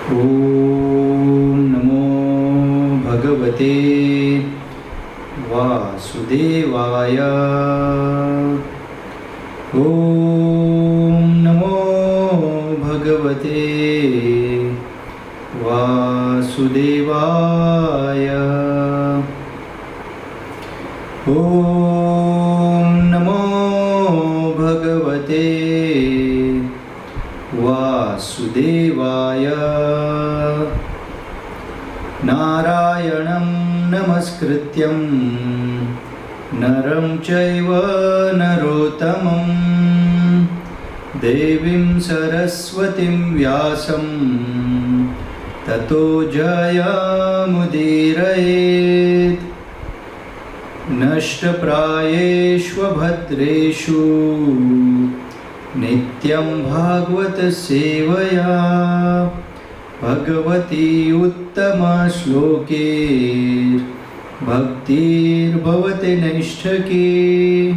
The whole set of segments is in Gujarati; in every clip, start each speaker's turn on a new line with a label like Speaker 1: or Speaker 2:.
Speaker 1: ઓમ નમો ભગવતે વાસુદેવાય. ઓમ નમો ભગવતે વાસુદેવાય. ઓમ નમો ભગવતે વાસુદેવાય. નારાયણં નમસ્કૃત્યં નરં ચૈવ નરોત્તમં દેવીં સરસ્વતીં વ્યાસં તતો જયમુદીરયેત. નષ્ટપ્રાયેષ્વભદ્રેષુ નિત્યં ભાગવત સેવયા ભગવતી ઉત્તમ શ્લોકે ભક્તિર્ભવતિ નૈષ્ઠકી.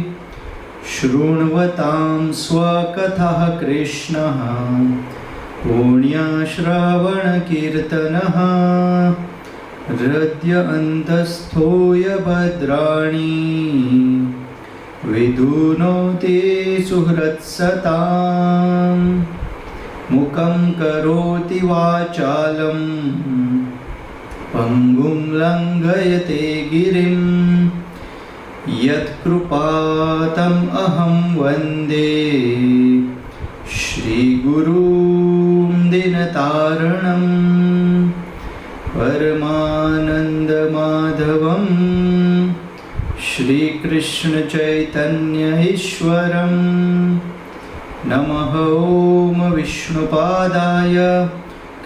Speaker 1: શૃણ્વતાં સ્વકથા કૃષ્ણઃ પુણ્યશ્રવણકીર્તનઃ હૃદય અંતસ્થોય ભદ્રાણી વિધુનોતિ સુહૃત્સતામ. મુખં કરોતિ વાચાલં પંગું લંઘયતે ગિરિં. યત્કૃપાતમ અહં વંદે શ્રીગુરું દિનતારણં પરમાનંદ માધવં શ્રીકૃષ્ણ ચૈતન્ય ઈશ્વરં. નમઃ ઓમ વિષ્ણુપાદાય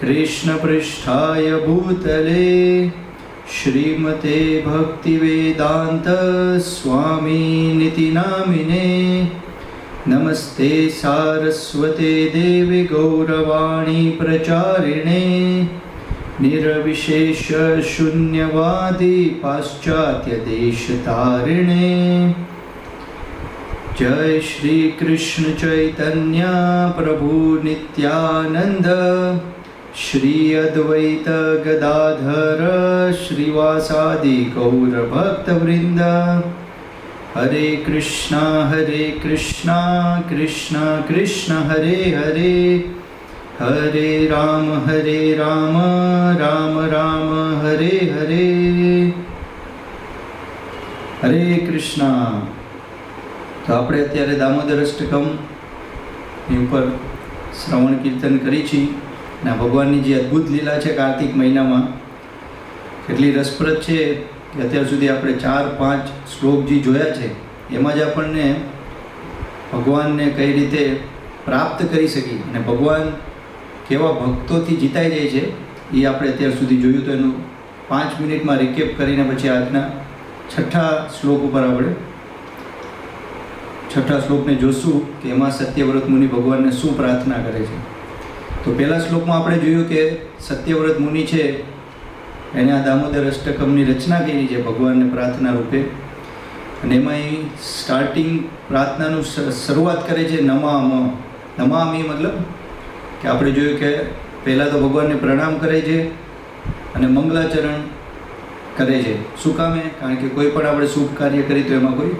Speaker 1: કૃષ્ણપૃષ્ઠાય ભૂતલે શ્રીમતે ભક્તિવેદાંત સ્વામીનિતિ નામિને. નમસ્તે સારસ્વતે દેવી ગૌરવાણી પ્રચારિણે નિર્વિશેષ શૂન્યવાદી પાશ્ચાત્ય દેશતારિણે. જય શ્રી કૃષ્ણ ચૈતન્ય પ્રભુ નિત્યાનંદ શ્રી અદ્વૈત ગદાધર શ્રીવાસાદિ ગૌર ભક્તવૃંદ. હરે કૃષ્ણ કૃષ્ણ કૃષ્ણ હરે હરે હરે રામ રામ રામ હરે હરે. હરે કૃષ્ણ. તો આપણે અત્યારે દામોદર અષ્ટકમ ઉપર શ્રવણ કીર્તન કરી છીએ અને ભગવાનની જે અદ્ભુત લીલા છે કાર્તિક મહિનામાં કેટલી રસપ્રદ છે કે અત્યાર સુધી આપણે 4-5 શ્લોક જે જોયા છે એમાં જ આપણને ભગવાનને કઈ રીતે પ્રાપ્ત કરી શકીએ અને ભગવાન કેવા ભક્તોથી જીતાઈ જાય છે એ આપણે અત્યાર સુધી જોયું. તો એનું 5 મિનિટમાં રિકેપ કરીને પછી આજના 6થા શ્લોક ઉપર આપણે 6થા શ્લોકને જોશું કે એમાં સત્યવ્રત મુનિ ભગવાનને શું પ્રાર્થના કરે છે. તો પહેલા શ્લોકમાં આપણે જોયું કે સત્યવ્રત મુનિ છે એને આ દામોદર અષ્ટકમની રચના કરી છે ભગવાનને પ્રાર્થના રૂપે. અને એમાં એ સ્ટાર્ટિંગ પ્રાર્થનાનું શરૂઆત કરે છે નમામી મતલબ કે આપણે જોયું કે પહેલાં તો ભગવાનને પ્રણામ કરે છે અને મંગલાચરણ કરે છે. શું કામે? કારણ કે કોઈ પણ આપણે શુભ કાર્ય કરીએ તો એમાં કોઈ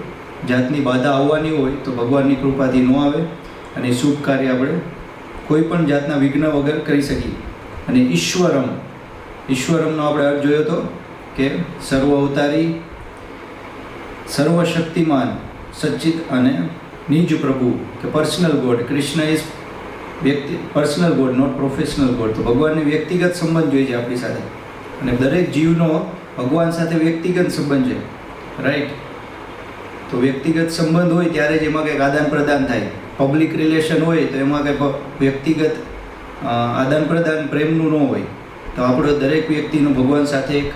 Speaker 1: જાતની બાધા આવવાની હોય તો ભગવાનની કૃપાથી ન આવે અને શુભ કાર્ય આપણે કોઈ પણ જાતના વિઘ્ન વગર કરી શકીએ. અને ઈશ્વરમનો આપણે અર્થ જોયો હતો કે સર્વ અવતારી સર્વશક્તિમાન સચ્ચિત અને નિજ પ્રભુ કે personal God. Krishna is personal God, not professional God. તો ભગવાનને વ્યક્તિગત સંબંધ જોઈએ છે આપણી સાથે અને દરેક જીવનો ભગવાન સાથે વ્યક્તિગત સંબંધ છે, રાઈટ? તો વ્યક્તિગત સંબંધ હોય ત્યારે જ એમાં કંઈક આદાન પ્રદાન થાય. પબ્લિક રિલેશન હોય તો એમાં કંઈ વ્યક્તિગત આદાન પ્રદાન પ્રેમનું ન હોય. તો આપણો દરેક વ્યક્તિનો ભગવાન સાથે એક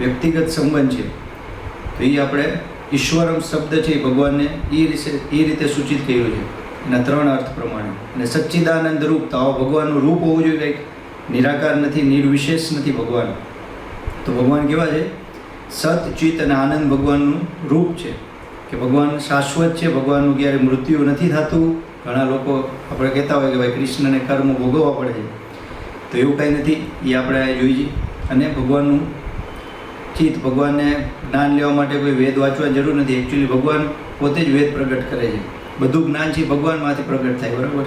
Speaker 1: વ્યક્તિગત સંબંધ છે. તો એ આપણે ઈશ્વરમ શબ્દ છે એ ભગવાનને એ રીતે સૂચિત કર્યું છે એના 3 અર્થ પ્રમાણે. અને સચ્ચિદાનંદ રૂપ, તો આવા ભગવાનનું રૂપ હોવું જોઈએ, કંઈક નિરાકાર નથી, નિર્વિશેષ નથી ભગવાન. તો ભગવાન કેવા છે? સત, ચિત અને આનંદ ભગવાનનું રૂપ છે કે ભગવાન શાશ્વત છે, ભગવાનનું ક્યારે મૃત્યુ નથી થતું. ઘણા લોકો આપણે કહેતા હોય કે ભાઈ કૃષ્ણને કર્મ ભોગવવા પડે છે, તો એવું કાંઈ નથી, એ આપણે જોઈએ. અને ભગવાનનું ચિત્ત, ભગવાનને જ્ઞાન લેવા માટે કોઈ વેદ વાંચવાની જરૂર નથી. એકચ્યુઅલી ભગવાન પોતે જ વેદ પ્રગટ કરે છે. બધું જ્ઞાન છે ભગવાનમાંથી પ્રગટ થાય, બરાબર.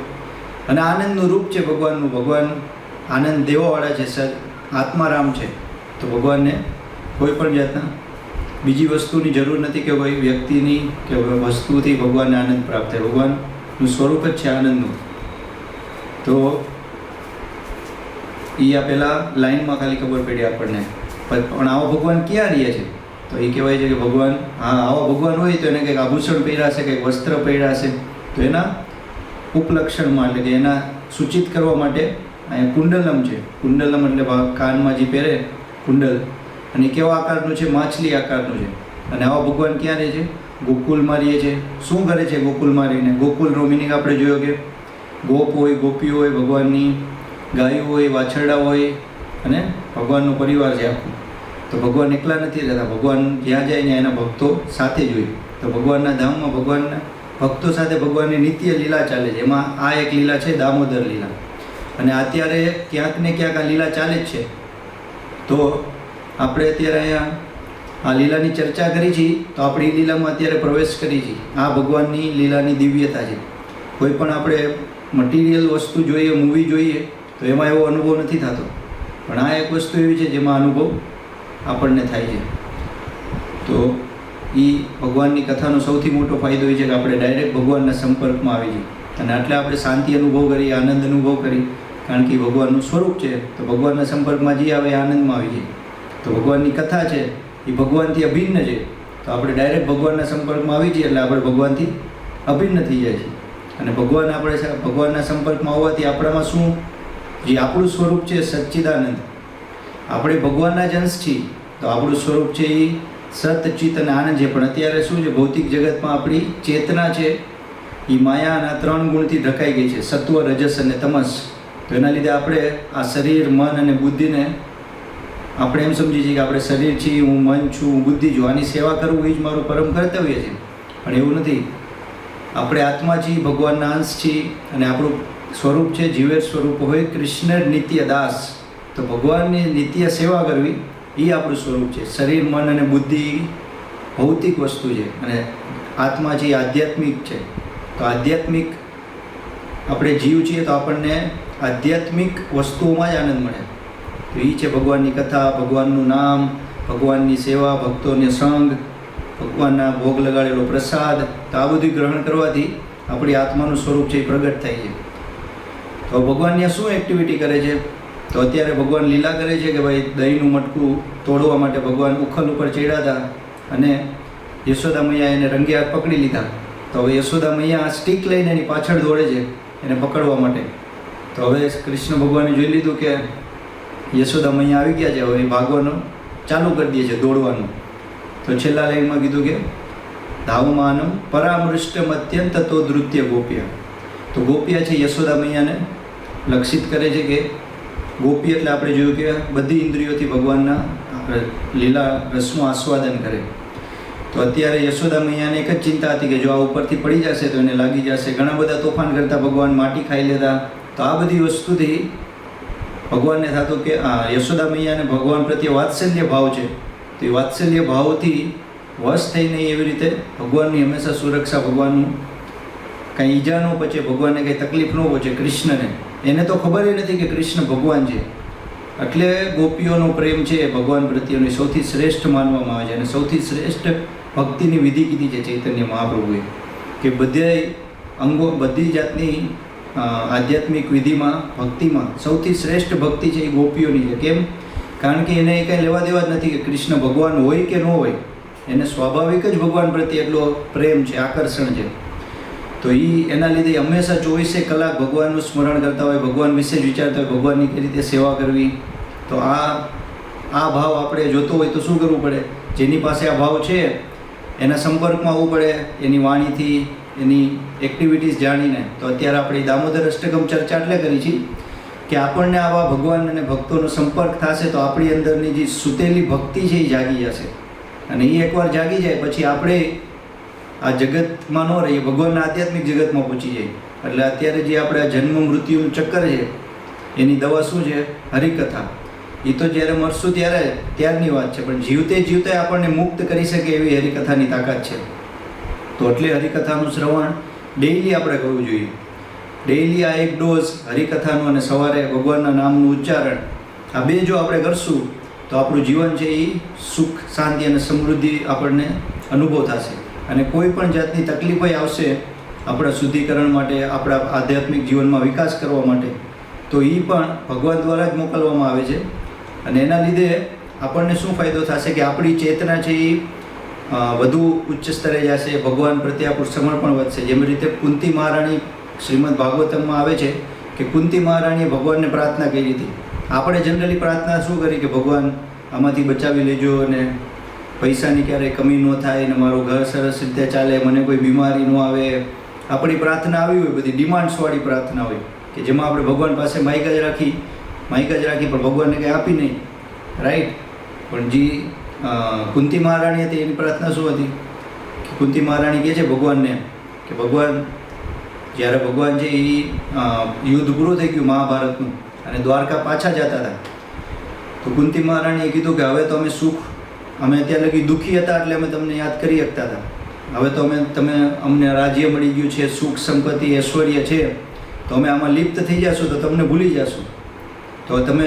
Speaker 1: અને આનંદનું રૂપ છે ભગવાનનું. ભગવાન આનંદ દેવાવાળા છે, આત્મારામ છે. તો ભગવાનને કોઈ પણ જાતના બીજી વસ્તુની જરૂર નથી કે કોઈ વ્યક્તિની કે વસ્તુથી ભગવાનને આનંદ પ્રાપ્ત થાય. ભગવાનનું સ્વરૂપ જ છે આનંદનું. તો એ આ પહેલાં લાઈનમાં ખાલી ખબર પડી આપણને. પણ આવા ભગવાન ક્યાં રહે છે? તો એ કહેવાય છે કે ભગવાન, હા, આવા ભગવાન હોય તો એને કંઈક આભૂષણ પહેર્યા છે, કંઈક વસ્ત્ર પહેર્યા છે, તો એના ઉપલક્ષણમાં એટલે કે એના સૂચિત કરવા માટે અહીંયા કુંડલમ છે. કુંડલમ એટલે કાનમાં જે પહેરે કુંડલ, અને કેવા આકારનું છે? માછલી આકારનું છે. અને આવા ભગવાન ક્યાં રહે છે? ગોકુલમાં રહે છે. શું કરે છે ગોકુલમાં રહીને? ગોકુલનો મિનિંગ આપણે જોયો કે ગોપ હોય, ગોપીઓ હોય, ભગવાનની ગાયો હોય, વાછરડા હોય, અને ભગવાનનો પરિવાર છે આખું. તો ભગવાન એકલા નથી રહેતા. ભગવાન જ્યાં જાય ને એના ભક્તો સાથે જ હોય. તો ભગવાનના ધામમાં ભગવાનના ભક્તો સાથે ભગવાનની નિત્ય લીલા ચાલે છે. એમાં આ એક લીલા છે દામોદર લીલા. અને અત્યારે ક્યાંક ને ક્યાંક આ લીલા ચાલે જ છે. તો આપણે અત્યારે અહીંયા આ લીલાની ચર્ચા કરી છે, તો આપણે એ લીલામાં અત્યારે પ્રવેશ કરી છે. આ ભગવાનની લીલાની દિવ્યતા છે. કોઈ પણ આપણે મટીરિયલ વસ્તુ જોઈએ, મૂવી જોઈએ, તો એમાં એવો અનુભવ નથી થતો. પણ આ એક વસ્તુ એવી છે જેમાં અનુભવ આપણને થાય છે. તો એ ભગવાનની કથાનો સૌથી મોટો ફાયદો એ છે કે આપણે ડાયરેક્ટ ભગવાનના સંપર્કમાં આવી જઈએ. અને આટલે આપણે શાંતિ અનુભવ કરી, આનંદ અનુભવ કરી, કારણ કે એ ભગવાનનું સ્વરૂપ છે. તો ભગવાનના સંપર્કમાં જે આવે એ આનંદમાં આવી જાય. તો ભગવાનની કથા છે એ ભગવાનથી અભિન્ન છે. તો આપણે ડાયરેક્ટ ભગવાનના સંપર્કમાં આવી જઈએ એટલે આપણે ભગવાનથી અભિન્ન થઈ જાય છે. અને ભગવાનના સંપર્કમાં આવવાથી આપણામાં શું, જે આપણું સ્વરૂપ છે સચ્ચિદાનંદ, આપણે ભગવાનના જ અંશ છીએ. તો આપણું સ્વરૂપ છે એ સતચિત અને આનંદ છે. પણ અત્યારે શું છે, ભૌતિક જગતમાં આપણી ચેતના છે એ માયાના 3 ગુણથી ઢકાઈ ગઈ છે, સત્વ, રજસ અને તમસ. તો એના લીધે આપણે આ શરીર, મન અને બુદ્ધિને આપણે એમ સમજી છીએ કે આપણે શરીર છીએ, હું મન છું, હું બુદ્ધિ છું, આની સેવા કરવું એ જ મારું પરમ કર્તવ્ય છે. પણ એવું નથી. આપણે આત્મા છીએ, ભગવાનના અંશ છીએ, અને આપણું સ્વરૂપ છે જીવેર સ્વરૂપ હોય કૃષ્ણ નિત્ય દાસ. તો ભગવાનની નિત્ય સેવા કરવી એ આપણું સ્વરૂપ છે. શરીર, મન અને બુદ્ધિ ભૌતિક વસ્તુ છે, અને આત્મા છે એ આધ્યાત્મિક છે. તો આધ્યાત્મિક આપણે જીવ છીએ, તો આપણને આધ્યાત્મિક વસ્તુઓમાં જ આનંદ મળે. તો એ છે ભગવાનની કથા, ભગવાનનું નામ, ભગવાનની સેવા, ભક્તોને સંગ, ભગવાનના ભોગ લગાડેલો પ્રસાદ. તો આ બધું ગ્રહણ કરવાથી આપણી આત્માનું સ્વરૂપ છે એ પ્રગટ થાય છે. તો ભગવાન ત્યાં શું એક્ટિવિટી કરે છે? તો અત્યારે ભગવાન લીલા કરે છે કે ભાઈ દહીંનું મટકું તોડવા માટે ભગવાન ઉખલ ઉપર ચડ્યા હતા, અને યશોદા મૈયા એને રંગે હાથ પકડી લીધા. તો હવે યશોદા મૈયા સ્ટીક લઈને એની પાછળ દોડે છે એને પકડવા માટે. તો હવે કૃષ્ણ ભગવાને જોઈ લીધું કે યશોદા મૈયા આવી ગયા છે, હવે ભાગવાનું ચાલુ કરી દે છે, દોડવાનું. તો છેલ્લા લાઈનમાં કીધું કે ધાવમાનમ પરામૃષ્ટમ અત્યંત તો ધૃત્ય ગોપ્યા. તો ગોપિયા છે યશોદા મૈયાને લક્ષિત કરે છે કે ગોપી એટલે આપણે જોયું કે બધી ઇન્દ્રિયોથી ભગવાનના લીલા રસનું આસ્વાદન કરે. તો અત્યારે યશોદા મૈયાને એક જ ચિંતા હતી કે જો આ ઉપરથી પડી જશે તો એને લાગી જશે. ઘણા બધા તોફાન કરતા ભગવાન, માટી ખાઈ લેતા. તો આ બધી વસ્તુથી ભગવાનને થતું કે યશોદા મૈયાને ભગવાન પ્રત્યે વાત્સલ્ય ભાવ છે. તો એ વાત્સલ્ય ભાવથી વશ થઈને એવી રીતે ભગવાનની હંમેશા સુરક્ષા, ભગવાનનું કંઈ ઈજા ન પહોંચે, ભગવાનને કંઈ તકલીફ ન પહોંચે. કૃષ્ણને એને તો ખબર નથી કે કૃષ્ણ ભગવાન છે. એટલે ગોપીઓનો પ્રેમ છે ભગવાન પ્રત્યેનો સૌથી શ્રેષ્ઠ માનવામાં આવે છે. અને સૌથી શ્રેષ્ઠ ભક્તિની વિધિ કીધી છે ચૈતન્ય મહાપ્રભુએ કે બધે અંગો, બધી જાતની આધ્યાત્મિક વિધિમાં, ભક્તિમાં સૌથી શ્રેષ્ઠ ભક્તિ છે એ ગોપીઓની છે. કેમ? કારણ કે એને કંઈ લેવા દેવા જ નથી કે કૃષ્ણ ભગવાન હોય કે ન હોય. એને સ્વાભાવિક જ ભગવાન પ્રત્યે એટલો પ્રેમ છે, આકર્ષણ છે. તો એના લીધે હંમેશા 24 કલાક ભગવાનનું સ્મરણ કરતા હોય, ભગવાન વિશે જ વિચારતા હોય, ભગવાનની કઈ રીતે સેવા કરવી. તો આ ભાવ આપણે જોતો હોય તો શું કરવું પડે? જેની પાસે આ ભાવ છે એના સંપર્કમાં આવવું પડે, એની વાણીથી, એની એક્ટિવિટીઝ જાણીને. તો અત્યારે આપણે દામોદર અષ્ટકમ ચર્ચા એટલે કરી છે કે આપણને આવા ભગવાન અને ભક્તોનો સંપર્ક થશે તો આપણી અંદરની જે સૂતેલી ભક્તિ છે એ જાગી જશે. અને એ એકવાર જાગી જાય પછી આપણે આ જગતમાં ન રહીએ, ભગવાનના આધ્યાત્મિક જગતમાં પહોંચી જાય. એટલે અત્યારે જે આપણે આ જન્મ મૃત્યુનું ચક્કર છે એની દવા શું છે? હરિકથા. એ તો જ્યારે મરશું ત્યારની વાત છે, પણ જીવતે જીવતે આપણને મુક્ત કરી શકે એવી હરિકથાની તાકાત છે. તો એટલે હરિકથાનું શ્રવણ ડેઈલી આપણે કરવું જોઈએ. ડેઈલી આ એક ડોઝ હરિકથાનું અને સવારે ભગવાનના નામનું ઉચ્ચારણ, આ બે જો આપણે કરશું તો આપણું જીવન છે એ સુખ, શાંતિ અને સમૃદ્ધિ આપણને અનુભવ થશે. અને કોઈ પણ જાતની તકલીફ આવશે આપણા શુદ્ધિકરણ માટે, આપણા આધ્યાત્મિક જીવનમાં વિકાસ કરવા માટે, તો એ પણ ભગવાન દ્વારા જ મોકલવામાં આવે છે. અને એના લીધે આપણને શું ફાયદો થશે કે આપણી ચેતના છે એ વધુ ઉચ્ચ સ્તરે જશે, ભગવાન પ્રત્યે આપણું સમર્પણ વધશે. જેમ રીતે કુંતી મહારાણી શ્રીમદ ભાગવતમમાં આવે છે કે કુંતી મહારાણીએ ભગવાનને પ્રાર્થના કરી હતી. આપણે જનરલી પ્રાર્થના શું કરી કે ભગવાન આમાંથી બચાવી લેજો અને પૈસાની ક્યારેય કમી ન થાય અને મારું ઘર સરસ રીતે ચાલે, મને કોઈ બીમારી ન આવે. આપણી પ્રાર્થના આવી હોય, બધી ડિમાન્ડ્સવાળી પ્રાર્થના હોય કે જેમાં આપણે ભગવાન પાસે માઇક જ રાખી પણ ભગવાનને કંઈ આપી નહીં, રાઈટ. પણ જે કુંતી મહારાણી હતી એની પ્રાર્થના શું હતી કે કુંતી મહારાણી કહે છે ભગવાનને કે ભગવાન, જ્યારે ભગવાન છે એ યુદ્ધ પૂરું થઈ ગયું મહાભારતનું અને દ્વારકા પાછા જતા હતા, તો કુંતી મહારાણીએ કીધું કે હવે તો અમે સુખ, અમે અત્યાર લગી દુઃખી હતા એટલે અમે તમને યાદ કરી શકતા હતા, હવે તો અમને રાજ્ય મળી ગયું છે, સુખ સંપત્તિ ઐશ્વર્ય છે, તો અમે આમાં લિપ્ત થઈ જશું તો તમને ભૂલી જશું. તો તમે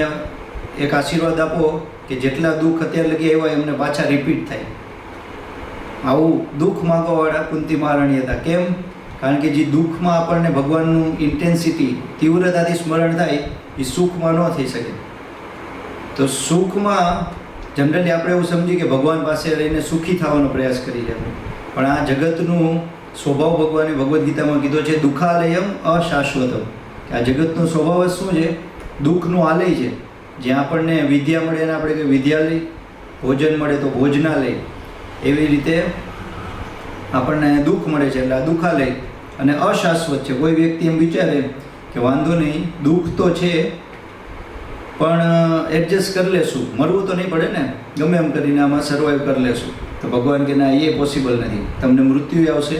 Speaker 1: એક આશીર્વાદ આપો કે જેટલા દુઃખ અત્યાર લગી આવ્યા એમને પાછા રિપીટ થાય. આવું દુઃખ માગવાવાળા કુંતી મહારાણી હતા. કેમ? કારણ કે જે દુઃખમાં આપણને ભગવાનનું ઇન્ટેન્સિટી, તીવ્રતાથી સ્મરણ થાય એ સુખમાં ન થઈ શકે. તો સુખમાં જનરલી આપણે એવું સમજીએ કે ભગવાન પાસે રહીને સુખી થવાનો પ્રયાસ કરીએ, પણ આ જગતનું સ્વભાવ ભગવાને ભગવદ્ ગીતામાં કીધો છે દુઃખાલયમ અશાશ્વતમ. કે આ જગતનો સ્વભાવ જ શું છે? દુઃખનું આલય છે. જ્યાં આપણને વિદ્યા મળે એને આપણે કહીએ વિદ્યાલય, ભોજન મળે તો ભોજનાલય, એવી રીતે આપણને દુઃખ મળે છે એટલે આ દુઃખાલય. અને અશાશ્વત છે. કોઈ વ્યક્તિ એમ વિચારે કે વાંધો નહીં, દુઃખ તો છે પણ એડજસ્ટ કરી લેશું, મરવું તો નહીં પડે ને, ગમે એમ કરીને આમાં સર્વાઈવ કરી લેશું. તો ભગવાન કે ના, એ પોસિબલ નથી. તમને મૃત્યુ આવશે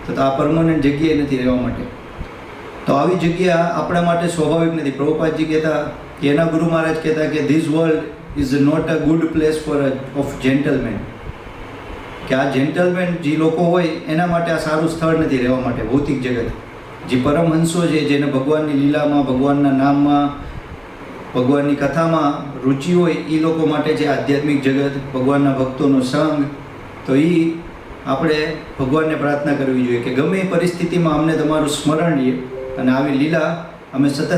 Speaker 1: તો આ પરમનન્ટ જગ્યાએ નથી રહેવા માટે. તો આવી જગ્યા આપણા માટે સ્વાભાવિક નથી. પ્રભુપાદજી કહેતા કે એના ગુરુ મહારાજ કહેતા કે this world is not a good place for of gentleman. કે આ જેન્ટલમેન જે લોકો હોય એના માટે આ સારું સ્થળ નથી રહેવા માટે. ભૌતિક જગત, જે પરમહંસો છે, જેને ભગવાનની લીલામાં, ભગવાનના નામમાં, ભગવાનની કથામાં રુચિ હોય, એ લોકો માટે છે આધ્યાત્મિક જગત, ભગવાનના ભક્તોનો સંગ. તો એ આપણે ભગવાનને પ્રાર્થના કરવી જોઈએ કે ગમે એ પરિસ્થિતિમાં અમને તમારું સ્મરણ રહે અને આવી લીલા અમે સતત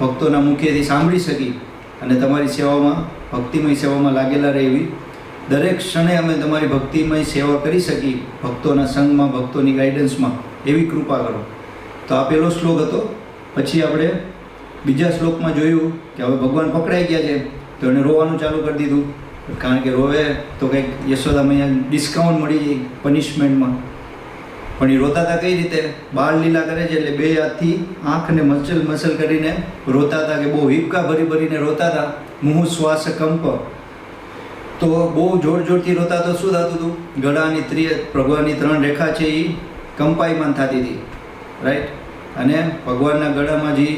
Speaker 1: ભક્તોના મુખેથી સાંભળી શકી અને તમારી સેવામાં, ભક્તિમય સેવામાં લાગેલા રહે એવી દરેક ક્ષણે અમે તમારી ભક્તિમય સેવા કરી શકી, ભક્તોના સંગમાં, ભક્તોની ગાઈડન્સમાં, એવી કૃપા કરો. તો આ પહેલો શ્લોક હતો. પછી આપણે બીજા શ્લોકમાં જોયું કે હવે ભગવાન પકડાઈ ગયા છે તો એણે રોવાનું ચાલુ કરી દીધું. કારણ કે રોવે તો કંઈક યશોદા મૈયા ડિસ્કાઉન્ટ મળી જાય પનિશમેન્ટમાં. પણ એ રોતા હતા કઈ રીતે? બાળ લીલા કરે છે એટલે બે હાથથી આંખને મસલ કરીને રોતા હતા, કે બહુ હિપકા ભરીને રોતા હતા. મુહુ શ્વાસ કંપ. તો બહુ જોરથી રોતા તો શું થતું હતું? ગળાની ભગવાનની 3 રેખા છે એ કંપાયમાન થતી હતી, રાઈટ. અને ભગવાનના ગળામાં જે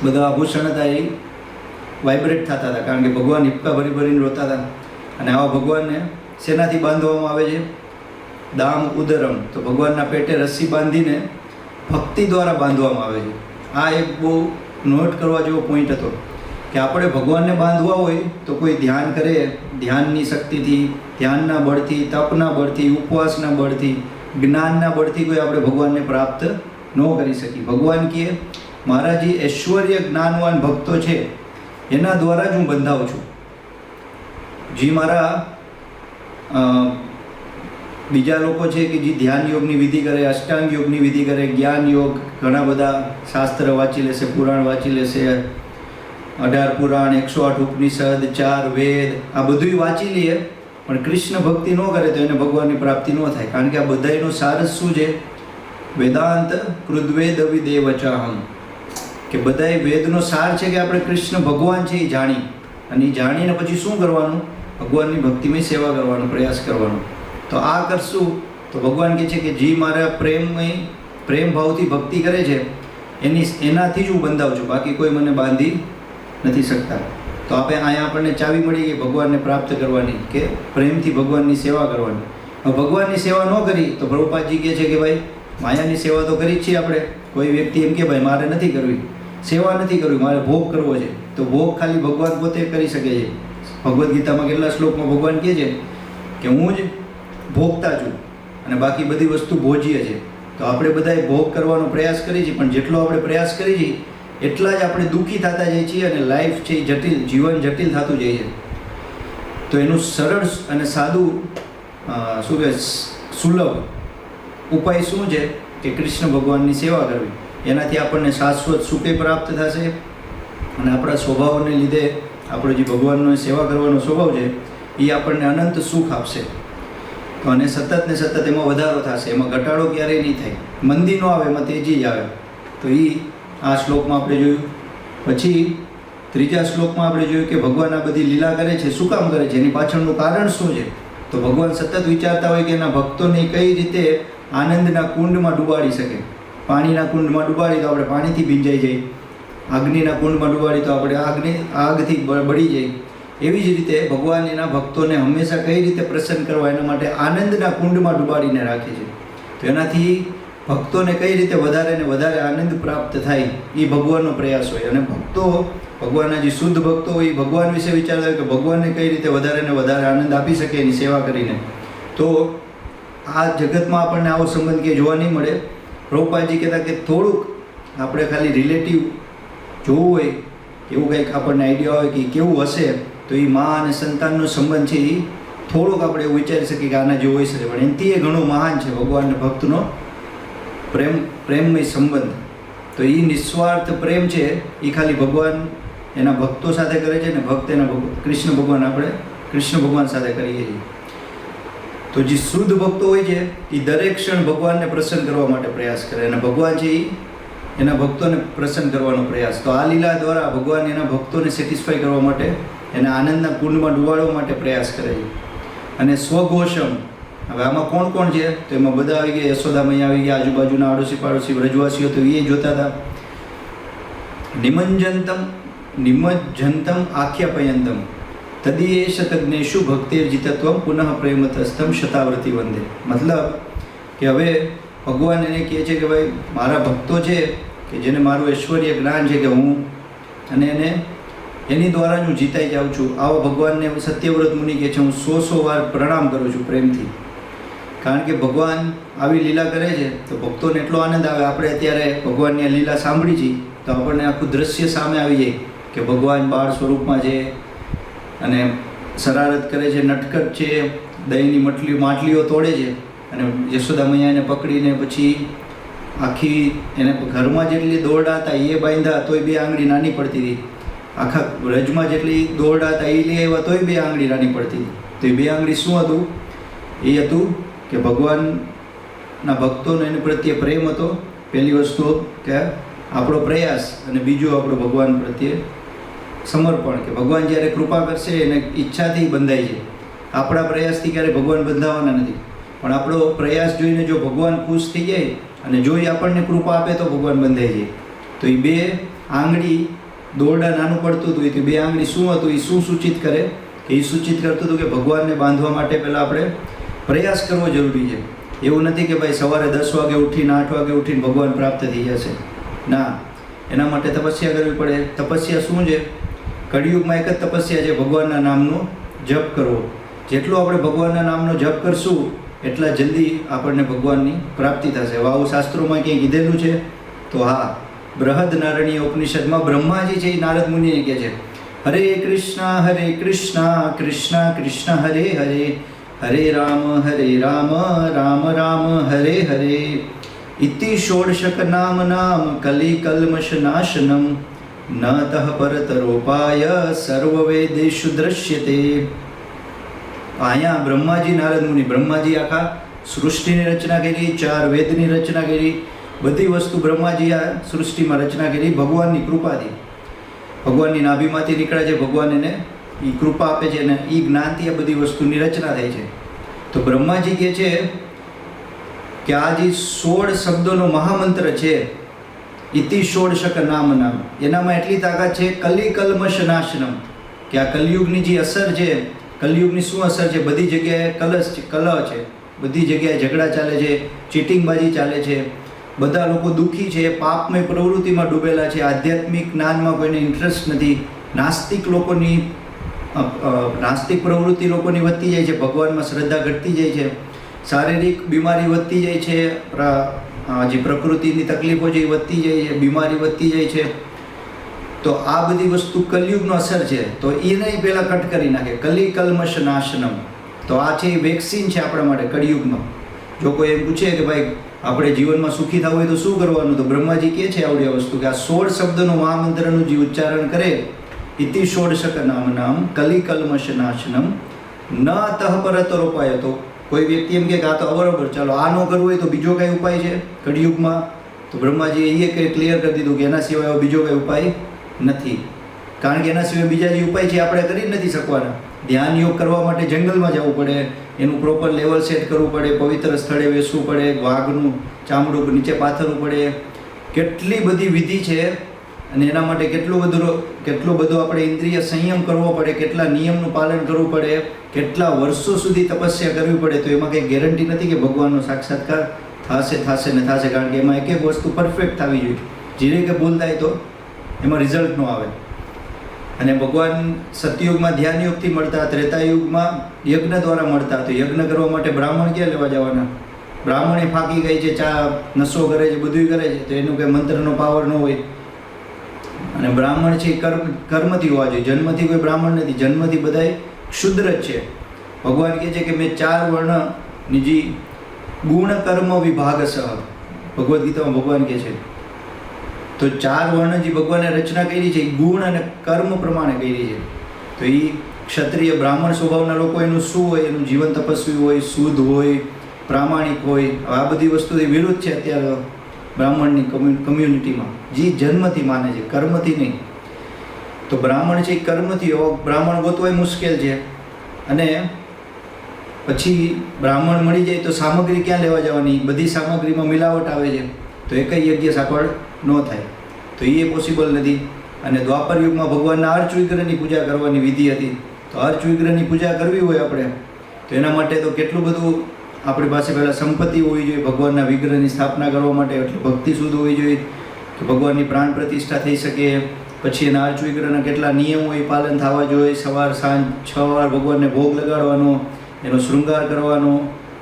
Speaker 1: બધા આભૂષણ હતા એ વાઇબ્રેટ થતા હતા, કારણ કે ભગવાન હિપકા ભરીને રોતા હતા. અને આવા ભગવાનને શેનાથી બાંધવામાં આવે છે? દામ ઉદરમ. તો ભગવાનના પેટે રસ્સી બાંધીને ભક્તિ દ્વારા બાંધવામાં આવે છે. આ એક બહુ નોટ કરવા જેવો પોઈન્ટ હતો કે આપણે ભગવાનને બાંધવા હોય તો કોઈ ધ્યાન કરે, ધ્યાનની શક્તિથી, ધ્યાનના બળથી, તપના બળથી, ઉપવાસના બળથી, જ્ઞાનના બળથી કોઈ આપણે ભગવાનને પ્રાપ્ત ન કરી શકીએ. ભગવાન કહે મારા જે ઐશ્વર્ય જ્ઞાનવાન ભક્તો છે એના દ્વારા જ હું બંધાવું છું. જે મારા બીજા લોકો છે કે જે ધ્યાન યોગની વિધિ કરે, અષ્ટાંગ યોગની વિધિ કરે, જ્ઞાન યોગ, ઘણા બધા શાસ્ત્ર વાંચી લેશે, પુરાણ વાંચી લેશે, 18 પુરાણ, 108 ઉપનિષદ, 4 વેદ, આ બધું વાંચી લઈએ, પણ કૃષ્ણ ભક્તિ ન કરે તો એને ભગવાનની પ્રાપ્તિ ન થાય. કારણ કે આ બધાનો સાર શું છે? વેદાંત કૃદ્વેદ વિદેવચાહમ. કે બધાય વેદનો સાર છે કે આપણે કૃષ્ણ ભગવાન છે એ જાણી, અને એ જાણીને પછી શું કરવાનું? ભગવાનની ભક્તિમય સેવા કરવાનો પ્રયાસ કરવાનો. તો આ કરશું તો ભગવાન કહે છે કે જે મારા પ્રેમ ભાવથી ભક્તિ કરે છે એનાથી જ હું બંધાવું છું, બાકી કોઈ મને બાંધી નથી શકતા. તો અહીંયા આપણને ચાવી મળી ગઈ ભગવાનને પ્રાપ્ત કરવાની, કે પ્રેમથી ભગવાનની સેવા કરવાની. હવે ભગવાનની સેવા ન કરી તો પ્રભુપાદજી કહે છે કે ભાઈ માયાની સેવા તો કરી જ છીએ આપણે. કોઈ વ્યક્તિ એમ કે ભાઈ મારે નથી કરવી, સેવા નથી કરવી, મારે ભોગ કરવો છે, તો ભોગ ખાલી ભગવાન પોતે કરી શકે છે. ભગવદ્ ગીતામાં કેટલા શ્લોકમાં ભગવાન કહે છે કે હું જ ભોગતા છું અને બાકી બધી વસ્તુ ભોજ્ય છે. તો આપણે બધાએ ભોગ કરવાનો પ્રયાસ કરીએ છીએ, પણ જેટલો આપણે પ્રયાસ કરીએ છીએ એટલા જ આપણે દુઃખી થતા જઈએ છીએ અને લાઈફ છે એ જટિલ, જીવન જટિલ થતું જાય છે. તો એનું સરળ અને સાદું શું કહે સુલભ ઉપાય શું છે કે કૃષ્ણ ભગવાનની સેવા કરવી. એનાથી આપણને શાશ્વત સુખે પ્રાપ્ત થશે અને આપણા સ્વભાવને લીધે આપણો જે ભગવાનનો સેવા કરવાનો સ્વભાવ છે એ આપણને અનંત સુખ આપશે. તો અને સતત ને સતત એમાં વધારો થશે, એમાં ઘટાડો ક્યારેય નહીં થાય. મંદી ન આવે, એમાં તેજી જ આવે. તો એ આ શ્લોકમાં આપણે જોયું. પછી ત્રીજા શ્લોકમાં આપણે જોયું કે ભગવાન આ બધી લીલા કરે છે, શું કામ કરે છે, એની પાછળનું કારણ શું છે. તો ભગવાન સતત વિચારતા હોય કે એના ભક્તોને કઈ રીતે આનંદના કુંડમાં ડૂબાડી શકે. પાણીના કુંડમાં ડૂબાડી તો આપણે પાણીથી ભીંજાઈ જઈએ, અગ્નિના કુંડમાં ડૂબાડી તો આપણે આગથી બળી જાય. એવી જ રીતે ભગવાન એના ભક્તોને હંમેશા કઈ રીતે પ્રસન્ન કરવા એના માટે આનંદના કુંડમાં ડૂબાડીને રાખે છે. તો એનાથી ભક્તોને કઈ રીતે વધારે ને વધારે આનંદ પ્રાપ્ત થાય એ ભગવાનનો પ્રયાસ હોય. અને ભક્તો, ભગવાનના જે શુદ્ધ ભક્તો હોય એ ભગવાન વિશે વિચારતા હોય કે ભગવાનને કઈ રીતે વધારે ને વધારે આનંદ આપી શકે એની સેવા કરીને. તો આ જગતમાં આપણને આવો સંબંધ કે જોવા નહીં મળે. પ્રભુપાદજી કહેતા કે થોડુંક આપણે ખાલી રિલેટિવ જોવું હોય, એવું કંઈક આપણને આઈડિયા હોય કે કેવું હશે, તો એ મા અને સંતાનનો સંબંધ છે એ થોડુંક આપણે એવું વિચારી શકીએ કે આના જેવું હોઈ શકે, પણ એનાથી એ ઘણો મહાન છે ભગવાન અને ભક્તનો પ્રેમમય સંબંધ. તો એ નિસ્વાર્થ પ્રેમ છે એ ખાલી ભગવાન એના ભક્તો સાથે કરે છે, ને ભક્ત એના કૃષ્ણ ભગવાન આપણે કૃષ્ણ ભગવાન સાથે કરીએ છીએ. તો જે શુદ્ધ ભક્તો હોય છે એ દરેક ક્ષણ ભગવાનને પ્રસન્ન કરવા માટે પ્રયાસ કરે, અને ભગવાન છે એ એના ભક્તોને પ્રસન્ન કરવાનો પ્રયાસ. તો આ લીલા દ્વારા ભગવાન એના ભક્તોને સેટિસ્ફાઈ કરવા માટે, એના આનંદના કુંડમાં ડૂબાડવા માટે પ્રયાસ કરે છે. અને સ્વઘોષમ, હવે આમાં કોણ કોણ છે તો એમાં બધા આવી ગયા. યશોદા મૈયા આવી ગયા, આજુબાજુના આડોશી પાડોશી વ્રજવાસીઓ તો એ જોતા હતા. નિમજ્જંતમ આખ્યાપયંતમ તદીયેશ તજ્ઞેશુ ભક્તિર્જિતત્વમ પુનઃ પ્રેમતસ્તમ શતાવૃતિ વંદે. મતલબ કે હવે ભગવાન એને કહે છે કે ભાઈ મારા ભક્તો છે કે જેને મારું ઐશ્વર્ય જ્ઞાન છે કે હું અને એને એની દ્વારા જ હું જીતાઈ જાઉં છું. આવા ભગવાનને સત્યવ્રત મુનિ કહે છે હું 100 વાર પ્રણામ કરું છું પ્રેમથી. કારણ કે ભગવાન આવી લીલા કરે છે તો ભક્તોને એટલો આનંદ આવે. આપણે અત્યારે ભગવાનની આ લીલા સાંભળી છે તો આપણને આખું દ્રશ્ય સામે આવી જાય કે ભગવાન બાળ સ્વરૂપમાં છે અને શરારત કરે છે, નટકટ છે, દહીંની માટલીઓ તોડે છે, અને યશોદા મૈયા એને પકડીને પછી આખી એને ઘરમાં જેટલી દોરડા હતા એ બાંધ્યા તોય 2 આંગળી નાની પડતી હતી. આખા વ્રજમાં જેટલી દોરડા હતા એ લઈ આવ્યા તોય 2 આંગળી નાની પડતી હતી. તો એ 2 આંગળી શું હતું? એ હતું કે ભગવાનના ભક્તોનો એની પ્રત્યે પ્રેમ હતો. પહેલી વસ્તુ કે આપણો પ્રયાસ, અને બીજું આપણો ભગવાન પ્રત્યે સમર્પણ, કે ભગવાન જ્યારે કૃપા કરશે એને ઈચ્છાથી બંધાય છે. આપણા પ્રયાસથી ક્યારેય ભગવાન બંધાવાના નથી, પણ આપણો પ્રયાસ જોઈને જો ભગવાન ખુશ થઈ જાય અને જો એ આપણને કૃપા આપે તો ભગવાન બંધાઈ જાય. તો એ 2 આંગળી દોરડા નાનું પડતું હતું, એ 2 આંગળી શું હતું? એ શું સૂચિત કરે? કે એ સૂચિત કરતું હતું કે ભગવાનને બાંધવા માટે પહેલાં આપણે પ્રયાસ કરવો જરૂરી છે. એવું નથી કે ભાઈ સવારે 10 વાગે ઉઠીને 8 વાગે ઉઠીને ભગવાન પ્રાપ્ત થઈ જશે. ના, એના માટે તપસ્યા કરવી પડે. તપસ્યા શું છે? કળિયુગમાં એક જ તપસ્યા છે, ભગવાનના નામનો જપ કરવો. જેટલો આપણે ભગવાનના નામનો જપ કરશું એટલા જલ્દી આપણને ભગવાનની પ્રાપ્તિ થશે. આવું શાસ્ત્રોમાં ક્યાંય કીધેલું છે? તો હા, બૃહદ નારણીય ઉપનિષદમાં બ્રહ્માજી છે એ નારદ મુનિએ કહે છે હરે કૃષ્ણ કૃષ્ણ કૃષ્ણ હરે હરે, હરે રામ રામ રામ હરે હરે, ઇતિ ષોડશક નામ કલિ કલ્મષ નાશનમ નતઃ પરતરોપાય સર્વવેદેષુ દ્રશ્યતે. અહીંયા બ્રહ્માજી નારદ મુનિ, બ્રહ્માજી આખા સૃષ્ટિની રચના કરી, 4 વેદની રચના કરી, બધી વસ્તુ બ્રહ્માજી આ સૃષ્ટિમાં રચના કરી ભગવાનની કૃપાથી. ભગવાનની નાભીમાંથી નીકળે છે, ભગવાન એને એ કૃપા આપે છે અને એ જ્ઞાનથી આ બધી વસ્તુની રચના થાય છે. તો બ્રહ્માજી કહે છે કે આ જે 16 શબ્દોનો મહામંત્ર છે ઇતિ ષોડશક નામ નામ, એનામાં એટલી તાકાત છે કલી કલ્મશ નાશનમ, કે આ કલયુગની જે અસર છે, કલયુગની શું અસર છે, બધી જગ્યાએ કલહ છે, બધી જગ્યાએ ઝઘડા ચાલે છે, ચીટિંગબાજી ચાલે છે, બધા લોકો દુઃખી છે, પાપમય પ્રવૃત્તિમાં ડૂબેલા છે, આધ્યાત્મિક જ્ઞાનમાં કોઈને ઇન્ટરેસ્ટ નથી, નાસ્તિક પ્રવૃત્તિ લોકોની વધતી જાય છે, ભગવાનમાં શ્રદ્ધા ઘટતી જાય છે, શારીરિક બીમારી વધતી જાય છે, જે પ્રકૃતિની તકલીફો છે એ વધતી જાય છે, બીમારી વધતી જાય છે. તો આ બધી વસ્તુ કલયુગનો અસર છે. તો એને પહેલાં કટ કરી નાખે, કલી કલ્મશ નાશનમ. તો આ છે એ વેક્સિન છે આપણા માટે કળિયુગમાં. જો કોઈ એમ પૂછે કે ભાઈ આપણે જીવનમાં સુખી થવું હોય તો શું કરવાનું, તો બ્રહ્માજી કહે છે આવડી આ વસ્તુ કે આ 16 શબ્દનું મહામંત્રનું જે ઉચ્ચારણ કરે, ઇતિ ષોડશક નામ નામ કલી કલ્મશ નાશનમ ન તહ પરતર ઉપાય. તો કોઈ વ્યક્તિ એમ કે આ તો બરોબર, ચાલો આ ન કરવું હોય તો બીજો કઈ ઉપાય છે કળિયુગમાં? તો બ્રહ્માજીએ એ ક્લિયર કરી દીધું કે એના સિવાય બીજો કઈ ઉપાય નથી. કારણ કે એના સિવાય બીજા જે ઉપાય છે આપણે કરી નથી શકવાના. ધ્યાન યોગ કરવા માટે જંગલમાં જવું પડે, એનું પ્રોપર લેવલ સેટ કરવું પડે, પવિત્ર સ્થળે બેસવું પડે, વાઘનું ચામડું નીચે પાથરવું પડે, કેટલી બધી વિધિ છે. અને એના માટે કેટલો બધો આપણે ઇન્દ્રિય સંયમ કરવો પડે, કેટલા નિયમનું પાલન કરવું પડે, કેટલા વર્ષો સુધી તપસ્યા કરવી પડે. તો એમાં કંઈ ગેરંટી નથી કે ભગવાનનો સાક્ષાત્કાર થશે ને થશે. કારણ કે એમાં એક એક વસ્તુ પરફેક્ટ થવી જોઈએ. જીરે કે ભૂલ થાય તો એમાં રિઝલ્ટ ન આવે. અને ભગવાન સતયુગમાં ધ્યાન યોગથી મળતા, ત્રેતાયુગમાં યજ્ઞ દ્વારા મળતા. તો યજ્ઞ કરવા માટે બ્રાહ્મણ ક્યાં લેવા જવાના? બ્રાહ્મણે ફાંકી ગઈ છે, ચા નશો કરે છે, બધું કરે છે, તો એનું કંઈ મંત્રનો પાવર ન હોય. અને બ્રાહ્મણ છે કર્મથી હોવા જોઈએ, જન્મથી કોઈ બ્રાહ્મણ નથી. જન્મથી બધાય ક્ષુદ્ર જ છે. ભગવાન કહે છે કે મેં 4 વર્ણની જે ગુણ કર્મ વિભાગસઃ, ભગવદ્ ગીતામાં ભગવાન કહે છે. તો 4 વર્ણ જે ભગવાને રચના કરી છે એ ગુણ અને કર્મ પ્રમાણે કરી છે. તો એ ક્ષત્રિય બ્રાહ્મણ સ્વભાવના લોકો એનું શું હોય, એનું જીવન તપસ્વી હોય, શુદ્ધ હોય, પ્રામાણિક હોય. આ બધી વસ્તુથી વિરુદ્ધ છે અત્યારે બ્રાહ્મણની કમ્યુનિટીમાં, જે જન્મથી માને છે, કર્મથી નહીં. તો બ્રાહ્મણ છે એ કર્મથી, બ્રાહ્મણ ગોતવાય મુશ્કેલ છે. અને પછી બ્રાહ્મણ મળી જાય તો સામગ્રી ક્યાં લેવા જવાની? બધી સામગ્રીમાં મિલાવટ આવે છે, તો એ કઈ યજ્ઞ સફળ ન થાય. તો એ પોસિબલ નથી. અને દ્વાપર યુગમાં ભગવાનના અર્ચ વિગ્રહની પૂજા કરવાની વિધિ હતી. તો અર્ચ વિગ્રહની પૂજા કરવી હોય આપણે, તો એના માટે તો કેટલું બધું આપણી પાસે પહેલાં સંપત્તિ હોવી જોઈએ. ભગવાનના વિગ્રહની સ્થાપના કરવા માટે એટલી ભક્તિ શુદ્ધ હોવી જોઈએ કે ભગવાનની પ્રાણ પ્રતિષ્ઠા થઈ શકે. પછી એના અર્ચ વિગ્રહના કેટલા નિયમો એ પાલન થવા જોઈએ. સવાર સાંજ 6 વાર ભગવાનને ભોગ લગાડવાનો, એનો શૃંગાર કરવાનો,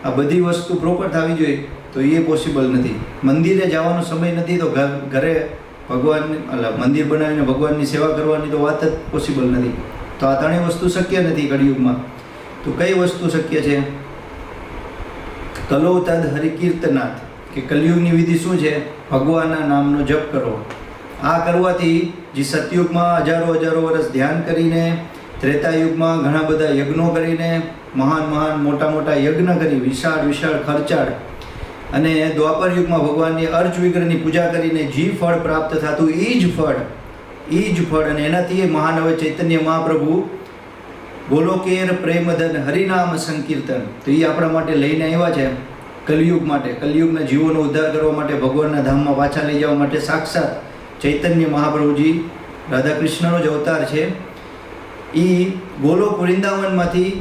Speaker 1: આ બધી વસ્તુ પ્રોપર થવી જોઈએ. તો એ પોસિબલ નથી. મંદિરે જવાનો સમય નથી, તો ઘરે ભગવાન મંદિર બનાવીને ભગવાનની સેવા કરવાની તો વાત જ પોસિબલ નથી. તો આ ત્રણેય વસ્તુ શક્ય નથી કળિયુગમાં. તો કઈ વસ્તુ શક્ય છે? કલો તદ હરિકીર્તનાથ, કે કલયુગની વિધિ શું છે? ભગવાનના નામનો જપ કરો. આ કરવાથી જે સતયુગમાં હજારો વર્ષ ધ્યાન કરીને, ત્રેતાયુગમાં ઘણા બધા યજ્ઞો કરીને, મહાન મોટા યજ્ઞ કરી, વિશાળ ખર્ચાળ, અને દ્વાપર યુગમાં ભગવાનની અર્ચ વિગ્રહની પૂજા કરીને જે ફળ પ્રાપ્ત થતું એ જ ફળ. અને એનાથી મહાન હવે ચૈતન્ય મહાપ્રભુ ગોલોકેર પ્રેમધન હરિનામ સંકીર્તન, તો એ આપણા માટે લઈને આવ્યા છે કલયુગ માટે. કલયુગના જીવોનો ઉદ્ધાર કરવા માટે, ભગવાનના ધામમાં પાછા લઈ જવા માટે સાક્ષાત ચૈતન્ય મહાપ્રભુજી રાધા કૃષ્ણનો જ અવતાર છે. એ ગોલોક વૃંદાવનમાંથી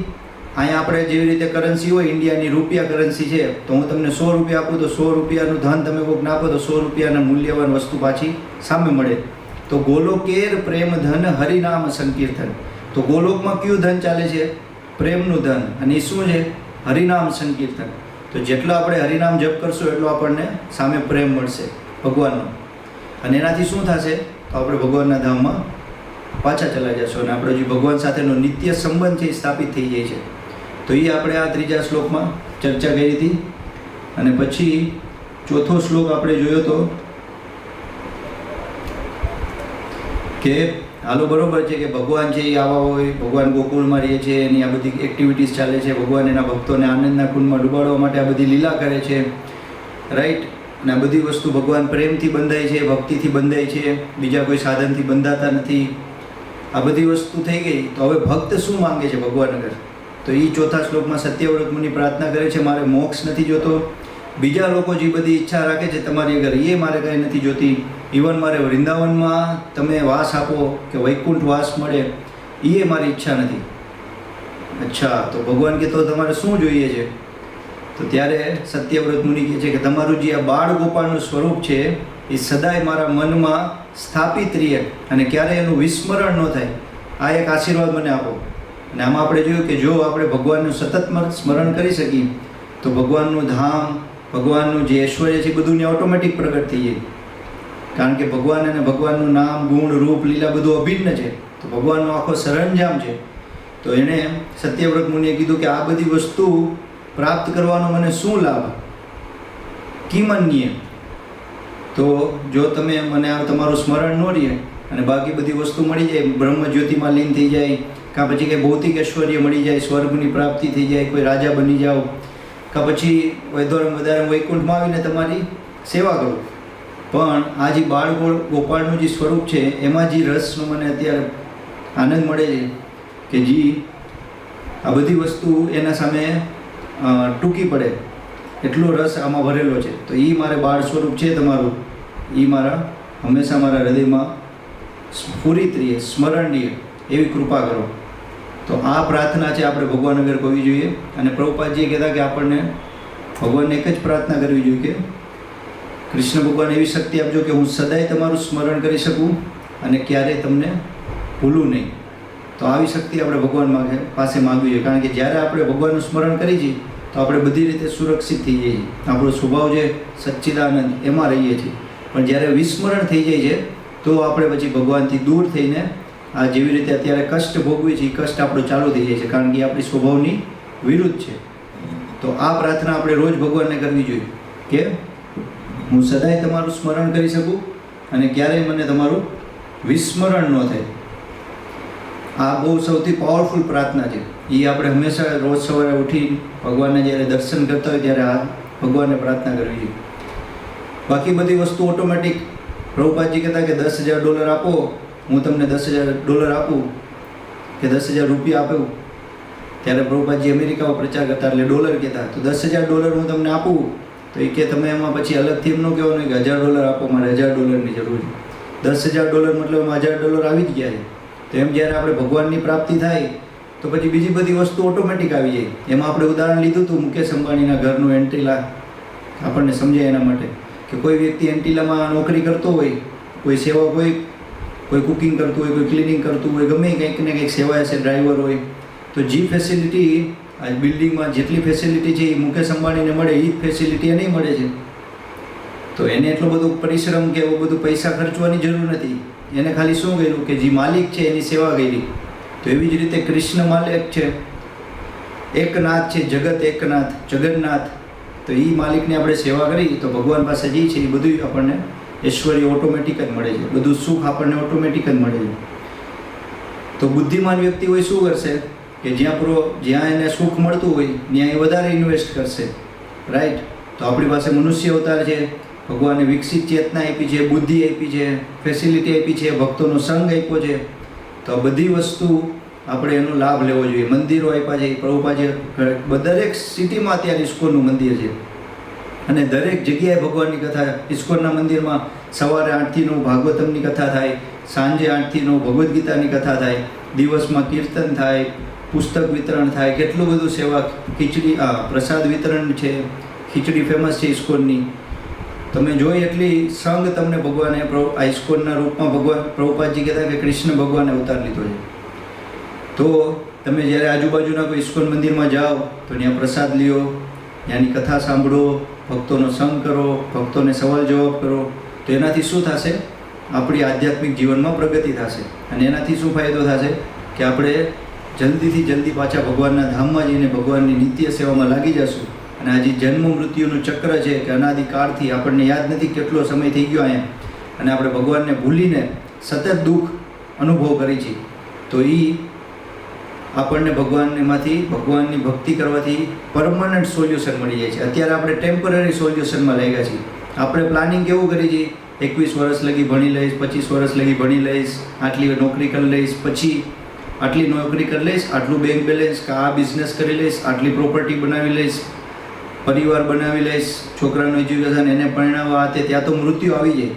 Speaker 1: અહીંયા આપણે જેવી રીતે કરન્સી હોય, ઇન્ડિયાની રૂપિયા કરન્સી છે, તો હું તમને 100 રૂપિયા આપું તો 100 રૂપિયાનું ધન તમે કોઈક નાખો તો 100 રૂપિયાના મૂલ્યવાન વસ્તુ પાછી સામે મળે. તો ગોલોકેર પ્રેમ ધન હરિનામ સંકીર્તન. તો ગોલોકમાં કયું ધન ચાલે છે? પ્રેમનું ધન. અને એ શું છે? હરિનામ સંકીર્તન. તો જેટલો આપણે હરિનામ જપ કરશું એટલો આપણને સામે પ્રેમ મળશે ભગવાનનો. અને એનાથી શું થશે? તો આપણે ભગવાનના ધામમાં પાછા ચલા જશું અને આપણો જે ભગવાન સાથેનો નિત્ય સંબંધ છે એ સ્થાપિત થઈ જાય છે. તો એ આપણે આ 3જા શ્લોકમાં ચર્ચા કરી હતી. અને પછી 4થો શ્લોક આપણે જોયો તો કે હાલો બરોબર છે કે ભગવાન છે એ આવા હોય, ભગવાન ગોકુળમાં રહે છે, એની આ બધી એક્ટિવિટીઝ ચાલે છે, ભગવાન એના ભક્તોને આનંદના કુંડમાં ડૂબાડવા માટે આ બધી લીલા કરે છે, રાઈટ. અને આ બધી વસ્તુ ભગવાન પ્રેમથી બંધાય છે, ભક્તિથી બંધાય છે, બીજા કોઈ સાધનથી બંધાતા નથી. આ બધી વસ્તુ થઈ ગઈ. તો હવે ભક્ત શું માંગે છે ભગવાન આગળ? તો એ 4થા શ્લોકમાં સત્યવ્રત મુનિ પ્રાર્થના કરે છે, મારે મોક્ષ નથી જોતો, બીજા લોકો જે બધી ઈચ્છા રાખે છે તમારી આગળ, એ મારે કાંઈ નથી જોતી. ઇવન મારે વૃંદાવનમાં તમે વાસ આપો કે વૈકુંઠ વાસ મળે, એ મારી ઈચ્છા નથી. અચ્છા, તો ભગવાન કે તો તમારે શું જોઈએ છે? તો ત્યારે સત્યવ્રત મુનિ કહે છે કે તમારું જે આ બાળ ગોપાળનું સ્વરૂપ છે એ સદાય મારા મનમાં સ્થાપિત રહે અને ક્યારેય એનું વિસ્મરણ ન થાય. આ એક આશીર્વાદ મને આપો. અને આમાં આપણે જોયું કે જો આપણે ભગવાનનું સતત સ્મરણ કરી શકીએ તો ભગવાનનું ધામ, ભગવાનનું જે ઐશ્વર્ય છે બધું ને ઓટોમેટિક પ્રગટ થઈ જાય. કારણ કે ભગવાન અને ભગવાનનું નામ, ગુણ, રૂપ, લીલા બધું અભિન્ન છે. તો ભગવાનનો આખો સરંજામ છે. તો એણે સત્યવ્રત મુનિએ કીધું કે આ બધી વસ્તુ પ્રાપ્ત કરવાનો મને શું લાભ? કિમન્ય. તો જો તમે મને તમારું સ્મરણ ન રહે અને બાકી બધી વસ્તુ મળી જાય, બ્રહ્મ જ્યોતિમાં લીન થઈ જાય, કાં પછી કંઈ ભૌતિક ઐશ્વર્ય મળી જાય, સ્વર્ગની પ્રાપ્તિ થઈ જાય, કોઈ રાજા બની જાઓ, કાં પછી વધારે વૈકુંઠમાં આવીને તમારી સેવા કરો, પણ આ જે બાળ ગોપાળનું જે સ્વરૂપ છે એમાં જે રસનો મને અત્યારે આનંદ મળે છે કે જે આ બધી વસ્તુ એના સામે ટૂંકી પડે એટલો રસ આમાં ભરેલો છે. તો એ મારે બાળ સ્વરૂપ છે તમારું, એ મારા હંમેશા મારા હૃદયમાં સ્ફુરિત રહીએ, સ્મરણીય એવી કૃપા કરો. તો આ પ્રાર્થના છે આપણે ભગવાન આગળ કરવી જોઈએ. અને પ્રભુપાદજી કહેતા કે આપણને ભગવાનને એક જ પ્રાર્થના કરવી જોઈએ કે કૃષ્ણ ભગવાન એવી શક્તિ આપજો કે હું સદાય તમારું સ્મરણ કરી શકું અને ક્યારેય તમને ભૂલું નહીં. તો આવી શક્તિ આપણે ભગવાન પાસે માગવી જોઈએ. કારણ કે જ્યારે આપણે ભગવાનનું સ્મરણ કરી છીએ તો આપણે બધી રીતે સુરક્ષિત થઈ જઈએ છીએ. આપણો સ્વભાવ જે સચ્ચિદાનંદ એમાં રહીએ છીએ. પણ જ્યારે વિસ્મરણ થઈ જાય છે તો આપણે પછી ભગવાનથી દૂર થઈને આ જેવી રીતે અત્યારે કષ્ટ ભોગવીએ છીએ, કષ્ટ આપણો ચાલુ થઈ જાય છે. કારણ કે આપણી સ્વભાવની વિરુદ્ધ છે. તો આ પ્રાર્થના આપણે રોજ ભગવાનને કરવી જોઈએ કે હું સદાય તમારું સ્મરણ કરી શકું અને ક્યારેય મને તમારું વિસ્મરણ ન થાય. આ બહુ સૌથી પાવરફુલ પ્રાર્થના છે. એ આપણે હંમેશા રોજ સવારે ઉઠી ભગવાનને જ્યારે દર્શન કરતા હોય ત્યારે આ ભગવાનને પ્રાર્થના કરવી જોઈએ. બાકી બધી વસ્તુ ઓટોમેટિક. પ્રભુપાદજી કહેતા કે $10,000 આપો, હું તમને $10,000 આપું કે $10,000 આપું. ત્યારે પ્રભુપાદજી અમેરિકામાં પ્રચાર કરતા એટલે ડોલર કહેતા. તો $10,000 હું તમને આપું તો એ કે તમે એમાં પછી અલગથી એમ ન કહેવાનું કે $1,000 આપો, મારે $1,000ની જરૂર છે. $10,000 મતલબ $1,000 આવી જ ગયા છે. તો એમ જ્યારે આપણે ભગવાનની પ્રાપ્તિ થાય તો પછી બીજી બધી વસ્તુ ઓટોમેટિક આવી જાય. એમાં આપણે ઉદાહરણ લીધું હતું મુકેશ અંબાણીના ઘરનું એન્ટિલા, આપણને સમજાય એના માટે કે કોઈ વ્યક્તિ એન્ટિલામાં નોકરી કરતો હોય, કોઈ સેવા, કોઈ કુકિંગ કરતું હોય, કોઈ ક્લિનિંગ કરતું હોય, ગમે કંઈક ને કંઈક સેવા હશે, ડ્રાઈવર હોય, તો જે ફેસિલિટી આ બિલ્ડિંગમાં જેટલી ફેસિલિટી છે એ મુકેશ અંબાણીને મળે એ જ ફેસિલિટી એને મળે છે. તો એને એટલો બધો પરિશ્રમ કે એવું બધું પૈસા ખર્ચવાની જરૂર નથી. એને ખાલી શું કર્યું કે જે માલિક છે એની સેવા કરી. તો એવી જ રીતે કૃષ્ણ માલિક છે, એકનાથ છે, જગત એકનાથ, જગન્નાથ. તો એ માલિકની આપણે સેવા કરી તો ભગવાન પાસે જે છે એ બધું આપણને ઐશ્વર્ય ઓટોમેટિક જ મળે છે, બધું સુખ આપણને ઓટોમેટિક જ મળે છે. તો બુદ્ધિમાન વ્યક્તિ હોય શું કરશે કે જ્યાં એને સુખ મળતું હોય ત્યાં એ વધારે ઇન્વેસ્ટ કરશે, રાઈટ? તો આપણી પાસે મનુષ્ય અવતાર છે, ભગવાને વિકસિત ચેતના આપી છે, બુદ્ધિ આપી છે, ફેસિલિટી આપી છે, ભક્તોનો સંગ આપ્યો છે. તો આ બધી વસ્તુ આપણે એનો લાભ લેવો જોઈએ. મંદિરો આપ્યા છે, પ્રભુપાદે દરેક સિટીમાં અત્યારે ઇસ્કોનનું મંદિર છે અને દરેક જગ્યાએ ભગવાનની કથા. ઇસ્કોનના મંદિરમાં સવારે 8થી 9 ભાગવતમની કથા થાય, સાંજે 8થી 9 ભગવદ્ ગીતાની કથા થાય, દિવસમાં કીર્તન થાય, પુસ્તક વિતરણ થાય, કેટલું બધું સેવા, ખીચડી પ્રસાદ વિતરણ છે, ખીચડી ફેમસ છે ઇસ્કોનની. તમે જોઈ એટલી સંગ તમને ભગવાને આ ઇસ્કોનના રૂપમાં ભગવાન પ્રભુપાદજી કહેતા કે કૃષ્ણ ભગવાને અવતાર લીધો છે. તો તમે જ્યારે આજુબાજુના કોઈ ઇસ્કોન મંદિરમાં જાઓ તો ત્યાં પ્રસાદ લ્યો, ત્યાંની કથા સાંભળો, ભક્તોનો સંગ કરો, ભક્તોને સવાલ જવાબ કરો. તો એનાથી શું થશે? આપણી આધ્યાત્મિક જીવનમાં પ્રગતિ થશે. અને એનાથી શું ફાયદો થશે કે આપણે જલ્દીથી જલ્દી પાછા ભગવાનના ધામમાં જઈને ભગવાનની નિત્ય સેવામાં લાગી જશું. અને આ જે જન્મ મૃત્યુનું ચક્ર છે કે અનાદિકાળથી આપણને યાદ નથી કેટલો સમય થઈ ગયો અહીંયા, અને આપણે ભગવાનને ભૂલીને સતત દુઃખ અનુભવ કરી છે. તો એ આપણને ભગવાનમાંથી ભગવાનની ભક્તિ કરવાથી પરમનન્ટ સોલ્યુશન મળી જાય છે. અત્યારે આપણે ટેમ્પરરી સોલ્યુશનમાં લાગ્યા છીએ. આપણે પ્લાનિંગ કેવું કરી છે, 21 વર્ષ લગી ભણી લઈશ, 25 વર્ષ લગી ભણી લઈશ, આટલી નોકરી કરી લઈશ, પછી આટલી નોકરી કરી લઈશ, આટલું બેંક બેલેન્સ, કે આ બિઝનેસ કરી લઈશ, આટલી પ્રોપર્ટી બનાવી લઈશ, પરિવાર બનાવી લઈશ, છોકરાનું એજ્યુકેશન, એને પરણાવવા, તે ત્યાં તો મૃત્યુ આવી જાય.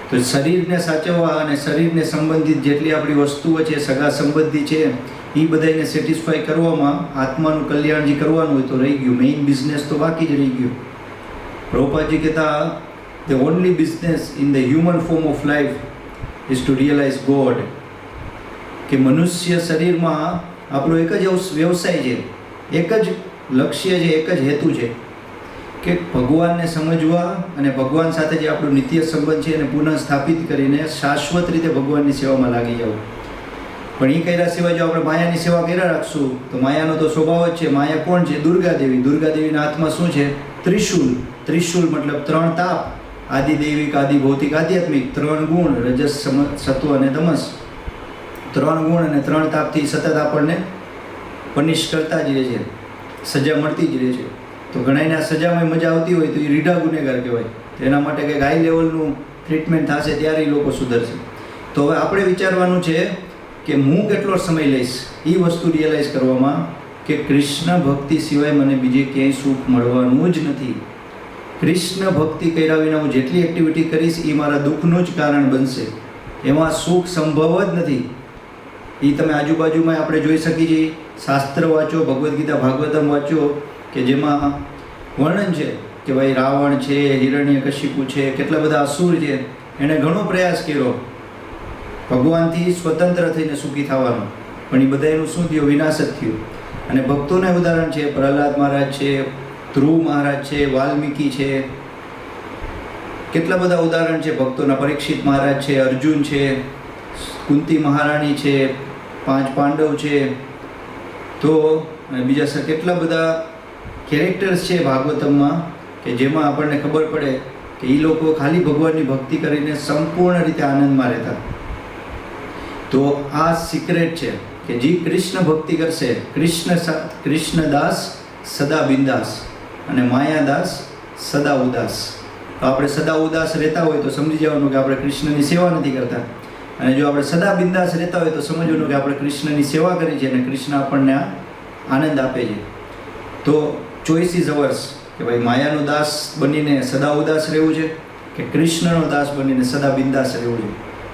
Speaker 1: તો શરીરને સાચવવા અને શરીરને સંબંધિત જેટલી આપણી વસ્તુઓ છે, સગા સંબંધી છે, એ બધાને સેટિસ્ફાય કરવામાં આત્માનું કલ્યાણ જે કરવાનું હોય તો રહી ગયું. મેઇન બિઝનેસ તો બાકી જ રહી ગયું. પ્રભુપાદજી કહેતા, the only business in the human form of life is to realize God. કે મનુષ્ય શરીરમાં આપણો એક જ વ્યવસાય છે, એક જ લક્ષ્ય છે, એક જ હેતુ છે કે ભગવાનને સમજવા અને ભગવાન સાથે જે આપણો નિત્ય સંબંધ છે એને પુનઃ સ્થાપિત કરીને શાશ્વત રીતે ભગવાનની સેવામાં લાગી જવું. પણ એ કર્યા સિવાય જો આપણે માયાની સેવા કર્યા રાખશું તો માયાનો તો સ્વભાવ જ છે. માયા કોણ છે? દુર્ગાદેવી. દુર્ગાદેવીના હાથમાં શું છે? ત્રિશુલ. ત્રિશુલ મતલબ 3 તાપ, આદિ દૈવિક, આદિ ભૌતિક, આધ્યાત્મિક, 3 ગુણ, રજસ, સત્વ અને તમસ. 3 ગુણ અને 3 તાપથી સતત આપણને પનિશ કરતા જ રહે છે, સજા મળતી જ રહે છે. તો ઘણાને આ સજામાં મજા આવતી હોય તો એ રીઢા ગુનેગાર કહેવાય. તો એના માટે કંઈક હાઈ લેવલનું ટ્રીટમેન્ટ થશે ત્યારે એ લોકો સુધરશે. તો હવે આપણે વિચારવાનું છે કે હું કેટલો સમય લઈશ એ વસ્તુ રિયલાઇઝ કરવામાં કે કૃષ્ણ ભક્તિ સિવાય મને બીજે ક્યાંય સુખ મળવાનું જ નથી. કૃષ્ણ ભક્તિ કર્યા વિના હું જેટલી એક્ટિવિટી કરીશ એ મારા દુઃખનું જ કારણ બનશે. એમાં સુખ સંભવ જ નથી. એ તમે આજુબાજુમાં આપણે જોઈ શકીએ છીએ. શાસ્ત્ર વાંચો, ભગવદ્ ગીતા, ભાગવતમ વાંચો કે જેમાં વર્ણન છે કે ભાઈ રાવણ છે, હિરણ્યકશિપુ છે, કેટલા બધા અસુર છે, એણે ઘણો પ્રયાસ કર્યો ભગવાનથી સ્વતંત્ર થઈને સુખી થવાનો, પણ એ બધાનું શું થયું? વિનાશ જ થયું. અને ભક્તોના ઉદાહરણ છે, પ્રહલાદ મહારાજ છે, ધ્રુવ મહારાજ છે, વાલ્મીકી છે, કેટલા બધા ઉદાહરણ છે ભક્તોના. પરીક્ષિત મહારાજ છે, અર્જુન છે, કુંતી મહારાણી છે, 5 પાંડવ છે. તો બીજા કેટલા બધા કેરેક્ટર્સ છે ભાગવતમમાં કે જેમાં આપણને ખબર પડે કે એ લોકો ખાલી ભગવાનની ભક્તિ કરીને સંપૂર્ણ રીતે આનંદમાં રહેતા. તો આ સિક્રેટ છે કે જે કૃષ્ણ ભક્તિ કરશે, કૃષ્ણદાસ સદા બિંદાસ અને માયાદાસ સદા ઉદાસ. તો આપણે સદા ઉદાસ રહેતા હોય તો સમજી જવાનું કે આપણે કૃષ્ણની સેવા નથી કરતા, અને જો આપણે સદા બિંદાસ રહેતા હોય તો સમજવાનું કે આપણે કૃષ્ણની સેવા કરી છે અને કૃષ્ણ આપણને આનંદ આપે છે. તો ચોઈસ ઇઝ અવર્સ કે ભાઈ માયાનો દાસ બનીને સદા ઉદાસ રહેવું છે કે કૃષ્ણનો દાસ બનીને સદા બિંદાસ રહેવું છે.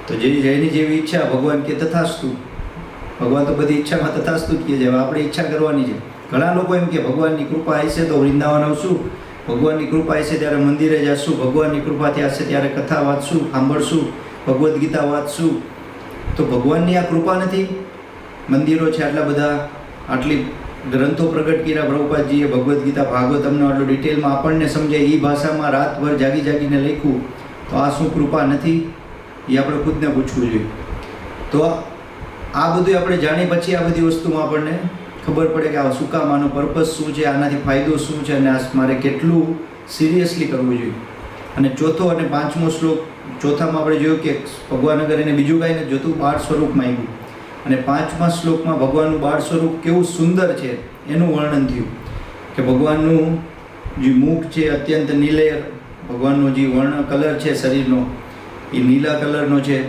Speaker 1: તો જેની જેવી ઈચ્છા, ભગવાન કે તથાસ્તુ. ભગવાન તો બધી ઈચ્છામાં તથાસ્તુ જ કહે છે. હવે આપણે ઈચ્છા કરવાની છે. ઘણા લોકો એમ કે ભગવાનની કૃપા હશે તો વૃંદાવન આવશું, ભગવાનની કૃપા હશે ત્યારે મંદિરે જશું, ભગવાનની કૃપાથી હશે ત્યારે કથા વાંચશું, સાંભળશું, ભગવદ્ ગીતા વાંચશું. તો ભગવાનની આ કૃપા નથી? મંદિરો છે આટલા બધા, આટલી ગ્રંથો પ્રગટ કર્યા પ્રભુપાદજીએ, ભગવદ્ ગીતા, ભાગવતમનો આટલો ડિટેલમાં આપણને સમજાય એ ભાષામાં રાતભર જાગી જાગીને લખ્યું. તો આ શું કૃપા નથી? એ આપણે ખુદને પૂછવું જોઈએ. તો આ બધું આપણે જાણી પછી આ બધી વસ્તુમાં આપણને ખબર પડે કે આ શું કામ, આનો પર્પઝ શું છે, આનાથી ફાયદો શું છે અને આ મારે કેટલું સિરિયસલી કરવું જોઈએ. અને ચોથો અને 5મો શ્લોક, ચોથામાં આપણે જોયું કે ભગવાન અગર એને બીજું કાંઈ નથી જોતું, બાળ સ્વરૂપમાં આવ્યું. અને 5મા શ્લોકમાં ભગવાનનું બાળ સ્વરૂપ કેવું સુંદર છે એનું વર્ણન થયું કે ભગવાનનું જે મુખ છે અત્યંત નીલેર, ભગવાનનો જે વર્ણ કલર છે શરીરનો એ નીલા કલરનો છે.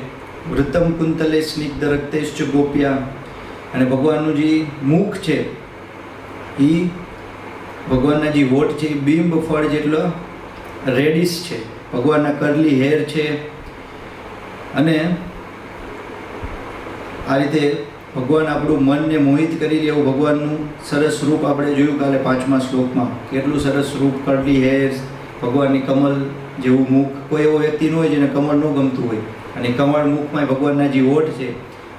Speaker 1: વૃત્તમ કુંતલે સ્નિગ્ધ રક્તેશ્ચ ગોપ્યા. અને ભગવાનનું જે મુખ છે એ ભગવાનના જે હોઠ છે એ બિંબ ફળ જેટલો રેડિશ છે. ભગવાનના કરલી હેર છે. અને આ રીતે ભગવાન આપણું મનને મોહિત કરી લે એવું ભગવાનનું સરસ રૂપ આપણે જોયું કાલે 5મા શ્લોકમાં. કેટલું સરસ રૂપ, કરલી હેર, ભગવાનની કમલ જેવું મુખ. કોઈ એવો વ્યક્તિ ન હોય જેને કમળ ન ગમતું હોય. અને કમળ મુખમાં ભગવાનના જે હોઠ છે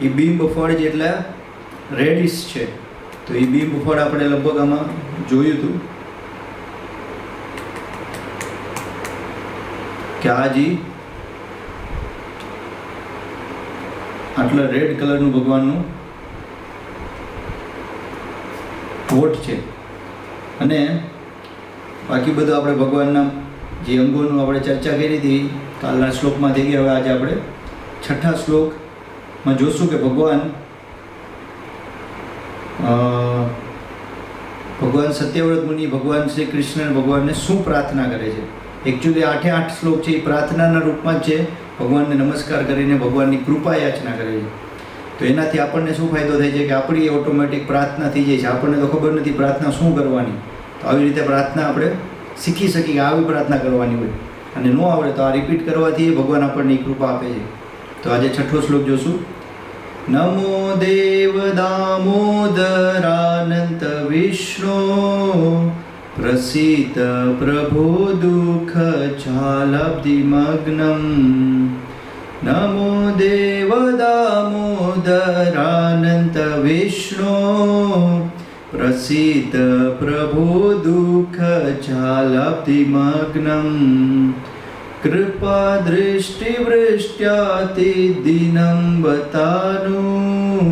Speaker 1: એ બિંબ ફળ જેટલા રેડિશ છે. તો એ બિંબ ફળ આપણે લગભગ આમાં જોયું હતું કે આ જે આટલા રેડ કલરનું ભગવાનનું હોઠ છે. અને બાકી બધું આપણે ભગવાનના જે અંગોનું આપણે ચર્ચા કરી હતી કાલના શ્લોકમાં થઈ ગયા. હવે આજે આપણે 6થા શ્લોકમાં જોશું કે ભગવાન સત્યવ્રત મુનિ ભગવાન શ્રી કૃષ્ણ ભગવાનને શું પ્રાર્થના કરે છે. એકચ્યુઅલી 8 શ્લોક છે એ પ્રાર્થનાના રૂપમાં જ છે. ભગવાનને નમસ્કાર કરીને ભગવાનની કૃપા યાચના કરે છે. તો એનાથી આપણને શું ફાયદો થાય છે કે આપણી ઓટોમેટિક પ્રાર્થના થઈ જાય છે. આપણને તો ખબર નથી પ્રાર્થના શું કરવાની, તો આવી રીતે પ્રાર્થના આપણે શીખી શકીએ કે આવી પ્રાર્થના કરવાની હોય, અને ન આવડે તો આ રિપીટ કરવાથી ભગવાન આપણને કૃપા આપે છે. તો આજે 6થો શ્લોક જોશું. નમો દેવ દામોદરાનંત વિષ્ણુ પ્રસીદ પ્રભુ દુઃખ ઝાલબ્ધિમગ્નમ. નમો દેવ દામોદરાનંત વિષ્ણુ પ્રસીદ પ્રભુ દુઃખ ઝાલબ્ધિમગ્નમ. કૃપા દૃષ્ટિવૃષ્ટ્યાતિ દિનં બતાનું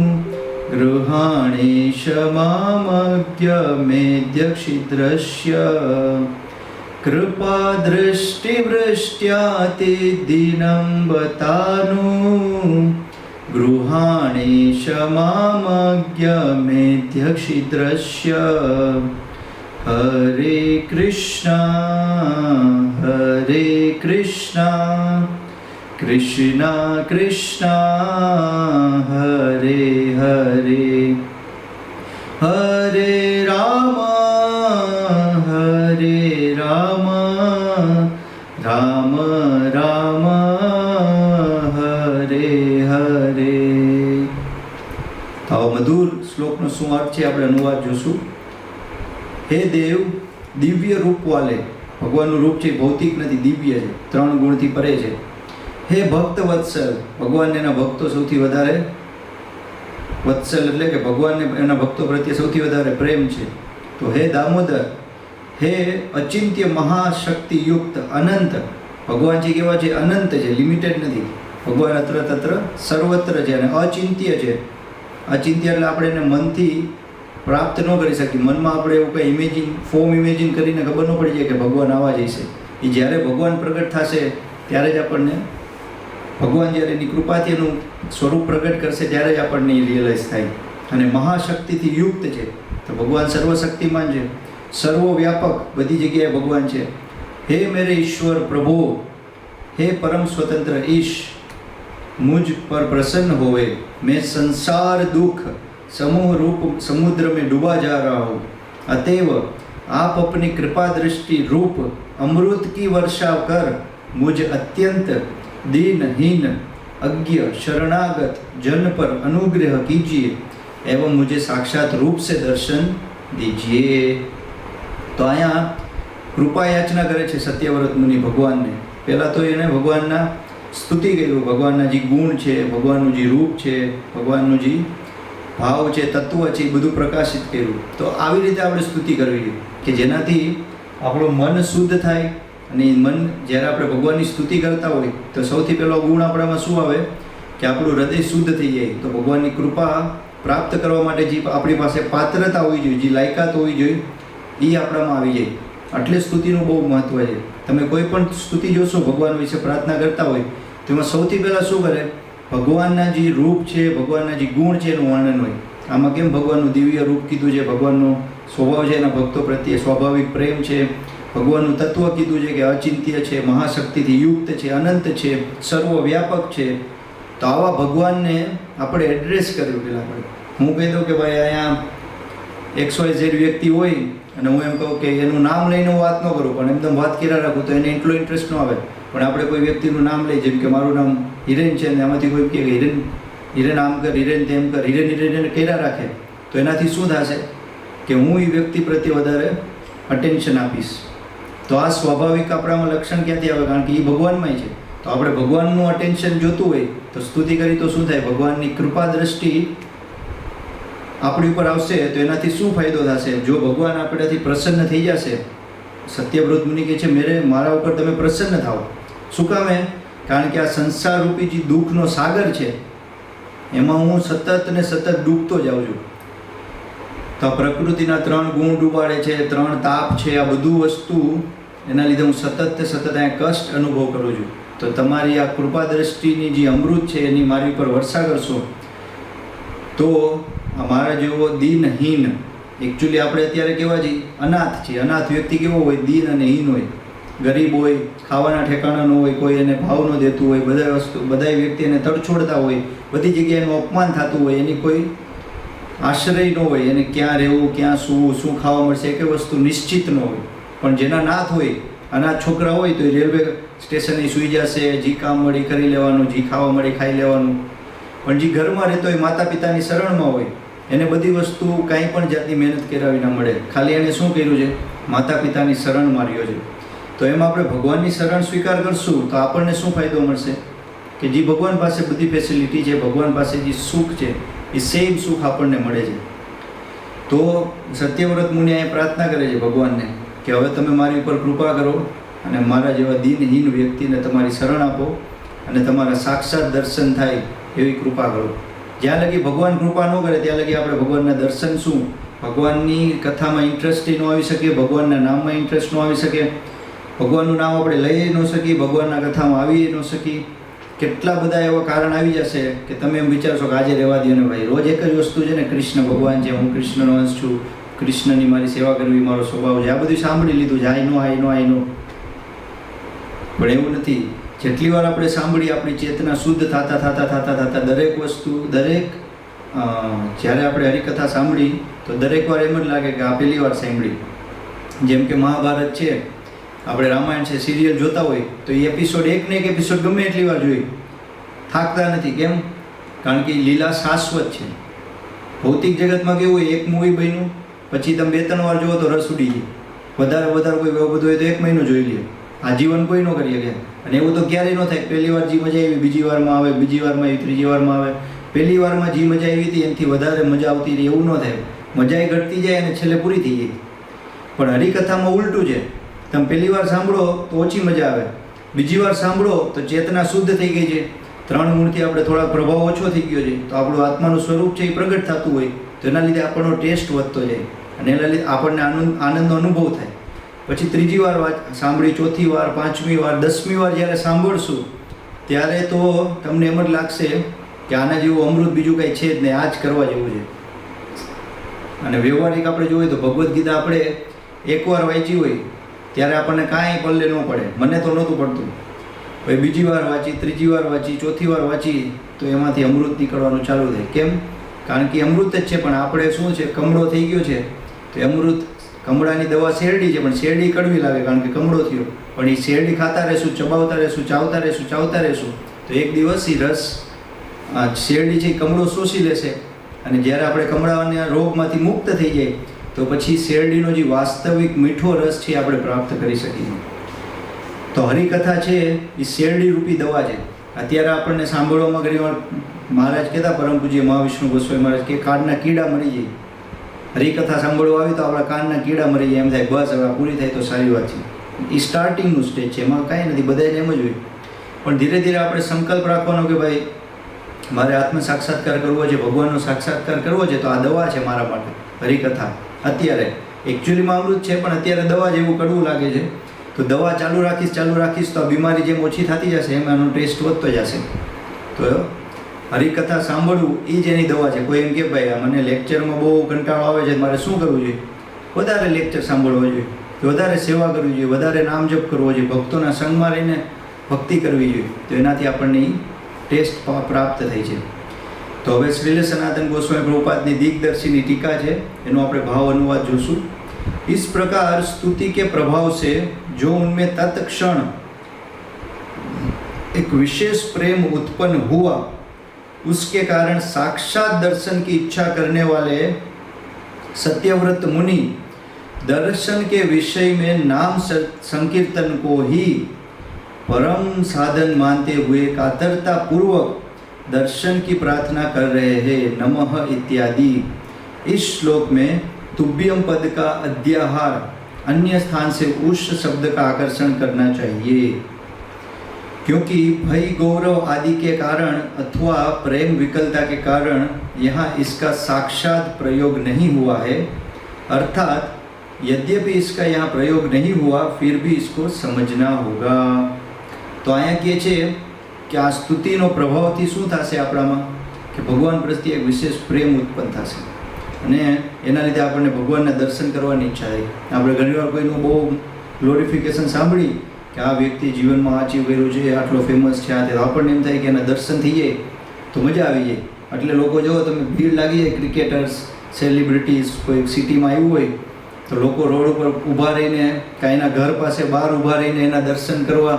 Speaker 1: ગૃહાણેશ મામજ્ઞ મેધ્યક્ષિદ્રસ્ય. કૃપા દૃષ્ટિવૃષ્ટ્યાતિ દિનં બતાનું ગૃહાણેશ મામજ્ઞ મેધ્યક્ષિદ્રસ્ય. હરે કૃષ્ણ કૃષ્ણ કૃષ્ણ હરે હરે, હરે રામ રામ રામ હરે હરે. તો મધુર શ્લોકનો શું અર્થ છે આપણે અનુવાદ જોશું. હે દેવ, દિવ્ય રૂપ વાલે, ભગવાનનું રૂપ છે ભૌતિક નથી, દિવ્ય છે, 3 ગુણથી પરે છે. હે ભક્ત વત્સલ, ભગવાનને એના ભક્તો સૌથી વધારે, વત્સલ એટલે કે ભગવાનને એના ભક્તો પ્રત્યે સૌથી વધારે પ્રેમ છે. તો હે દામોદર, હે અચિંત્ય મહાશક્તિયુક્ત અનંત, ભગવાન છે કેવા છે? અનંત છે, લિમિટેડ નથી. ભગવાન અત્ર તત્ર સર્વત્ર છે અને અચિંત્ય છે. અચિંત્ય એટલે આપણે એને મનથી પ્રાપ્ત ન કરી શકીએ. મનમાં આપણે એવું કંઈ ફોર્મ ઇમેજિન કરીને ખબર ન પડી જાય કે ભગવાન આવા જશે. એ જ્યારે ભગવાન પ્રગટ થશે ત્યારે જ આપણને, ભગવાન જ્યારે એની કૃપાથી એનું સ્વરૂપ પ્રગટ કરશે ત્યારે જ આપણને એ રિયલાઇઝ થાય. અને મહાશક્તિથી યુક્ત છે, તો ભગવાન સર્વશક્તિમાન છે, સર્વવ્યાપક, બધી જગ્યાએ ભગવાન છે. હે મેરે ઈશ્વર પ્રભુ, હે પરમ સ્વતંત્ર ઈશ, मुझ पर प्रसन्न होवे, मैं संसार दुख समूह रूप समुद्र में डूबा जा रहा हूँ, अतएव आप अपनी कृपा दृष्टि रूप अमृत की वर्षा कर मुझ अत्यंत दीनहीन अज्ञ शरणागत जन पर अनुग्रह कीजिए एवं मुझे साक्षात रूप से दर्शन दीजिए. तो અહીંયા કૃપા યાચના કરે છે સત્યવ્રત મુનિ ભગવાનને. પહેલાં તો એને ભગવાનના સ્તુતિ કર્યું, ભગવાનના જે ગુણ છે, ભગવાનનું જે રૂપ છે, ભગવાનનું જે ભાવ છે, તત્વ છે, એ બધું પ્રકાશિત કર્યું. તો આવી રીતે આપણે સ્તુતિ કરવી જોઈએ કે જેનાથી આપણું મન શુદ્ધ થાય. અને મન જ્યારે આપણે ભગવાનની સ્તુતિ કરતા હોય તો સૌથી પહેલો ગુણ આપણામાં શું આવે કે આપણું હૃદય શુદ્ધ થઈ જાય. તો ભગવાનની કૃપા પ્રાપ્ત કરવા માટે જે આપણી પાસે પાત્રતા હોવી જોઈએ, જે લાયકાત હોવી જોઈએ, એ આપણામાં આવી જાય. એટલે સ્તુતિનું બહુ મહત્ત્વ છે. તમે કોઈ પણ સ્તુતિ જોશો ભગવાન વિશે પ્રાર્થના કરતા હોય તો એમાં સૌથી પહેલાં શું કરે? ભગવાનના જે રૂપ છે, ભગવાનના જે ગુણ છે એનું વર્ણન હોય. આમાં કેમ ભગવાનનું દિવ્ય રૂપ કીધું છે, ભગવાનનો સ્વભાવ છે, એના ભક્તો પ્રત્યે સ્વાભાવિક પ્રેમ છે, ભગવાનનું તત્વ કીધું છે કે અચિંત્ય છે, મહાશક્તિથી યુક્ત છે, અનંત છે, સર્વવ્યાપક છે. તો આવા ભગવાનને આપણે એડ્રેસ કર્યું. પહેલાં આપણે હું કહી દઉં કે ભાઈ અહીંયા XYZ વ્યક્તિ હોય અને હું એમ કહું કે એનું નામ લઈને હું વાત ન કરું, પણ એકદમ વાત કર્યા રાખું તો એને એટલો ઇન્ટરેસ્ટ ન આવે. પણ આપણે કોઈ વ્યક્તિનું નામ લઈએ, જેમ કે મારું નામ હિરેન છે ને એમાંથી કોઈ કહે હિરેન આમ કર, હિરેન તેમ કર, હિરેન કર્યા રાખે, તો એનાથી શું થશે કે હું એ વ્યક્તિ પ્રત્યે વધારે અટેન્શન આપીશ. તો આ સ્વાભાવિક આપણામાં લક્ષણ ક્યાંથી આવે? કારણ કે એ ભગવાનમાંય છે. તો આપણે ભગવાનનું અટેન્શન જોતું હોય તો સ્તુતિ કરી તો શું થાય? ભગવાનની કૃપા દ્રષ્ટિ આપણી ઉપર આવશે તો એનાથી શું ફાયદો થશે? જો ભગવાન આપણાથી પ્રસન્ન થઈ જશે, સત્યવ્રત મુનિ કહે છે મારા ઉપર તમે પ્રસન્ન થાઓ. શું કામે? કારણ કે આ સંસાર રૂપી જે દુઃખનો સાગર છે એમાં હું સતત ને સતત ડૂબતો જાઉં છું. તો પ્રકૃતિના 3 ગુણ ડૂબાડે છે, 3 તાપ છે, આ બધું વસ્તુ એના લીધે હું સતત અહીંયા કષ્ટ અનુભવ કરું છું. તો તમારી આ કૃપા દ્રષ્ટિની જે અમૃત છે એની મારી ઉપર વર્ષા કરશો તો મારા જેવો દીનહીન, એકચ્યુઅલી આપણે અત્યારે કેવા છીએ? અનાથ છીએ. અનાથ વ્યક્તિ કેવો હોય? દીન અને હીન હોય, ગરીબ હોય, ખાવાના ઠેકાણા ન હોય, કોઈ એને ભાવ ન દેતું હોય, બધા વ્યક્તિ એને તડછોડતા હોય, બધી જગ્યાએ એનું અપમાન થતું હોય, એની કોઈ આશ્રય ન હોય, એને ક્યાં રહેવું, ક્યાં સૂવું, શું ખાવા મળશે, એક વસ્તુ નિશ્ચિત ન હોય. પણ જેના નાથ હોય, અનાથ છોકરા હોય તો એ રેલવે સ્ટેશને સૂઈ જશે, જી કામ મળી કરી લેવાનું, જી ખાવા મળી ખાઈ લેવાનું. પણ જે ઘરમાં રહેતો હોય, માતા પિતાની શરણમાં હોય, એને બધી વસ્તુ કાંઈ પણ જાતની મહેનત કરાવી ના મળે. ખાલી એને શું કર્યું છે? માતા પિતાની શરણમાં રહ્યો છે. તો એમાં આપણે ભગવાનની શરણ સ્વીકાર કરશું તો આપણને શું ફાયદો મળશે? કે જે ભગવાન પાસે બધી ફેસિલિટી છે, ભગવાન પાસે જે સુખ છે, એ સેમ સુખ આપણને મળે છે. તો સત્યવ્રત મુનિ અહીંયા પ્રાર્થના કરે છે ભગવાનને કે હવે તમે મારી ઉપર કૃપા કરો અને મારા જેવા દિનહીન વ્યક્તિને તમારી શરણ આપો અને તમારા સાક્ષાત દર્શન થાય એવી કૃપા કરો. જ્યાં લગી ભગવાન કૃપા ન કરે ત્યાં લગી આપણે ભગવાનના દર્શન શું, ભગવાનની કથામાં ઇન્ટરેસ્ટ ન આવી શકે, ભગવાનના નામમાં ઇન્ટરેસ્ટ ન આવી શકે, ભગવાનનું નામ આપણે લઈ ન શકીએ, ભગવાનના કથામાં આવી ન શકીએ. કેટલા બધા એવા કારણ આવી જશે કે તમે એમ વિચારશો કે આજે રહેવા દો ને ભાઈ, રોજ એક જ વસ્તુ છે ને, કૃષ્ણ ભગવાન છે, હું કૃષ્ણનો અંશ છું, કૃષ્ણની મારી સેવા કરવી મારો સ્વભાવ છે, આ બધું સાંભળી લીધું છે, આઈ નો. પણ એવું નથી. જેટલી વાર આપણે સાંભળી, આપણી ચેતના શુદ્ધ થતા દરેક વસ્તુ, દરેક જ્યારે આપણે હરિકથા સાંભળી તો દરેક વાર એમ જ લાગે કે આ પહેલી વાર સાંભળી. જેમ કે મહાભારત છે, આપણે રામાયણ છે, સિરિયલ જોતા હોય તો એ એપિસોડ એક ને એક એપિસોડ ગમે એટલી વાર જોઈ થાકતા નથી. કેમ? કારણ કે લીલા શાશ્વત છે. ભૌતિક જગતમાં કેવું હોય, એક મૂવી બન્યું પછી તમે 2-3 વાર જુઓ તો રસ ઉડી જાય. વધારે કોઈ એવું બધું હોય તો 1 મહિનો જોઈ લે. આજીવન કોઈ ન કરી શકે. અને એવું તો ક્યારેય ન થાય. પહેલી વાર જે મજા આવી બીજી વારમાં આવે, બીજી વારમાં આવી ત્રીજી વારમાં આવે. પહેલી વારમાં જે મજા આવી હતી એનાથી વધારે મજા આવતી રહી એવું ન થાય. મજા એ ઘટતી જાય અને છેલ્લે પૂરી થઈ જાય. પણ હરિકથામાં ઉલટું છે. તમે પહેલી વાર સાંભળો તો ઓછી મજા આવે, બીજી વાર સાંભળો તો ચેતના શુદ્ધ થઈ ગઈ છે, 3 ગુણથી આપણે થોડા પ્રભાવ ઓછો થઈ ગયો છે, તો આપણું આત્માનું સ્વરૂપ છે એ પ્રગટ થતું હોય, તો એના લીધે આપણનો ટેસ્ટ વધતો જાય અને એના લીધે આપણને આનંદનો અનુભવ થાય. પછી ત્રીજી વાર સાંભળી, ચોથી વાર, 5મી વાર, 10મી વાર જ્યારે સાંભળશું ત્યારે તો તમને એમ જ લાગશે કે આના જેવું અમૃત બીજું કંઈ છે જ નહીં, આ જ કરવા જેવું છે. અને વ્યવહારિક આપણે જોઈએ તો ભગવદ્ ગીતા આપણે એકવાર વાંચી હોય ત્યારે આપણને કાંઈ પલ્લે ન પડે. મને તો નહોતું પડતું. પછી બીજી વાર વાંચી, ત્રીજી વાર વાંચી, ચોથી વાર વાંચી તો એમાંથી અમૃત નીકળવાનું ચાલુ થાય. કેમ? કારણ કે અમૃત જ છે, પણ આપણે શું છે, કમળો થઈ ગયો છે. તો અમૃત, કમળાની દવા શેરડી છે, પણ શેરડી કડવી લાગે કારણ કે કમળો થયો. પણ એ શેરડી ખાતા રહેશું, ચબાવતા રહેશું, ચાવતા રહેશું તો એક દિવસ એ રસ શેરડી છે એ કમળો શોષી લેશે. અને જ્યારે આપણે કમળાના રોગમાંથી મુક્ત થઈ જાય તો પછી શેરડીનો જે વાસ્તવિક મીઠો રસ છે આપણે પ્રાપ્ત કરી શકીએ. તો હરિકથા છે એ શેરડી રૂપી દવા છે. અત્યારે આપણને સાંભળવામાં ઘણીવાર મહારાજ કહેતા, પરમ પૂજ્ય મહાવિષ્ણુ ગોસ્વામી મહારાજ કે કાનના કીડા મરી જાય. હરિકથા સાંભળવા આવી તો આપણા કાનના કીડા મરી જાય, એમ થાય બસ હવે પૂરી થાય તો સારી વાત છે. એ સ્ટાર્ટિંગનું સ્ટેજ છે, એમાં કાંઈ નથી, બધાને એમ જ હોય. પણ ધીરે ધીરે આપણે સંકલ્પ રાખવાનો કે ભાઈ મારે આત્મ સાક્ષાત્કાર કરવો છે, ભગવાનનો સાક્ષાત્કાર કરવો છે, તો આ દવા છે મારા માટે હરિકથા. અત્યારે એકચ્યુઅલીમાં અમૃત છે પણ અત્યારે દવા જેવું કડવું લાગે છે. તો દવા ચાલુ રાખીશ તો આ બીમારી જેમ ઓછી થતી જશે એમ એનો ટેસ્ટ વધતો જશે. તો હરિકથા સાંભળવું એ જ એની દવા છે. કોઈ એમ કે ભાઈ મને લેક્ચરમાં બહુ કંટાળો આવે છે, મારે શું કરવું જોઈએ? વધારે લેક્ચર સાંભળવો જોઈએ, વધારે સેવા કરવી જોઈએ, વધારે નામ જપ કરવો જોઈએ, ભક્તોના સંગમાં રહીને ભક્તિ કરવી જોઈએ. તો એનાથી આપણને ટેસ્ટ પ્રાપ્ત થઈ છે. તો હવે શ્રીલ સનાતન ગોસ્વામી પ્રભુપાદની दिग्दर्शिनी टीका है, एनो આપણે भाव अनुवाद જોશું. इस प्रकार स्तुति के प्रभाव से जो उनमें तत्क्षण एक विशेष प्रेम उत्पन्न हुआ, उसके कारण साक्षात दर्शन की इच्छा करने वाले सत्यव्रत मुनि दर्शन के विषय में नाम संकीर्तन को ही परम साधन मानते हुए कातरता पूर्वक दर्शन की प्रार्थना कर रहे हैं. नमः इत्यादि. इस श्लोक में तुभ्यम पद का अध्याहार अन्य स्थान से उस शब्द का आकर्षण करना चाहिए, क्योंकि भय गौरव आदि के कारण अथवा प्रेम विकलता के कारण यहाँ इसका साक्षात प्रयोग नहीं हुआ है. अर्थात यद्यपि इसका यहाँ प्रयोग नहीं हुआ फिर भी इसको समझना होगा. तो અહીંયા કહે છે કે આ સ્તુતિનો પ્રભાવથી શું થશે આપણામાં કે ભગવાન પ્રત્યે એક વિશેષ પ્રેમ ઉત્પન્ન થશે અને એના લીધે આપણને ભગવાનના દર્શન કરવાની ઈચ્છા થાય. આપણે ઘણીવાર કોઈનું બહુ ગ્લોરિફિકેશન સાંભળી કે આ વ્યક્તિ જીવનમાં અચીવ કર્યું છે, આટલો ફેમસ છે, આ તે આપણને એમ થાય કે એના દર્શન થઈ જાય તો મજા આવી જાય. એટલે લોકો જો તમે ભીડ લાગી જાય, ક્રિકેટર્સ, સેલિબ્રિટીઝ કોઈ સિટીમાં આવ્યું હોય તો લોકો રોડ ઉપર ઊભા રહીને કાંઈ એના ઘર પાસે બહાર ઊભા રહીને એના દર્શન કરવા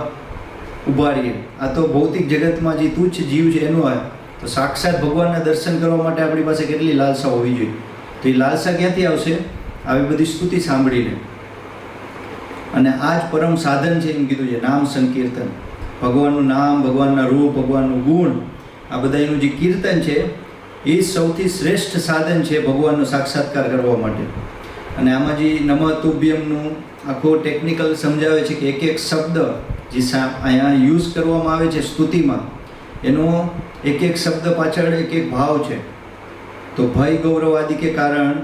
Speaker 1: ઊભા રહીએ. આ તો ભૌતિક જગતમાં જે તુચ્છ જીવ છે એનું આ. તો સાક્ષાત ભગવાનના દર્શન કરવા માટે આપણી પાસે કેટલી લાલસા હોવી જોઈએ. તો એ લાલસા ક્યાંથી આવશે? આવી બધી સ્તુતિ સાંભળીને. અને આ જ પરમ સાધન છે એમ કીધું છે, નામ સંકીર્તન. ભગવાનનું નામ, ભગવાનના રૂપ, ભગવાનનું ગુણ, આ બધા એનું જે કીર્તન છે એ સૌથી શ્રેષ્ઠ સાધન છે ભગવાનનો સાક્ષાત્કાર કરવા માટે. અને આમાં જે નમઃ તુભ્યમનું આખો ટેકનિકલ સમજાવે છે કે એક એક શબ્દ જે અહીંયા યુઝ કરવામાં આવે છે સ્તુતિમાં, એનો એક એક શબ્દ પાછળ એક એક ભાવ છે. તો ભય ગૌરવ આદિ કે કારણ,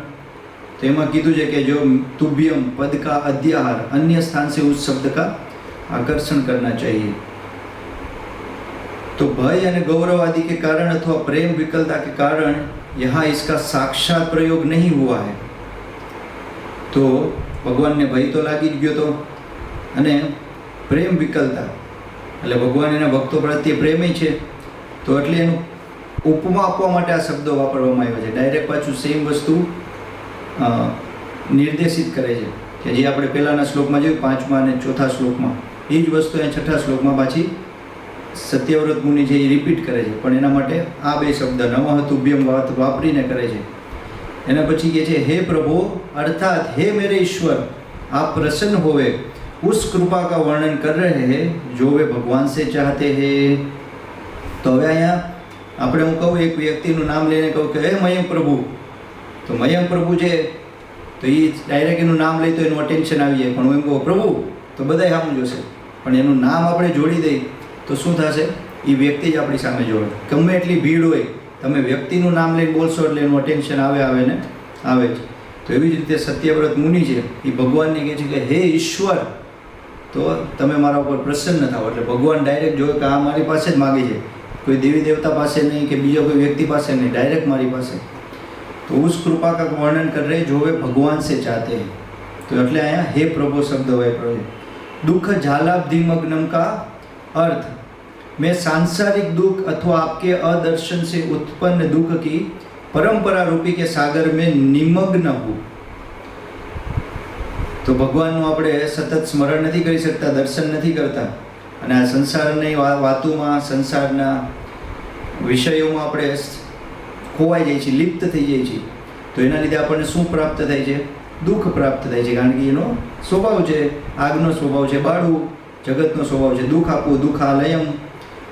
Speaker 1: તો એમાં કીધું છે કે જો तुभ्यम पद का अध्याहार अन्य स्थान से उस शब्द का आकर्षण करना चाहिए. तो भय અને गौरव आदि के कारण अथवा प्रेम विकलता के कारण यहाँ इसका साक्षात प्रयोग नहीं हुआ है. तो ભગવાનને ભય તો લાગી જ ગયો તો, અને પ્રેમ વિકલતા એટલે ભગવાન એના ભક્તો પ્રત્યે પ્રેમી છે, તો એટલે એનું ઉપમા આપવા માટે આ શબ્દો વાપરવામાં આવ્યા છે. ડાયરેક્ટ પાછું સેમ વસ્તુ નિર્દેશિત કરે છે કે જે આપણે પહેલાંના શ્લોકમાં જોયું, 5મા અને 4થા શ્લોકમાં, એ જ વસ્તુ અહીંયા 6થા શ્લોકમાં પાછી સત્યવ્રત મુનિ છે એ રિપીટ કરે છે. પણ એના માટે આ બે શબ્દ નમઃ તુભ્યમ વાપરીને કરે છે. એના પછી કહે છે, હે પ્રભુ अर्थात हे मेरे ईश्वर, आप प्रसन्न होवे उस कृपा का वर्णन कर रहे हैं जो वे भगवान से चाहते हैं. તો હવે અહીંયા આપણે હું કહું એક વ્યક્તિનું નામ લઈને કહું કે હે મયંક પ્રભુ, તો મયંક પ્રભુ છે તો એ ડાયરેક્ટ એનું નામ લઈ તો એનું અટેન્શન આવી જાય. પણ હું એમ કહું પ્રભુ તો બધા સામું જોશે. પણ એનું નામ આપણે જોડી દઈએ તો શું થશે? એ વ્યક્તિ જ આપણી સામે જોડે. ગમે એટલી ભીડ હોય, તમે વ્યક્તિનું નામ લઈને બોલશો એટલે એનું અટેન્શન આવે ને આવે જ. તો એવી જ રીતે સત્યવ્રત મુનિ છે એ ભગવાનને કહે છે કે હે ઈશ્વર, તો તમે મારા ઉપર પ્રસન્ન થાઓ. એટલે ભગવાન ડાયરેક્ટ જોવે કે આ મારી પાસે જ માગે છે, કોઈ દેવી દેવતા પાસે નહીં કે બીજો કોઈ વ્યક્તિ પાસે નહીં, ડાયરેક્ટ મારી પાસે. તો ઉસ કૃપા કા વર્ણન કર રહે જો વે ભગવાન સે ચાહતે હૈ. તો એટલે અહીંયા હે પ્રભુ શબ્દ વાપર્યો છે. દુઃખ झालाब्धिमग्नम का अर्थ मैं सांसारिक दुख अथवा आपके अदर्शन से उत्पन्न दुख की परंपरा रूपी के सागर में निमग्न हूँ. તો ભગવાનનું આપણે સતત સ્મરણ નથી કરી શકતા, દર્શન નથી કરતા, અને આ સંસારની વાતોમાં, સંસારના વિષયોમાં આપણે ખોવાઈ જાય છે, લિપ્ત થઈ જાય છે. તો એના લીધે આપણને શું પ્રાપ્ત થાય છે? દુઃખ પ્રાપ્ત થાય છે. કારણ કે એનો સ્વભાવ છે, આગનો સ્વભાવ છે, બાળવું, જગતનો સ્વભાવ છે, દુઃખ આપવું, દુઃખાલયમ.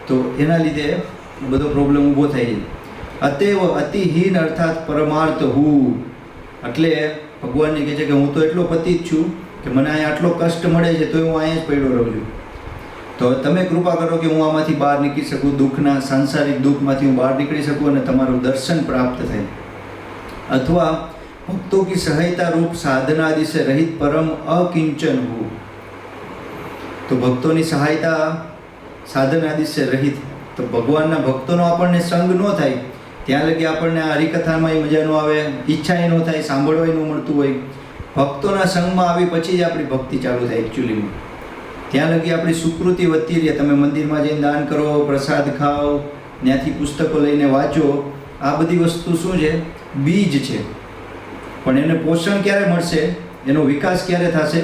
Speaker 1: તો એના લીધે બધો પ્રોબ્લેમ ઊભો થાય છે. અતેવ અતિહીન અર્થાત પરમાર્થ હું. એટલે ભગવાનને કહે છે કે હું તો એટલો પતિત છું કે મને અહીંયા આટલો કષ્ટ મળે છે તો હું અહીંયા જ પડ્યો રહું છું. તો તમે કૃપા કરો કે હું આમાંથી બહાર નીકળી શકું, દુઃખના સાંસારિક દુઃખમાંથી હું બહાર નીકળી શકું અને તમારું દર્શન પ્રાપ્ત થાય. અથવા ભક્તો की सहायता रूप साधनादि से रहित परम अकिंचन हूँ. તો ભક્તોની સહાયતા સાધનાદિ સે રહિત, તો ભગવાનના ભક્તોનો આપણને સંગ ન થાય ત્યાં લગી આપણને આ હરિકથામાં મજા ન આવે, ઈચ્છા એ ન થાય, સાંભળવા ન મળતું હોય. ભક્તોના સંગમાં આવી પછી જ આપણી ભક્તિ ચાલુ થાય એકચ્યુઅલીમાં. ત્યાં લગી આપણી સુકૃતિ વધતી રહે. તમે મંદિરમાં જઈને દાન કરો, પ્રસાદ ખાઓ, ત્યાંથી પુસ્તકો લઈને વાંચો, આ બધી વસ્તુ શું છે? બીજ છે. પણ એને પોષણ ક્યારે મળશે, એનો વિકાસ ક્યારે થશે?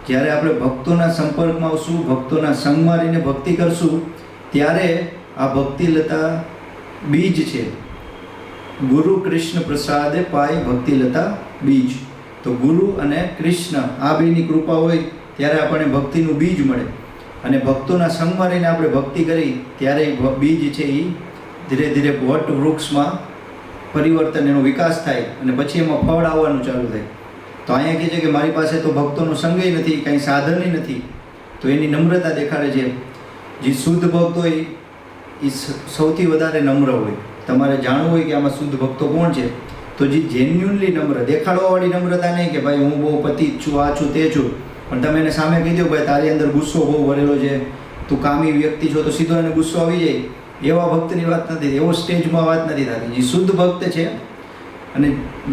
Speaker 1: જ્યારે આપણે ભક્તોના સંપર્કમાં આવશું, ભક્તોના સંગમાં રહીને ભક્તિ કરશું, ત્યારે આ ભક્તિલતા બીજ છે. ગુરુ કૃષ્ણ પ્રસાદે પાય ભક્તિલતા બીજ. તો ગુરુ અને કૃષ્ણ આ બેની કૃપા હોય ત્યારે આપણને ભક્તિનું બીજ મળે. અને ભક્તોના સંગમાં રહીને આપણે ભક્તિ કરી ત્યારે બીજ છે એ ધીરે ધીરે વટ વૃક્ષમાં પરિવર્તન, એનો વિકાસ થાય અને પછી એમાં ફળ આવવાનું ચાલુ થાય. તો અહીંયા કહે છે કે મારી પાસે તો ભક્તોનો સંગય નથી, કાંઈ સાધનય નથી. તો એની નમ્રતા દેખાડે છે. જે શુદ્ધ ભક્ત હોય એ સૌથી વધારે નમ્ર હોય. તમારે જાણવું હોય કે આમાં શુદ્ધ ભક્તો કોણ છે, તો જે જેન્યુઅનલી નમ્ર, દેખાડવાવાળી નમ્રતા નહીં કે ભાઈ હું બહુ પતિત છું, આ છું, તે છું. પણ તમે એને સામે કહી દો ભાઈ તારી અંદર ગુસ્સો બહુ ભરેલો છે, તું કામી વ્યક્તિ છો, તો સીધો એને ગુસ્સો આવી જાય. એવા ભક્તની વાત નથી, એવો સ્ટેજમાં વાત નથી થતી. જે શુદ્ધ ભક્ત છે અને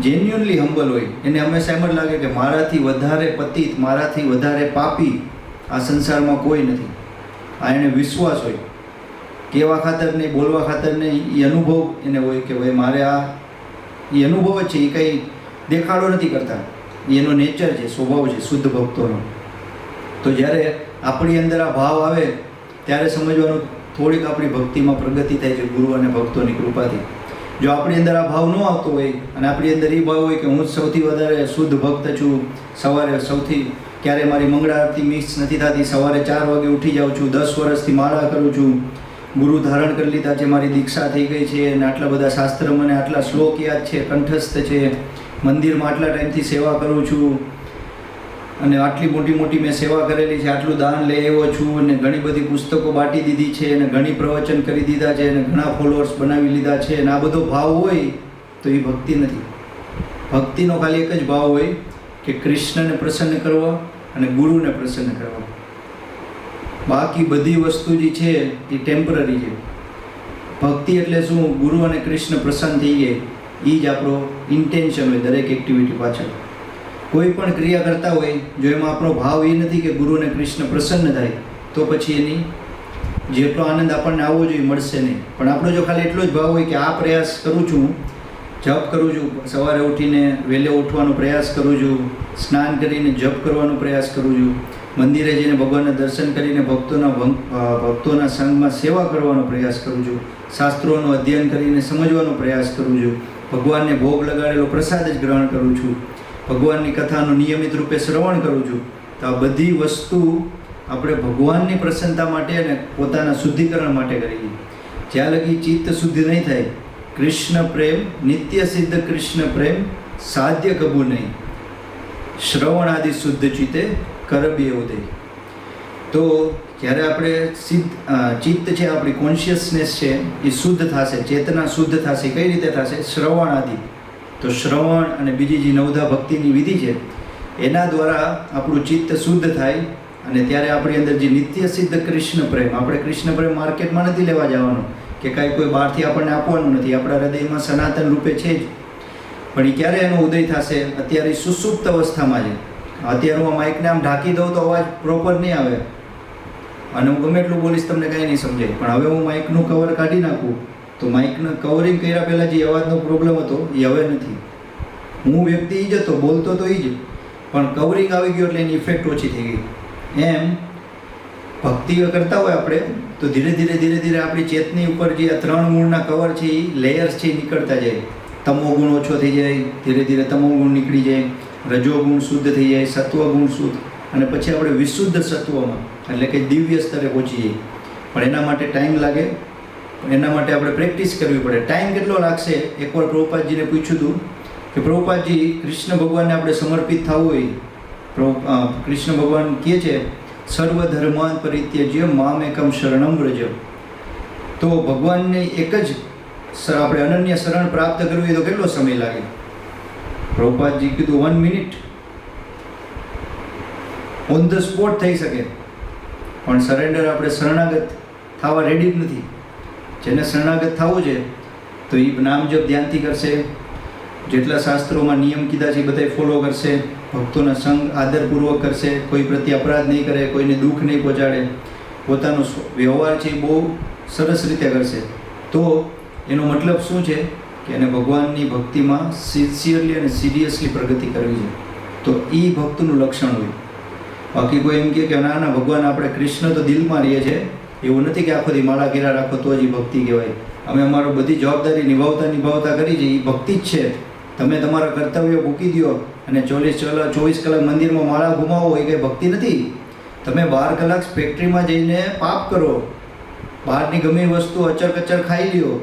Speaker 1: જેન્યુઅનલી હમ્બલ હોય એને હંમેશા એમ જ લાગે કે મારાથી વધારે પતિત, મારાથી વધારે પાપી આ સંસારમાં કોઈ નથી. આ એને વિશ્વાસ હોય કહેવા ખાતર નહીં, બોલવા ખાતર નહીં, એ અનુભવ એને હોય કે ભાઈ મારે આ એ અનુભવ જ છે, એ કંઈ દેખાડો નથી કરતા, એનો નેચર છે, સ્વભાવ છે શુદ્ધ ભક્તોનો. તો જ્યારે આપણી અંદર આ ભાવ આવે ત્યારે સમજવાનું થોડીક આપણી ભક્તિમાં પ્રગતિ થાય છે ગુરુ અને ભક્તોની કૃપાથી. જો આપણી અંદર આ ભાવ ન આવતો હોય અને આપણી અંદર એ ભાવ હોય કે હું જ સૌથી વધારે શુદ્ધ ભક્ત છું, સવારે સૌથી ક્યારે મારી મંગળા આરતી મિસ નથી થતી, સવારે 4 વાગે ઉઠી જાઉં છું, 10 વર્ષથી માળા કરું છું, ગુરુ ધારણ કરી લીધા છે, મારી દીક્ષા થઈ ગઈ છે અને આટલા બધા શાસ્ત્ર મને આટલા શ્લોક યાદ છે, કંઠસ્થ છે, મંદિરમાં આટલા ટાઈમથી સેવા કરું છું અને આટલી મોટી મોટી મેં સેવા કરેલી છે, આટલું દાન લઈ આવ્યો છું અને ઘણી બધી પુસ્તકો બાંટી દીધી છે અને ઘણી પ્રવચન કરી દીધા છે અને ઘણા ફોલોઅર્સ બનાવી લીધા છે અને આ બધો ભાવ હોય તો એ ભક્તિ નથી. ભક્તિનો ખાલી એક જ ભાવ હોય કે કૃષ્ણને પ્રસન્ન કરવા અને ગુરુને પ્રસન્ન કરવા. બાકી બધી વસ્તુ જે છે એ ટેમ્પરરી છે. ભક્તિ એટલે શું? ગુરુ અને કૃષ્ણ પ્રસન્ન થઈ જાય, એ જ આપણો ઇન્ટેન્શન હોય દરેક એક્ટિવિટી પાછળ. કોઈ પણ ક્રિયા કરતા હોય જો એમાં આપણો ભાવ એ નથી કે ગુરુ અને કૃષ્ણ પ્રસન્ન થાય તો પછી એની જેટલો આનંદ આપણને આવવો જોઈએ મળશે નહીં. પણ આપણો જો ખાલી એટલો જ ભાવ હોય કે આ પ્રયાસ કરું છું, જપ કરું છું, સવારે ઉઠીને વહેલે ઉઠવાનો પ્રયાસ કરું છું, સ્નાન કરીને જપ કરવાનો પ્રયાસ કરું છું, મંદિરે જઈને ભગવાનના દર્શન કરીને ભક્તોના સંઘમાં સેવા કરવાનો પ્રયાસ કરું છું, શાસ્ત્રોનું અધ્યયન કરીને સમજવાનો પ્રયાસ કરું છું, ભગવાનને ભોગ લગાડેલો પ્રસાદ જ ગ્રહણ કરું છું, ભગવાનની કથાનું નિયમિત રૂપે શ્રવણ કરું છું. તો આ બધી વસ્તુ આપણે ભગવાનની પ્રસન્નતા માટે અને પોતાના શુદ્ધિકરણ માટે કરીએ. જ્યાં લગી ચિત્ત શુદ્ધ નહીં થાય, કૃષ્ણ પ્રેમ નિત્ય સિદ્ધ કૃષ્ણ પ્રેમ સાધ્ય કબુ નહીં, શ્રવણ આદિ શુદ્ધ ચિત્તે કરબી ઉદય. તો જ્યારે આપણે ચિત્ત છે, આપણી કોન્શિયસનેસ છે એ શુદ્ધ થશે, ચેતના શુદ્ધ થશે. કઈ રીતે થશે? શ્રવણ આદિ. તો શ્રવણ અને બીજી જે નવધા ભક્તિની વિધિ છે એના દ્વારા આપણું ચિત્ત શુદ્ધ થાય અને ત્યારે આપણી અંદર જે નિત્ય સિદ્ધ કૃષ્ણ પ્રેમ, આપણે કૃષ્ણ પ્રેમ માર્કેટમાં નથી લેવા જવાનો કે કાંઈ કોઈ બહારથી આપણને આપવાનું નથી, આપણા હૃદયમાં સનાતન રૂપે છે જ. પણ એ ક્યારે એનો ઉદય થશે? અત્યારે સુસુપ્ત અવસ્થામાં છે. અત્યારે હું આ માઇકને આમ ઢાંકી દઉં તો અવાજ પ્રોપર નહીં આવે અને હું ગમે એટલું બોલીશ તમને કાંઈ નહીં સમજાય. પણ હવે હું માઇકનું કવર કાઢી નાખું તો માઇકનું કવરિંગ કર્યા પહેલાં જે અવાજનો પ્રોબ્લેમ હતો એ હવે નથી. હું વ્યક્તિ એ જ હતો, બોલતો તો એ જ, પણ કવરિંગ આવી ગયો એટલે એની ઇફેક્ટ ઓછી થઈ ગઈ. એમ ભક્તિ કરતા હોય આપણે તો ધીરે ધીરે આપણી ચેતની ઉપર જે આ 3 મૂળના કવર છે એ લેયર્સ છે એ નીકળતા જાય. તમો ગુણ ઓછો થઈ જાય, ધીરે ધીરે તમો ગુણ નીકળી જાય, રજોગુણ શુદ્ધ થઈ જાય, સત્વગુણ શુદ્ધ, અને પછી આપણે વિશુદ્ધ સત્વમાં એટલે કે દિવ્ય સ્તરે પહોંચી જઈએ. પણ એના માટે ટાઈમ લાગે, એના માટે આપણે પ્રેક્ટિસ કરવી પડે. ટાઈમ કેટલો લાગશે? એકવાર પ્રભુપાદજીને પૂછ્યું હતું કે પ્રભુપાદજી, કૃષ્ણ ભગવાનને આપણે સમર્પિત થવું હોય, કૃષ્ણ ભગવાન કહે છે સર્વ ધર્માન પરિત્યજ્ય મામ એકમ શરણમ વ્રજ. તો ભગવાનને એક જ આપણે અનન્ય શરણ પ્રાપ્ત કરવી હોય તો કેટલો સમય લાગે? પ્રભુપાદજી કીધું 1 મિનિટ, ઓન ધ સ્પોટ થઈ શકે. પણ સરેન્ડર આપણે શરણાગત થવા રેડી જ નથી. જેને શરણાગત થવું છે તો એ નામ જપ ધ્યાનથી કરશે, જેટલા શાસ્ત્રોમાં નિયમ કીધા છે એ બધા ફોલો કરશે, ભક્તોના સંગ આદરપૂર્વક કરશે, કોઈ પ્રત્યે અપરાધ નહીં કરે, કોઈને દુઃખ નહીં પહોંચાડે, પોતાનો વ્યવહાર છે એ બહુ સરસ રીતે કરશે. તો એનો મતલબ શું છે કે એને ભગવાનની ભક્તિમાં સિન્સિયરલી અને સિરિયસલી પ્રગતિ કરવી છે. તો એ ભક્તનું લક્ષણ હોય. બાકી કોઈ એમ કહે કે ના ના ભગવાન આપણે કૃષ્ણ તો દિલમાં રહીએ છીએ, એવું નથી કે આખો દી માળા ઘેરા રાખો તો જ એ ભક્તિ કહેવાય. અમે અમારો બધી જવાબદારી નિભાવતા કરી છે, એ ભક્તિ જ છે. તમે તમારા કર્તવ્ય મૂકી દો અને 24 કલાક મંદિરમાં માળા ઘુમાવો એ કંઈ ભક્તિ નથી. તમે 12 કલાક ફેક્ટરીમાં જઈને પાપ કરો, બહારની ગમે વસ્તુ અચર કચર ખાઈ લ્યો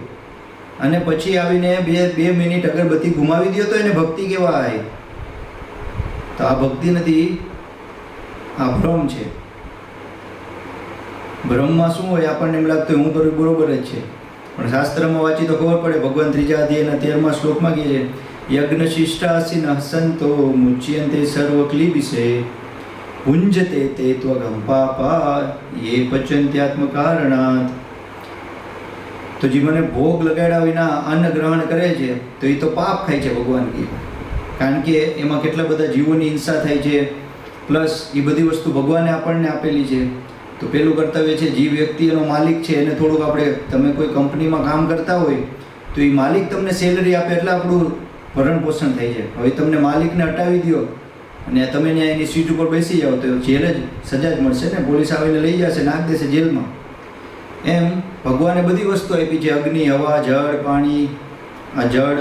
Speaker 1: અને પછી આવીને 2 મિનિટ અગરબત્તી ઘુમાવી દો તો એને ભક્તિ કહેવાય. તો આ ભક્તિ નથી, આ ભ્રમ છે. ભ્રમમાં શું હોય? આપણને એમ લાગતું હું કરું બરોબર જ છે, પણ શાસ્ત્રમાં વાંચી તો ખબર પડે. ભગવાન 3જા અધ્યાયના 13મા શ્લોકમાં કહે છે યજ્ઞ શિષ્ટાસી સંતો મુચ્યંતે સર્વ ક્લિબિશે પુંજતે તે ત્વગમ પાપા યે પચંત્યાત્મ કારણાત. તો જે મને ભોગ લગાડ્યા વિના અન્ન ગ્રહણ કરે છે તો એ તો પાપ ખાય છે ભગવાન કહે, કારણ કે એમાં કેટલા બધા જીવોની હિંસા થાય છે, પ્લસ એ બધી વસ્તુ ભગવાને આપણને આપેલી છે. તો પેલું કર્તવ્ય છે, જે વ્યક્તિ એનો માલિક છે એને થોડુંક આપણે, તમે કોઈ કંપનીમાં કામ કરતા હોય તો એ માલિક તમને સેલરી આપે એટલે આપણું ભરણ પોષણ થઈ જાય. હવે તમને માલિકને હટાવી દો અને તમે ત્યાં એની સીટ ઉપર બેસી જાઓ તો જેલ જ સજા જ મળશે ને, પોલીસ આવીને લઈ જશે, નાખી દેશે જેલમાં. એમ ભગવાને બધી વસ્તુ આપી છે, અગ્નિ, હવા, જળ, પાણી, આ જળ,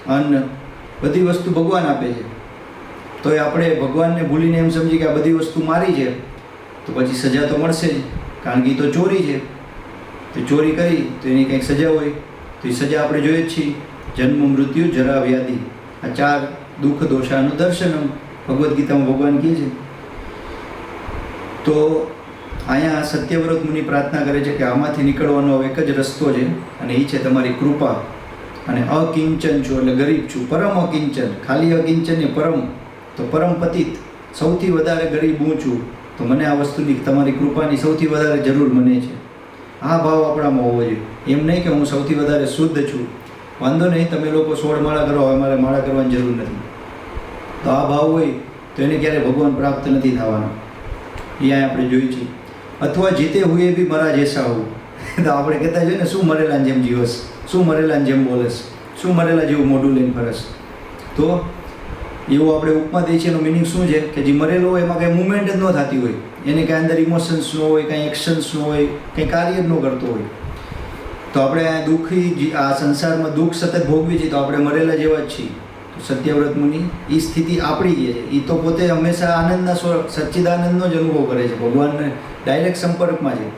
Speaker 1: અન્ન, બધી વસ્તુ ભગવાન આપે છે. તો એ આપણે ભગવાનને ભૂલીને એમ સમજી કે આ બધી વસ્તુ મારી છે તો પછી સજા તો મળશે જ, કારણ કે એ તો ચોરી છે. તો ચોરી કરી તો એની કંઈક સજા હોય, તો એ સજા આપણે જોઈએ જ છીએ, જન્મ, મૃત્યુ, જરા, વ્યાધિ, આ 4 દુઃખ દોષાનું દર્શનમ ભગવદ્ ગીતામાં ભગવાન કહે છે. તો અહીંયા સત્યવ્રત મુનિ પ્રાર્થના કરે છે કે આમાંથી નીકળવાનો એક જ રસ્તો છે અને એ છે તમારી કૃપા. અને અકિંચન છું એટલે ગરીબ છું, પરમ અકિંચન, ખાલી અકિંચન ને પરમ, તો પરમ પતિત, સૌથી વધારે ગરીબ હું છું. તો મને આ વસ્તુની, તમારી કૃપાની સૌથી વધારે જરૂર મને છે. આ ભાવ આપણામાં હોવો જોઈએ. એમ નહીં કે હું સૌથી વધારે શુદ્ધ છું, વાંધો નહીં, તમે લોકો 16 માળા કરો, હવે મારે માળા કરવાની જરૂર નથી. તો આ ભાવ હોય તો એને ક્યારેય ભગવાન પ્રાપ્ત નથી થવાના. એ આપણે જોઈ છીએ. અથવા જીતે હુએ બી મરા જૈસા હું, તો આપણે કહેતા જોઈએ ને, શું મરેલા જેમ જીવસ, શું મરેલા જેમ બોલસ, શું મરેલા જેવું મોઢું લઈને ફરસ. તો એવું આપણે ઉપમા દઈએ છીએ. એનો મિનિંગ શું છે કે જે મરેલો હોય એમાં કંઈ મુવમેન્ટ જ ન થતી હોય, એને કાંઈ અંદર ઇમોશન્સ ન હોય, કાંઈ એક્શન્સ ન હોય, કંઈ કાર્ય જ ન કરતો હોય. તો આપણે દુઃખી, આ સંસારમાં દુઃખ સતત ભોગવીએ છીએ તો આપણે મરેલા જેવા જ છીએ. તો સત્યવ્રત મુનિ એ સ્થિતિ આપણી જે છે, એ તો પોતે હંમેશા આનંદના સચ્ચિદાનંદનો જ અનુભવ કરે છે, ભગવાનને ડાયરેક્ટ સંપર્કમાં છે,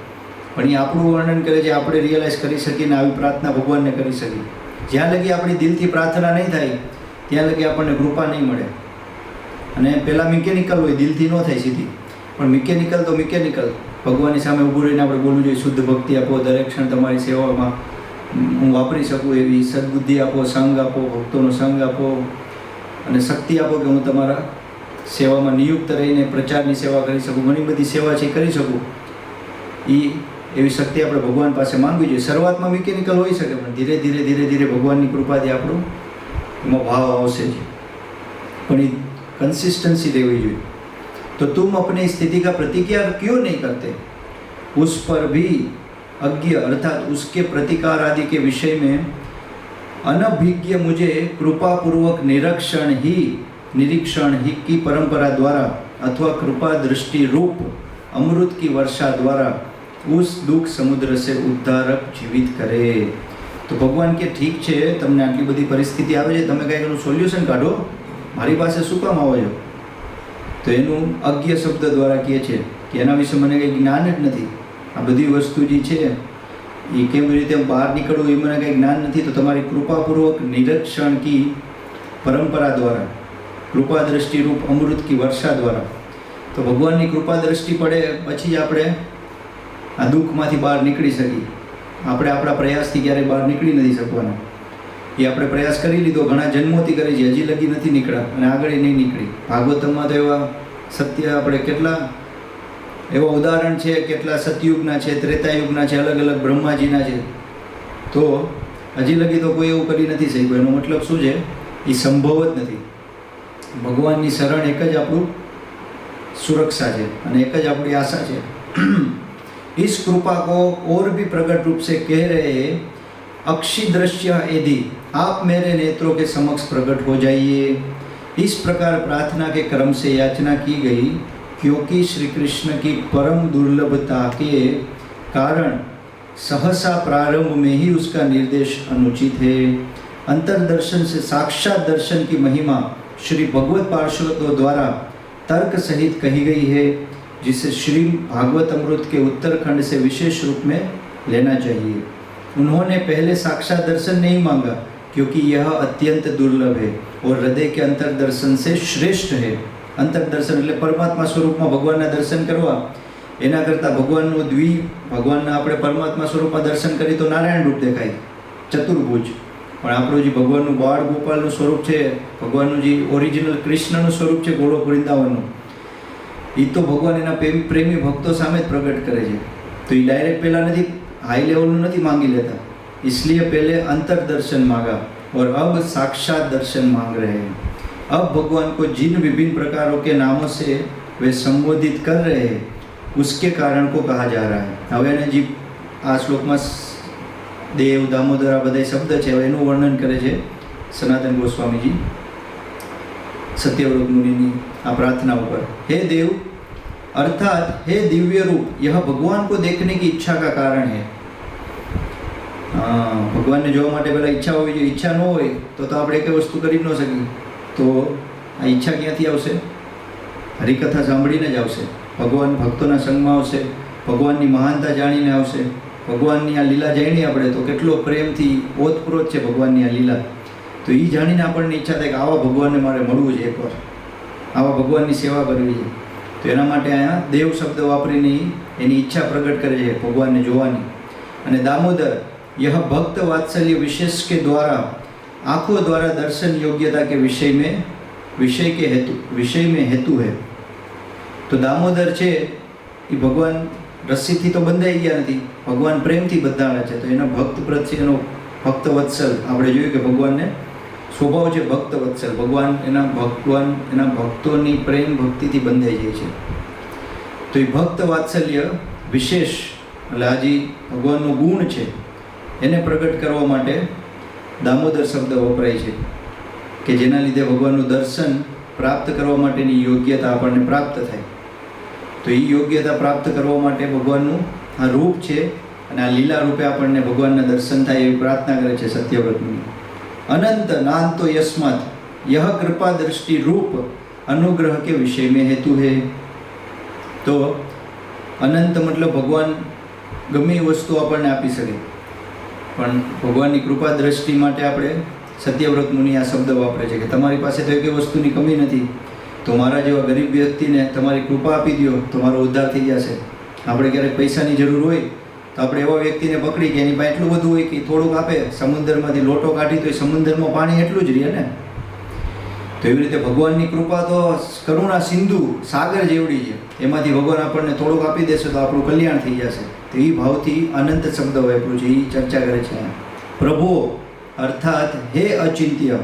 Speaker 1: પણ એ આપણું વર્ણન કરે છે, આપણે રિયલાઇઝ કરી શકીએ ને આવી પ્રાર્થના ભગવાનને કરી શકીએ. જ્યાં લગી આપણી દિલથી પ્રાર્થના નહીં થાય ત્યાં લગી આપણને કૃપા નહીં મળે. અને પહેલાં મિકેનિકલ હોય, દિલથી ન થાય સીધી, પણ મિકેનિકલ તો મિકેનિકલ, ભગવાનની સામે ઊભું રહીને આપણે બોલવું જોઈએ, શુદ્ધ ભક્તિ આપો, દરેક ક્ષણ તમારી સેવામાં હું વાપરી શકું એવી સદબુદ્ધિ આપો, સંગ આપો, ભક્તોનો સંગ આપો અને શક્તિ આપો કે હું તમારા સેવામાં નિયુક્ત રહીને પ્રચારની સેવા કરી શકું, ઘણી બધી સેવા છે કરી શકું. એવી શક્તિ આપણે ભગવાન પાસે માંગવી જોઈએ. શરૂઆતમાં મિકેનિકલ હોઈ શકે, પણ ધીરે ધીરે ધીરે ધીરે ભગવાનની કૃપાથી આપણું એમાં ભાવ આવશે જ, પણ એ कंसिस्टेंसी देवी જોઈએ. तो तुम अपनी स्थिति का प्रतिक्रिया क्यों नहीं करते, उस पर भी अज्ञ अर्थात उसके प्रतिकार आदि के विषय में अनभिज्ञ मुझे कृपा पूर्वक निरीक्षण ही की परंपरा द्वारा अथवा कृपा दृष्टि रूप अमृत की वर्षा द्वारा उस दुख समुद्र से उद्धारक जीवित करे. तो भगवान के ठीक છે, તમને આટલી બધી પરિસ્થિતિ આવે છે, તમે કંઈક એનું સોલ્યુશન કાઢો, મારી પાસે શું કામ આવો છો? તો એનું અજ્ઞ શબ્દ દ્વારા કહે છે કે એના વિશે મને કંઈ જ્ઞાન જ નથી. આ બધી વસ્તુ જે છે એ કેવી રીતે બહાર નીકળવું એ મને કંઈ જ્ઞાન નથી. તો તમારી કૃપાપૂર્વક નિરીક્ષણ કી પરંપરા દ્વારા, કૃપા દ્રષ્ટિ રૂપ અમૃત કી વર્ષા દ્વારા, તો ભગવાનની કૃપા દ્રષ્ટિ પડે પછી જ આપણે આ દુઃખમાંથી બહાર નીકળી શકીએ. આપણે આપણા પ્રયાસથી ક્યારેય બહાર નીકળી નથી શકવાના. એ આપણે પ્રયાસ કરી લીધો, ઘણા જન્મોથી કરી છે, હજી લગી નથી નીકળ્યા અને આગળ નહીં નીકળી. ભાગવતમાં તો એવા સત્ય આપણે કેટલા એવા ઉદાહરણ છે, કેટલા સતયુગના છે, ત્રેતાયુગના છે, અલગ અલગ બ્રહ્માજીના છે. તો હજી લગી તો કોઈ એવું કરી નથી શક્યું. એનો મતલબ શું છે? એ સંભવ જ નથી. ભગવાનની શરણ એક જ આપણું સુરક્ષા છે અને એક જ આપણી આશા છે. इस कृपा को और भी प्रकट रूप से कह रहे हैं, अक्षी दृश्य यदि आप मेरे नेत्रों के समक्ष प्रकट हो जाइए. इस प्रकार प्रार्थना के क्रम से याचना की गई, क्योंकि श्री कृष्ण की परम दुर्लभता के कारण सहसा प्रारंभ में ही उसका निर्देश अनुचित है. अंतर्दर्शन से साक्षात दर्शन की महिमा श्री भगवत पार्षदों द्वारा तर्क सहित कही गई है, जिसे श्री भागवत अमृत के उत्तरखंड से विशेष रूप में लेना चाहिए. उन्होंने पहले साक्षात दर्शन नहीं मांगा, क्योंकि यह अत्यंत दुर्लभ है और हृदय के अंतर्दर्शन से श्रेष्ठ है. अंतर्दर्शन એટલે પરમાત્મા સ્વરૂપમાં ભગવાનના દર્શન કરવા, એના કરતાં ભગવાનનું ભગવાનના આપણે પરમાત્મા સ્વરૂપમાં દર્શન કરીએ તો નારાયણ રૂપ દેખાય, ચતુર્ભુજ. પણ આપણું જે ભગવાનનું બાળ ગોપાલનું સ્વરૂપ છે, ભગવાનનું જે ઓરિજિનલ કૃષ્ણનું સ્વરૂપ છે, ગોલોક વૃંદાવનનું, એ તો ભગવાન એના પ્રેમી ભક્તો સામે જ પ્રગટ કરે છે. તો એ ડાયરેક્ટ પહેલાં નથી, हाई लेवल नहीं मांगी लेता, इसलिए पहले अंतर दर्शन मांगा और अब साक्षात दर्शन मांग रहे हैं. अब भगवान को जिन विभिन्न प्रकारों के नामों से वे संबोधित कर रहे हैं, उसके कारण को कहा जा रहा है. હવે એને જે આ શ્લોકમાં દેવ, દામોદર આ બધા શબ્દ છે, હવે એનું વર્ણન કરે છે સનાતન ગોસ્વામીજી सत्यव्रत मुनि आ प्रार्थना ऊपर. हे देव अर्थात हे दिव्य रूप, यह भगवान को देखने की इच्छा का कारण है. भगवान ने જોવા માટે પહેલા ઈચ્છા હોવી જોઈએ. ઈચ્છા ન હોય તો આપણે એક વસ્તુ કરી ન શકીએ. તો આ ઈચ્છા ક્યાંથી આવશે? હરિકથા સાંભળીને જ આવશે. ભગવાન ભક્તોના સંગમાં આવશે, ભગવાનની મહાનતા જાણીને આવશે. ભગવાનની આ લીલા જાણી આપણે તો કેટલો પ્રેમથી ઓતપ્રોત છે ભગવાનની આ લીલા. તો એ જાણીને આપણને ઈચ્છા થાય કે આવા ભગવાનને મારે મળવું છે, એકવાર આવા ભગવાનની સેવા કરવી છે. તો એના માટે અહીંયા દેવ શબ્દ વાપરીને એની ઈચ્છા પ્રગટ કરે છે ભગવાનને જોવાની. અને દામોદર यह भक्त वात्सल्य विशेष के द्वारा आंखों द्वारा दर्शन योग्यता के विषय में हेतु है. तो दामोदर છે એ ભગવાન રસ્સીથી તો બંધાઈ ગયા નથી, ભગવાન પ્રેમથી બંધાણા છે. તો એના ભક્ત પ્રત્યેનો ભક્ત વત્સલ આપણે જોયું કે ભગવાનને સ્વભાવ છે ભક્ત વત્સલ. ભગવાન એના ભક્તોની પ્રેમ ભક્તિથી બંધાઈ જાય છે. તો એ ભક્ત વાત્સલ્ય વિશેષ એટલે આ જે ભગવાનનો ગુણ છે એને પ્રગટ કરવા માટે દામોદર શબ્દ વપરાય છે કે જેના લીધે ભગવાનનું દર્શન પ્રાપ્ત કરવા માટેની યોગ્યતા આપણને પ્રાપ્ત થાય. તો એ યોગ્યતા પ્રાપ્ત કરવા માટે ભગવાનનું આ રૂપ છે અને આ લીલા રૂપે આપણને ભગવાનના દર્શન થાય એવી પ્રાર્થના કરે છે સત્યવ્રત મુનિ. अनंत नान्तो यस्मात् यह कृपा दृष्टि रूप अनुग्रह के विषय में हेतु है. तो अनंत मतलब भगवान गમે વસ્તુ આપણને આપી શકે, પણ ભગવાનની કૃપા દ્રષ્ટિ માટે આપણે સત્યવ્રત મુનિ આ શબ્દ વાપરે છે કે તમારી પાસે તો એક વસ્તુની કમી નથી, તો મારા જેવા ગરીબ વ્યક્તિને તમારી કૃપા આપી દો તો મારો ઉદ્ધાર થઈ જશે. આપણે ક્યારેક પૈસાની જરૂર હોય તો આપણે એવા વ્યક્તિને પકડી કે એની પાસે એટલું બધું હોય કે થોડુંક આપે, સમુદ્રમાંથી લોટો કાઢી તો એ સમુદ્રમાં પાણી એટલું જ રહે ને. તો એવી રીતે ભગવાનની કૃપા તો કરુણા સિંધુ સાગર જેવડી છે, એમાંથી ભગવાન આપણને થોડુંક આપી દેશે તો આપણું કલ્યાણ થઈ જશે. તો એ ભાવથી અનંત શબ્દ વાપર્યું છે, એ ચર્ચા કરે છે. પ્રભો અર્થાત હે અચિંત્ય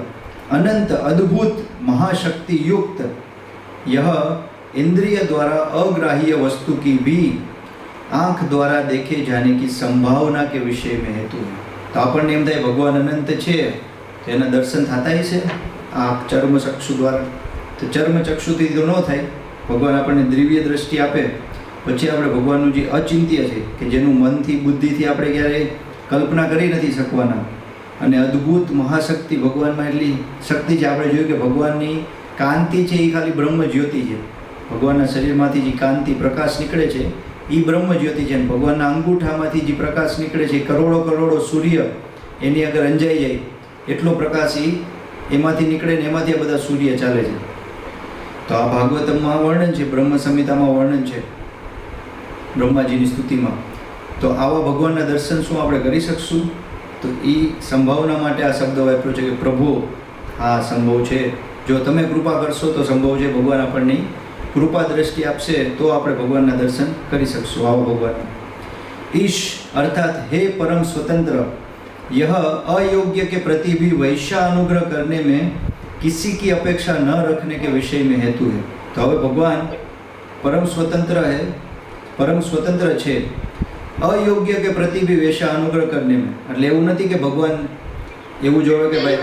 Speaker 1: अनंत अद्भुत महाशक्ति युक्त यह इंद्रिय द्वारा अग्राह्य वस्तु की भी आँख द्वारा देखे जाने की संभावना के विषय में हेतु है. तो अपन एम थाय भगवान अनंत है तो एना दर्शन थता ही से आ चर्म चक्षु द्वारा. तो चर्म चक्षुथी तो न थाय, भगवान आपणे दिव्य दृष्टि आपे पछी आपणे भगवाननुं जे अचिंत्य छे के जेनुं मनथी बुद्धिथी आपणे क्यारे कल्पना करी नथी शकवाना અને અદ્ભુત મહાશક્તિ ભગવાનમાં એટલી શક્તિ છે. આપણે જોયું કે ભગવાનની કાંતિ છે એ ખાલી બ્રહ્મ જ્યોતિ છે. ભગવાનના શરીરમાંથી જે કાંતિ પ્રકાશ નીકળે છે એ બ્રહ્મ જ્યોતિ છે. અને ભગવાનના અંગૂઠામાંથી જે પ્રકાશ નીકળે છે કરોડો કરોડો સૂર્ય એની આગળ અંજાઈ જાય એટલો પ્રકાશ એમાંથી નીકળે ને એમાંથી આ બધા સૂર્ય ચાલે છે. તો આ ભાગવતમમાં વર્ણન છે, બ્રહ્મ સંહિતામાં વર્ણન છે બ્રહ્માજીની સ્તુતિમાં. તો આવા ભગવાનના દર્શન શું આપણે કરી શકશું? તો એ સંભાવના માટે આ શબ્દ વાપર્યો છે કે પ્રભુ આ સંભવ છે, જો તમે કૃપા કરશો તો સંભવ છે. ભગવાન આપણને કૃપા દ્રષ્ટિ આપશે તો આપણે ભગવાનના દર્શન કરી શકશું. આવો ભગવાન ઈશ અર્થાત હે પરમ स्वतंत्र यह अयोग्य के प्रति भी वैश्य अनुग्रह करने में किसी की अपेक्षा न रखने के विषय में हेतु है. तो હવે ભગવાન પરમ સ્વતંત્ર है, પરમ સ્વતંત્ર છે, અયોગ્ય કે પ્રતિ ભી વૈશા અનુગ્રહ કરને में. એટલે એવું નથી કે ભગવાન એવું જોવે કે ભાઈ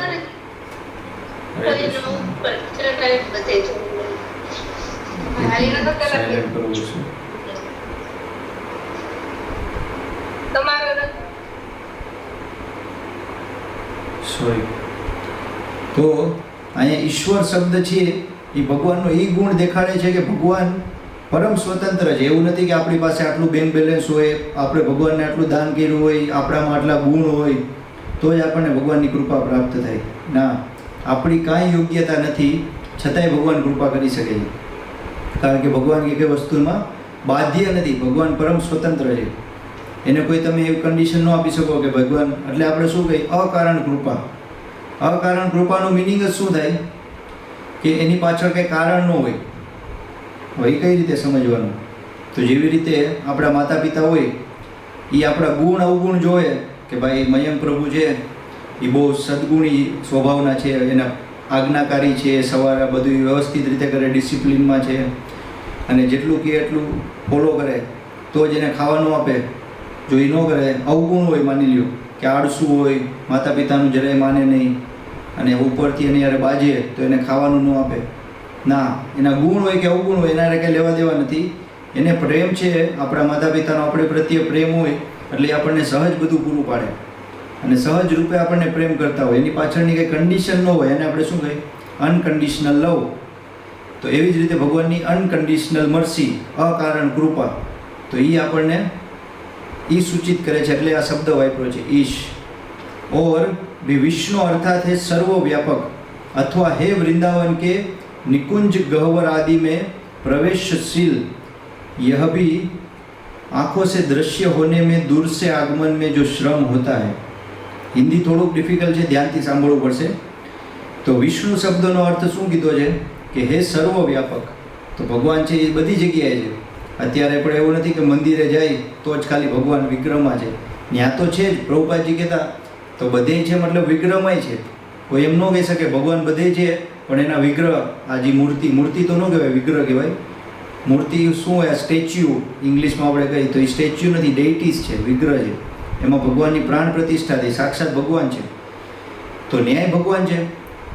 Speaker 1: સોરી. તો અહીંયા ઈશ્વર શબ્દ છે એ ભગવાનનો એ ગુણ દેખાડે છે કે ભગવાન પરમ સ્વતંત્ર છે. એવું નથી કે આપણી પાસે આટલું બેંક બેલેન્સ હોય, આપણે ભગવાનને આટલું દાન કર્યું હોય, આપણામાં આટલા ગુણ હોય તો જ આપણને ભગવાનની કૃપા પ્રાપ્ત થાય. ના, આપણી કાંઈ યોગ્યતા નથી છતાંય ભગવાન કૃપા કરી શકે છે. કારણ કે ભગવાન એક વસ્તુમાં બાધ્ય નથી. ભગવાન પરમ સ્વતંત્ર છે. એને કોઈ તમે એવી કન્ડિશન ન આપી શકો કે ભગવાન, એટલે આપણે શું કહીએ અકારણ કૃપા. અકારણ કૃપાનું મિનિંગ જ શું થાય કે એની પાછળ કંઈ કારણ ન હોય. હવે એ કઈ રીતે સમજવાનું? તો જેવી રીતે આપણા માતા પિતા હોય એ આપણા ગુણ અવગુણ જોવે કે ભાઈ મયંક પ્રભુ છે એ બહુ સદગુણી સ્વભાવના છે, એના આજ્ઞાકારી છે, સવારે બધું વ્યવસ્થિત રીતે કરે, ડિસિપ્લિનમાં છે, અને જેટલું કહે એટલું ફોલો કરે તો જ એને ખાવાનું આપે. જો એ ન કરે, અવગુણ હોય, માની લ્યો કે આળસુ હોય, માતા પિતાનું જરાય માને નહીં અને ઉપરથી એની યારે બાજે તો એને ખાવાનું ન આપે. ના, એના ગુણ હોય કે અવગુણ હોય એના કંઈ લેવા દેવા નથી. એને પ્રેમ છે, આપણા માતા પિતાનો આપણે પ્રત્યે પ્રેમ હોય એટલે એ આપણને સહજ બધું પૂરું પાડે અને સહજ રૂપે આપણને પ્રેમ કરતા હોય. એની પાછળની કંઈ કન્ડિશન ન હોય, એને આપણે શું કહીએ? Unconditional love. તો એવી જ રીતે ભગવાનની અનકન્ડિશનલ મર્સી, અકારણ કૃપા, તો એ આપણને એ સૂચિત કરે છે. એટલે આ શબ્દ વાપર્યો છે ઈશ. और भी विष्णु अर्थात है सर्वव्यापक अथवा हे वृंदावन के निकुंज गह्वर आदि में प्रवेशशील, यह भी आंखों से दृश्य होने में दूर से आगमन में जो श्रम होता है. हिंदी थोड़ुंक डिफिकल्ट है, ध्यान थी सांभळવું પડશે. तो विष्णु शब्दનો अर्थ શું કીધો છે કે હે સર્વવ્યાપક. તો ભગવાન છે એ બધી જગ્યાએ છે. અત્યારે પણ એવું નથી કે મંદિરે જાય તો જ ખાલી ભગવાન વિગ્રહમાં છે. ત્યાં તો છે જ. પ્રભુપાદજી કહેતા તો બધે છે, મતલબ વિગ્રહમાંય છે. કોઈ એમ ન કહી શકે ભગવાન બધે છે પણ એના વિગ્રહ, આ જે મૂર્તિ તો ન કહેવાય, વિગ્રહ કહેવાય. મૂર્તિ શું હોય? સ્ટેચ્યુ ઇંગ્લિશમાં આપણે કહીએ તો એ સ્ટેચ્યુ નથી, ડેઇટીસ છે, વિગ્રહ છે. એમાં ભગવાનની પ્રાણ પ્રતિષ્ઠા થઈ, સાક્ષાત ભગવાન છે. તો ન્યાય ભગવાન છે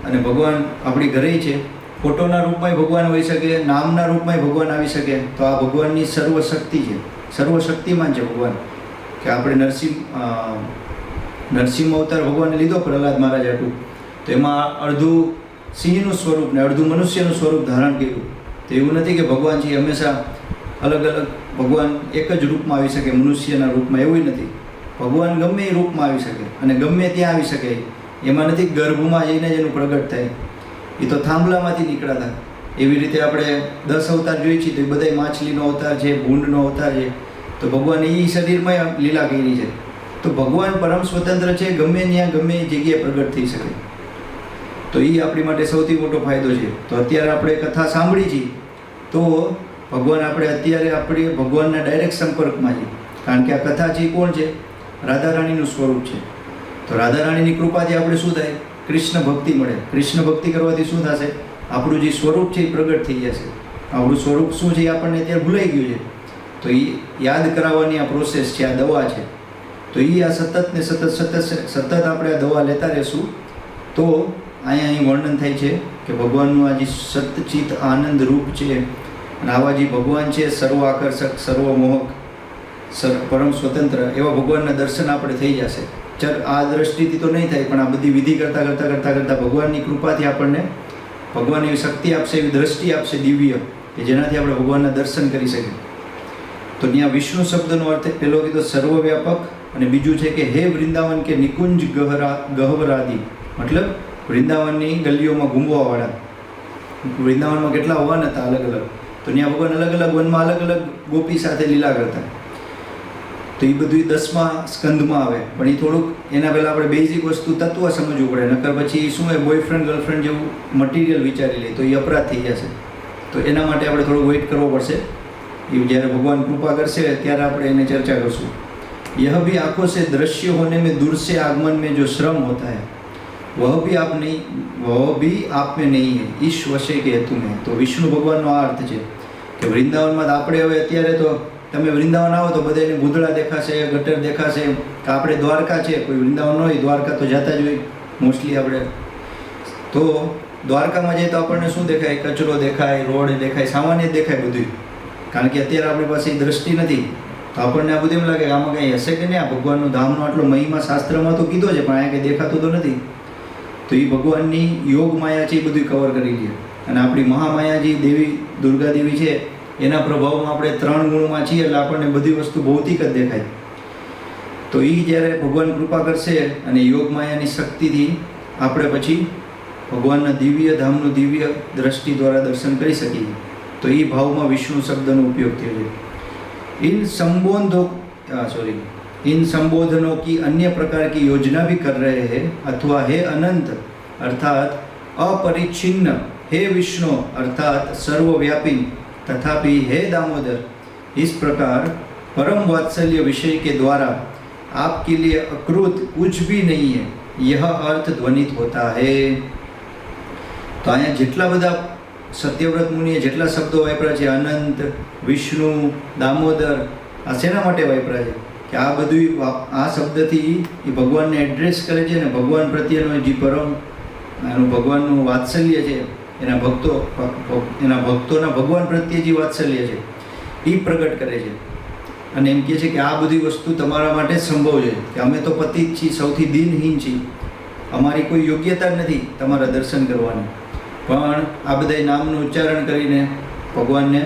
Speaker 1: અને ભગવાન આપણી ઘરે છે. ફોટોના રૂપમાં ભગવાન હોઈ શકે, નામના રૂપમાં ભગવાન આવી શકે. તો આ ભગવાનની સર્વશક્તિ છે, સર્વશક્તિમાન છે ભગવાન. કે આપણે નરસિંહ અવતાર ભગવાને લીધો પ્રહલાદ મહારાજ હાટુ, તો એમાં અડધું સિંહનું સ્વરૂપ ને અડધું મનુષ્યનું સ્વરૂપ ધારણ કર્યું. તો એવું નથી કે ભગવાન છે હંમેશા અલગ અલગ, ભગવાન એક જ રૂપમાં આવી શકે મનુષ્યના રૂપમાં, એવું નથી. ભગવાન ગમે એ રૂપમાં આવી શકે અને ગમે ત્યાં આવી શકે. એમાં નથી ગર્ભમાં જઈને જ એનું પ્રગટ થાય. એ તો થાંભલામાંથી નીકળ્યા હતા. એવી રીતે આપણે 10 અવતાર જોઈએ છીએ તો એ બધા માછલીનો અવતાર છે, ભૂંડનો અવતાર છે. તો ભગવાન એ શરીરમાં લીલા કરી છે. તો ભગવાન પરમ સ્વતંત્ર છે, ગમે ત્યાં ગમે એ જગ્યાએ પ્રગટ થઈ શકે. તો એ આપણી માટે સૌથી મોટો ફાયદો છે. તો અત્યારે આપણે કથા સાંભળી છીએ તો ભગવાન આપણે ભગવાનના ડાયરેક્ટ સંપર્કમાં છીએ. કારણ કે આ કથા છે એ કોણ છે? રાધા રાણીનું સ્વરૂપ છે. તો રાધા રાણીની કૃપાથી આપણે શું થાય? કૃષ્ણ ભક્તિ મળે. કૃષ્ણ ભક્તિ કરવાથી શું થશે? આપણું જે સ્વરૂપ છે એ પ્રગટ થઈ જશે. આપણું સ્વરૂપ શું છે એ આપણને અત્યારે ભૂલાઈ ગયું છે. તો એ યાદ કરાવવાની આ પ્રોસેસ છે, આ દવા છે. તો એ આ સતત આપણે આ દવા લેતા રહેશું તો અહીં વર્ણન થાય છે કે ભગવાનનું આ જે સતચિત આનંદ રૂપ છે અને આવા જે ભગવાન છે સર્વ આકર્ષક, સર્વમોહક, પરમ સ્વતંત્ર, એવા ભગવાનના દર્શન આપણે થઈ જશે. આ દ્રષ્ટિથી તો નહીં થાય પણ આ બધી વિધિ કરતાં ભગવાનની કૃપાથી આપણને ભગવાન એવી શક્તિ આપશે, એવી દ્રષ્ટિ આપશે દિવ્ય, કે જેનાથી આપણે ભગવાનના દર્શન કરી શકીએ. તો ત્યાં વિષ્ણુ શબ્દનો અર્થ પહેલો કીધો સર્વવ્યાપક અને બીજું છે કે હે વૃંદાવન કે નિકુંજ ગહ્વરાદિ, મતલબ વૃંદાવનની ગલીઓમાં ઘૂમવાવાળા. વૃંદાવનમાં કેટલા વન હતા અલગ અલગ, તો ત્યાં ભગવાન અલગ અલગ વનમાં અલગ અલગ ગોપી સાથે લીલા કરતા. તો એ બધું 10મા સ્કંદમાં આવે. પણ એ થોડુંક એના પહેલાં આપણે બેઝિક વસ્તુ તત્વ સમજવું પડે. નકર પછી શું હોય, બોયફ્રેન્ડ ગર્લફ્રેન્ડ જેવું મટીરિયલ વિચારી લે તો એ અપરાધ થઈ જશે. તો એના માટે આપણે થોડું વેઇટ કરવો પડશે. એ જ્યારે ભગવાન કૃપા કરશે ત્યારે આપણે એને ચર્ચા કરશું. यह भी आंखों से दृश्य होने में दूर से आगमन में जो श्रम होता है वह भी आप में नहीं है, ईश वशे के हेतु में. तो विष्णु ભગવાનનો આ અર્થ છે કે વૃંદાવનમાં આપણે હવે અત્યારે તો તમે વૃંદાવન આવો તો બધાને ગૂંદડા દેખાશે, ગટર દેખાશે. કે આપણે દ્વારકા છે, કોઈ વૃંદાવન ન હોય દ્વારકા તો જતા જ હોય મોસ્ટલી આપણે. તો દ્વારકામાં જઈએ તો આપણને શું દેખાય? કચરો દેખાય, રોડ દેખાય, સામાન્ય દેખાય બધું. કારણ કે અત્યારે આપણી પાસે દ્રષ્ટિ નથી. તો આપણને આ બધું એમ લાગે કે આમાં કંઈ હશે કે નહીં, આ ભગવાનનો ધામનો આટલો મહિમા શાસ્ત્રમાં તો કીધો છે પણ અહીંયા કંઈ દેખાતું તો નથી. તો એ ભગવાનની યોગ માયા છે એ બધું કવર કરી લે. અને આપણી મહામાયા જે દેવી દુર્ગા દેવી છે એના પ્રભાવમાં આપણે 3 ગુણમાં છીએ એટલે આપણને બધી વસ્તુ ભૌતિક જ દેખાય. તો એ જ્યારે ભગવાન કૃપા કરશે અને યોગ માયાની શક્તિથી આપણે પછી ભગવાનના દિવ્ય ધામનું દિવ્ય દ્રષ્ટિ દ્વારા દર્શન કરી શકીએ. તો એ ભાવમાં વિષ્ણુ શબ્દનો ઉપયોગ થયો છે. इन संबोधनों की अन्य प्रकार की योजना भी कर रहे हैं अथवा हे अनंत अर्थात अपरिच्छिन्न, हे विष्णु अर्थात सर्वव्यापी, तथापि हे दामोदर, इस प्रकार परम वात्सल्य विषय के द्वारा आपके लिए अकृत कुछ भी नहीं है, यह अर्थ ध्वनित होता है. तो અહીંયા જેટલા બધા સત્યવ્રત મુનિએ જેટલા શબ્દો વાપર્યા છે, અનંત, વિષ્ણુ, દામોદર, આ શેના માટે વાપર્યા છે? કે આ બધું આ શબ્દથી એ ભગવાનને એડ્રેસ કરે છે ને ભગવાન પ્રત્યેનો જે એનું ભગવાનનું વાત્સલ્ય છે, એના ભક્તોના ભગવાન પ્રત્યે જે વાત્સલ્ય છે એ પ્રગટ કરે છે. અને એમ કહે છે કે આ બધી વસ્તુ તમારા માટે જ સંભવ છે, કે અમે તો પતિત છીએ, સૌથી દિનહીન છીએ, અમારી કોઈ યોગ્યતા નથી તમારા દર્શન કરવાની, પણ આ બધા નામનું ઉચ્ચારણ કરીને ભગવાનને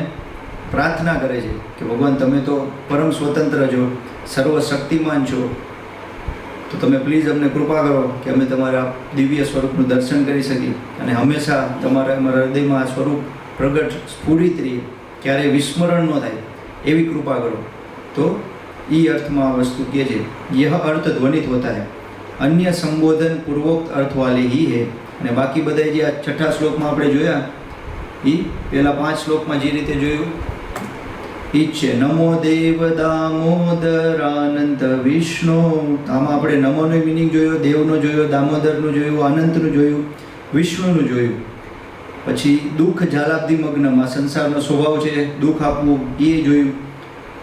Speaker 1: પ્રાર્થના કરે છે કે ભગવાન તમે તો પરમ સ્વતંત્ર છો, સર્વશક્તિમાન છો, તો તમે પ્લીઝ અમને કૃપા કરો કે અમે તમારા દિવ્ય સ્વરૂપનું દર્શન કરી શકીએ અને હંમેશા અમારા હૃદયમાં આ સ્વરૂપ પ્રગટ સ્ફુરિત રહે, ક્યારેય વિસ્મરણ ન થાય એવી કૃપા કરો. તો એ અર્થમાં આ વસ્તુ કહે છે. યહ અર્થ ધ્વનિત હોતા હૈ, અન્ય સંબોધન પૂર્વોક્ત અર્થ વાલે હી હૈ. અને બાકી બધા જે આ છઠ્ઠા શ્લોકમાં આપણે જોયા એ પહેલા 5 શ્લોકમાં જે રીતે જોયું એ જ છે. નમો દેવ દામોદરાનંત વિષ્ણુ. આમાં આપણે નમોનો મિનિંગ જોયો, દેવનો જોયો, દામોદરનું જોયું, અનંતનું જોયું, વિષ્ણુનું જોયું. પછી દુઃખ જાલાબ્ધિ મગ્નમાં, સંસારનો સ્વભાવ છે દુઃખ આપવું, એ જોયું.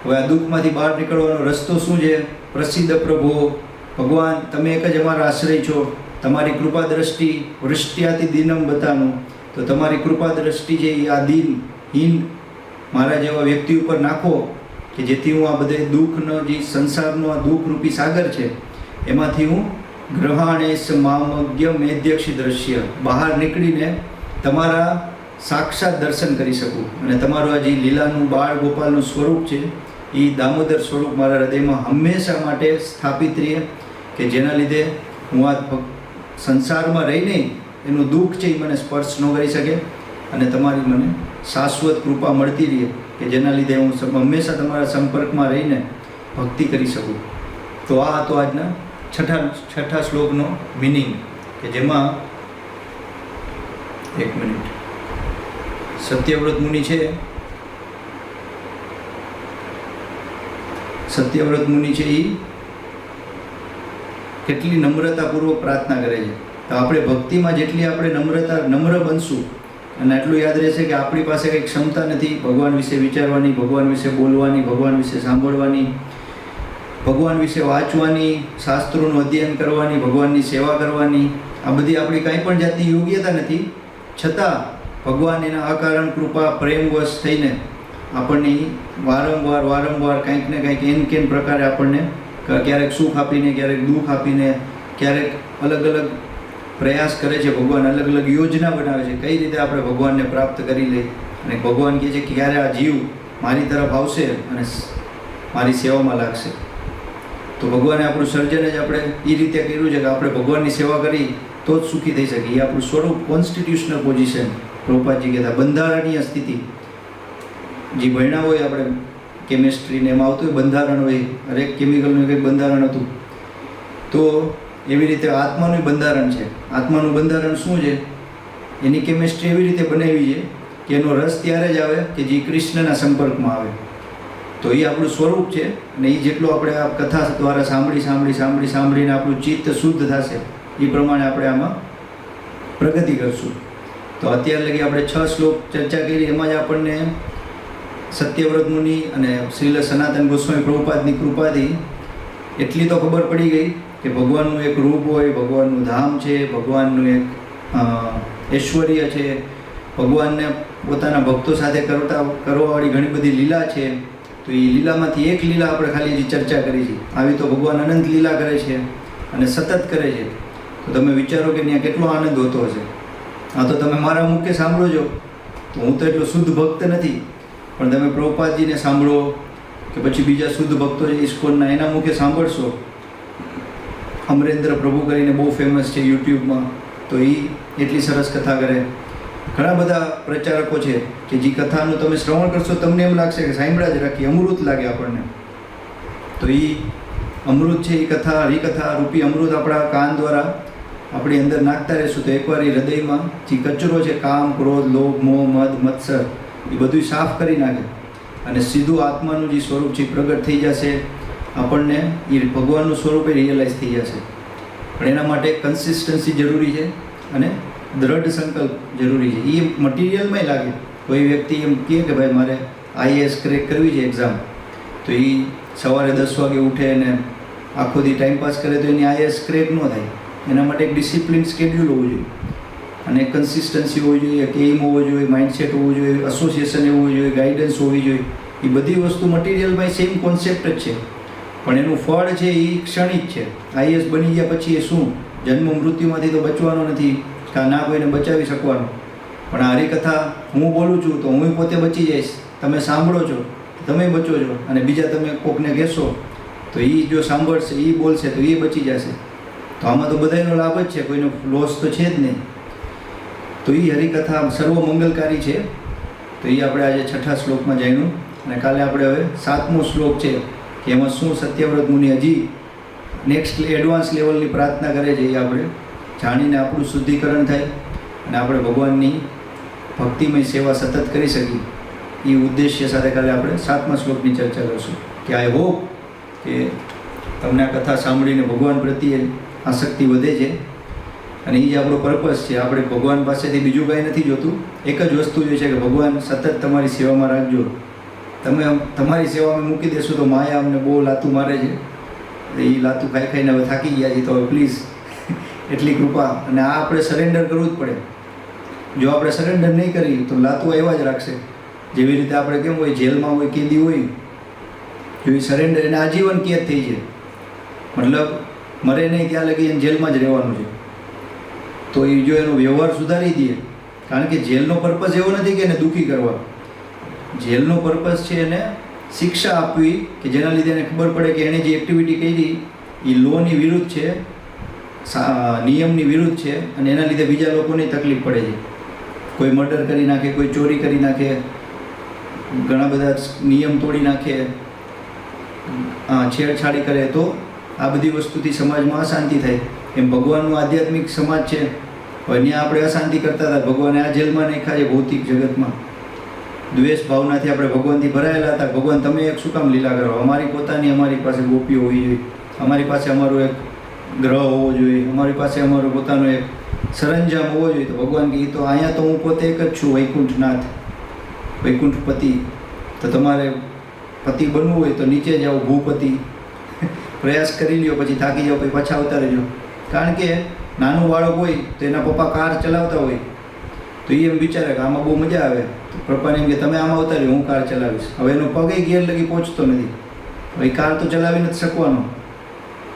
Speaker 1: હવે આ દુઃખમાંથી બહાર નીકળવાનો રસ્તો શું છે? પ્રસિદ્ધ પ્રભો, ભગવાન તમે એક જ અમારા આશ્રય છો, તમારી કૃપા દ્રષ્ટિ વૃષ્ટિયાતિ દિનમ બતાનું. તો તમારી કૃપા દ્રષ્ટિ છે એ આ દિનહીન મારા જેવા વ્યક્તિ ઉપર નાખો કે જેથી હું આ બધે દુઃખનો જે સંસારનો આ દુઃખરૂપી સાગર છે એમાંથી હું ગ્રહાણેશ મામજ્ઞ મેધ્યક્ષી દ્રશ્ય બહાર નીકળીને તમારા સાક્ષાત દર્શન કરી શકું અને તમારું આ જે લીલાનું બાળ ગોપાલનું સ્વરૂપ છે એ દામોદર સ્વરૂપ મારા હૃદયમાં હંમેશા માટે સ્થાપિત રહે, કે જેના લીધે હું આ સંસારમાં રહીને એનું દુઃખ છે એ મને સ્પર્શ ન કરી શકે અને તમારી મને શાશ્વત કૃપા મળતી રહે, કે જેના લીધે હું હંમેશા તમારા સંપર્કમાં રહીને ભક્તિ કરી શકું. તો આ હતો આજના છઠ્ઠા શ્લોકનો મિનિંગ, કે જેમાં 1 મિનિટ સત્યવ્રત મુનિ છે, સત્યવ્રત મુનિ છે એ કેટલી નમ્રતાપૂર્વક પ્રાર્થના કરે છે. તો આપણે ભક્તિમાં જેટલી આપણે નમ્ર બનશું અને આટલું યાદ રહેશે કે આપણી પાસે કંઈ ક્ષમતા નથી ભગવાન વિશે વિચારવાની, ભગવાન વિશે બોલવાની, ભગવાન વિશે સાંભળવાની, ભગવાન વિશે વાંચવાની, શાસ્ત્રોનું અધ્યયન કરવાની, ભગવાનની સેવા કરવાની, આ બધી આપણી કાંઈ પણ જાતની યોગ્યતા નથી. છતાં ભગવાન એના અકારણ કૃપા પ્રેમવશ થઈને આપણને વારંવાર કંઈક ને કંઈક એન પ્રકારે આપણને ક્યારેક સુખ આપીને, ક્યારેક દુઃખ આપીને, ક્યારેક અલગ અલગ પ્રયાસ કરે છે. ભગવાન અલગ અલગ યોજના બનાવે છે કઈ રીતે આપણે ભગવાનને પ્રાપ્ત કરી લઈએ. અને ભગવાન કહે છે કે ક્યારે આ જીવ મારી તરફ આવશે અને મારી સેવામાં લાગશે. તો ભગવાને આપણું સર્જન જ આપણે એ રીતે કર્યું છે કે આપણે ભગવાનની સેવા કરી તો જ સુખી થઈ શકીએ. એ આપણું સ્વરૂપ કોન્સ્ટિટ્યુશનલ પોઝિશન, પ્રભુપાદજી કહેતા બંધારણીય સ્થિતિ. જે ભણ્યા હોય આપણે કેમિસ્ટ્રીને એમાં આવતું હોય બંધારણ હોય, હરેક કેમિકલનું કંઈક બંધારણ હતું. તો એવી રીતે આત્માનું બંધારણ છે. આત્માનું બંધારણ શું છે? એની કેમિસ્ટ્રી એવી રીતે બનાવી છે કે એનો રસ ત્યારે જ આવે કે જે કૃષ્ણના સંપર્કમાં આવે. તો એ આપણું સ્વરૂપ છે અને એ જેટલું આપણે આ કથા દ્વારા સાંભળીને આપણું ચિત્ત શુદ્ધ થશે એ પ્રમાણે આપણે આમાં પ્રગતિ કરશું. તો અત્યાર લગી આપણે 6 શ્લોક ચર્ચા કરી. એમાં જ આપણને સત્યવ્રત મુનિ અને શ્રીલ સનાતન ગોસ્વામી પ્રભુપાદની કૃપાથી એટલી તો ખબર પડી ગઈ કે ભગવાનનું એક રૂપ હોય, ભગવાનનું ધામ છે, ભગવાનનું એક ઐશ્વર્ય છે, ભગવાનને પોતાના ભક્તો સાથે કરવાવાળી ઘણી બધી લીલા છે. તો એ લીલામાંથી એક લીલા આપણે ખાલી જે ચર્ચા કરી છે. આવી તો ભગવાન અનંત લીલા કરે છે અને સતત કરે છે. તો તમે વિચારો કે ત્યાં કેટલો આનંદ હોતો હશે. આ તો તમે મારા મુખે સાંભળો છો, તો હું તો એટલો શુદ્ધ ભક્ત નથી, પણ તમે પ્રભુપાદજીને સાંભળો કે પછી બીજા શુદ્ધ ભક્તો છે ઇસ્કોનના એના મુખે સાંભળશો. અમરેન્દ્ર પ્રભુ કરીને બહુ ફેમસ છે યુટ્યુબમાં, તો એ એટલી સરસ કથા કરે. ઘણા બધા પ્રચારકો છે કે જે કથાનું તમે શ્રવણ કરશો તમને એમ લાગશે કે સાંભળ્યા જ રાખી, અમૃત લાગે આપણને. તો એ અમૃત છે, એ કથા હરિકથા રૂપી અમૃત આપણા કાન દ્વારા આપણી અંદર નાખતા રહેશું તો એકવાર એ હૃદયમાં જે કચરો છે કામ, ક્રોધ, લોભ, મોહ, મદ, મત્સર એ બધું સાફ કરી નાખે અને સીધું આત્માનું જે સ્વરૂપ છે પ્રગટ થઈ જશે. આપણને એ ભગવાનનું સ્વરૂપે રિયલાઇઝ થઈ જશે. પણ એના માટે કન્સિસ્ટન્સી જરૂરી છે અને દ્રઢ સંકલ્પ જરૂરી છે. એ મટીરિયલમાંય લાગે. કોઈ વ્યક્તિ એમ કહે કે ભાઈ મારે આઈએએસ ક્રેક કરવી છે એક્ઝામ, તો એ સવારે 10 વાગે ઉઠે અને આખો દી ટાઈમપાસ કરે તો એની આઈએએસ ક્રેક ન થાય. એના માટે એક ડિસિપ્લિન સ્કેડ્યુલ હોવું જોઈએ અને કન્સિસ્ટન્સી હોવી જોઈએ, એક એમ હોવો જોઈએ, માઇન્ડસેટ હોવું જોઈએ, એસોસિએશન એવું હોવું જોઈએ, ગાઈડન્સ હોવી જોઈએ. એ બધી વસ્તુ મટીરિયલમાં સેમ કોન્સેપ્ટ જ છે, પણ એનું ફળ છે એ ક્ષણિક છે. આઈએએસ બની ગયા પછી એ શું, જન્મ મૃત્યુમાંથી તો બચવાનો નથી, કાં ના કોઈને બચાવી શકવાનો. પણ આ હરિકથા હું બોલું છું તો હું પોતે બચી જઈશ, તમે સાંભળો છો તમે બચો છો, અને બીજા તમે કોકને કહેશો તો એ જો સાંભળશે એ બોલશે તો એ બચી જશે. તો આમાં તો બધાનો લાભ જ છે, કોઈનો લોસ તો છે જ નહીં. તો એ હરિકથા સર્વ મંગલકારી છે. તો એ આપણે આજે 6થા શ્લોકમાં જાણ્યું, અને કાલે આપણે હવે 7મો શ્લોક છે કે એમાં શું સત્યવ્રત મુનિ હજી નેક્સ્ટ એડવાન્સ લેવલની પ્રાર્થના કરે છે, એ આપણે જાણીને આપણું શુદ્ધિકરણ થાય અને આપણે ભગવાનની ભક્તિમય સેવા સતત કરી શકીએ. એ ઉદ્દેશ્ય સાથે કાલે આપણે 7મા શ્લોકની ચર્ચા કરીશું. કે આઈ હોપ કે તમને આ કથા સાંભળીને ભગવાન પ્રત્યે આસક્તિ વધે છે, અને એ જ આપણો પર્પસ છે. આપણે ભગવાન પાસેથી બીજું કાંઈ નથી જોતું, એક જ વસ્તુ જે છે કે ભગવાન સતત તમારી સેવામાં રાખજો. તમે તમારી સેવામાં મૂકી દેશો તો માયા અમને બહુ લાતું મારે છે, એ લાતું ખાઈ ખાઈને હવે થાકી ગયા છે. તો હવે પ્લીઝ એટલી કૃપા, અને આ આપણે સરેન્ડર કરવું જ પડે. જો આપણે સરેન્ડર નહીં કરીએ તો લાતું એવા જ રાખશે. જેવી રીતે આપણે કેમ હોય, જેલમાં હોય, કેદી હોય, જો એ સરેન્ડર એને આજીવન કેદ થઈ જાય, મતલબ મરે નહીં ત્યાં લગી એને જેલમાં જ રહેવાનું છે. તો એ જો એનો વ્યવહાર સુધારી દે, કારણ કે જેલનો પર્પઝ એવો નથી કે એને દુઃખી કરવા, જેલનો પર્પઝ છે એને શિક્ષા આપવી, કે જેના લીધે એને ખબર પડે કે એણે જે એક્ટિવિટી કરી એ લોની વિરુદ્ધ છે, નિયમની વિરુદ્ધ છે, અને એના લીધે બીજા લોકોને તકલીફ પડે છે. કોઈ મર્ડર કરી નાખે, કોઈ ચોરી કરી નાખે, ઘણા બધા નિયમ તોડી નાખે, છેડછાડી કરે, તો આ બધી વસ્તુથી સમાજમાં અશાંતિ થાય. એમ ભગવાનનું આધ્યાત્મિક સમાજ છે, હવે ત્યાં આપણે અશાંતિ કરતા હતા, ભગવાને આ જેલમાં નાખ્યા છે ભૌતિક જગતમાં. દ્વેષ ભાવનાથી આપણે ભગવાનથી ભરાયેલા હતા. ભગવાન તમે એક શું કામ લીલા કરો, અમારી પોતાની, અમારી પાસે ગોપીઓ હોવી જોઈએ, અમારી પાસે અમારો એક ગ્રહ હોવો જોઈએ, અમારી પાસે અમારો પોતાનો એક સરંજામ હોવો જોઈએ. તો ભગવાન કહે તો અહીંયા તો હું પોતે એક જ છું, વૈકુંઠનાથ, વૈકુંઠપતિ. તો તમારે પતિ બનવું હોય તો નીચે જાઓ, ભૂપતિ પ્રયાસ કરી લ્યો, પછી થાકી જાઓ, પછી પાછા આવતા રહેજો. કારણ કે નાનું બાળક હોય તો એના પપ્પા કાર ચલાવતા હોય તો એ એમ વિચારે કે આમાં બહુ મજા આવે, તો પપ્પાને એમ કે તમે આમાં આવતા રહ્યો, હું કાર ચલાવીશ. હવે એનો પગે ગેર લગી પહોંચતો નથી, હવે કાર તો ચલાવી નથી શકવાનો,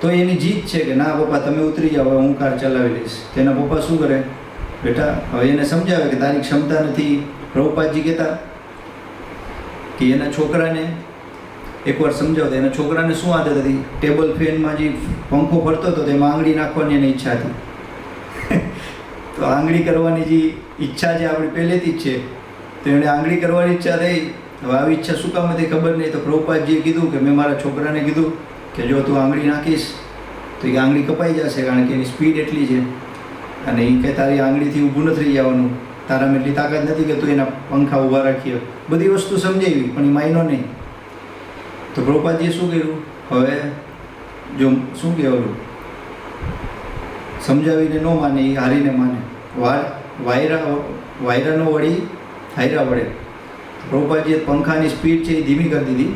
Speaker 1: તો એની જીત છે કે ના પપ્પા તમે ઉતરી જાઓ, હવે હું કાર ચલાવી લઈશ. તેના પપ્પા શું કરે, બેટા હવે એને સમજાવે કે તારી ક્ષમતા નથી. પ્રભુપાદજી કહેતા કે એના છોકરાને એકવાર સમજાવતા, એના છોકરાને શું આદત હતી, ટેબલ ફેનમાં જે પંખો ફરતો હતો તેમાં આંગળી નાખવાની એની ઈચ્છા હતી. તો આંગળી કરવાની જે ઈચ્છા છે આપણી પહેલેથી જ છે, તો એણે આંગળી કરવાની ઈચ્છા થઈ. હવે આવી ઈચ્છા શું કામ હતી ખબર નહીં. તો પ્રભુપાદજીએ કીધું કે મેં મારા છોકરાને કીધું કે જો તું આંગળી નાખીશ તો એ આંગળી કપાઈ જશે, કારણ કે એની સ્પીડ એટલી છે, અને એ કે તારી આંગળીથી ઊભું નથી રહી જવાનું, તારામાં એટલી તાકાત નથી કે તું એના પંખા ઊભા રાખીએ. બધી વસ્તુ સમજાવી પણ એ માયનો નહીં. તો પ્રભુપાદજીએ શું કર્યું, હવે જો શું કહેવાનું, સમજાવીને ન માને એ હારીને માને. વાયરાનો વળી હાયરા વળે. પ્રભુપાદજીએ પંખાની સ્પીડ છે એ ધીમી કરી દીધી,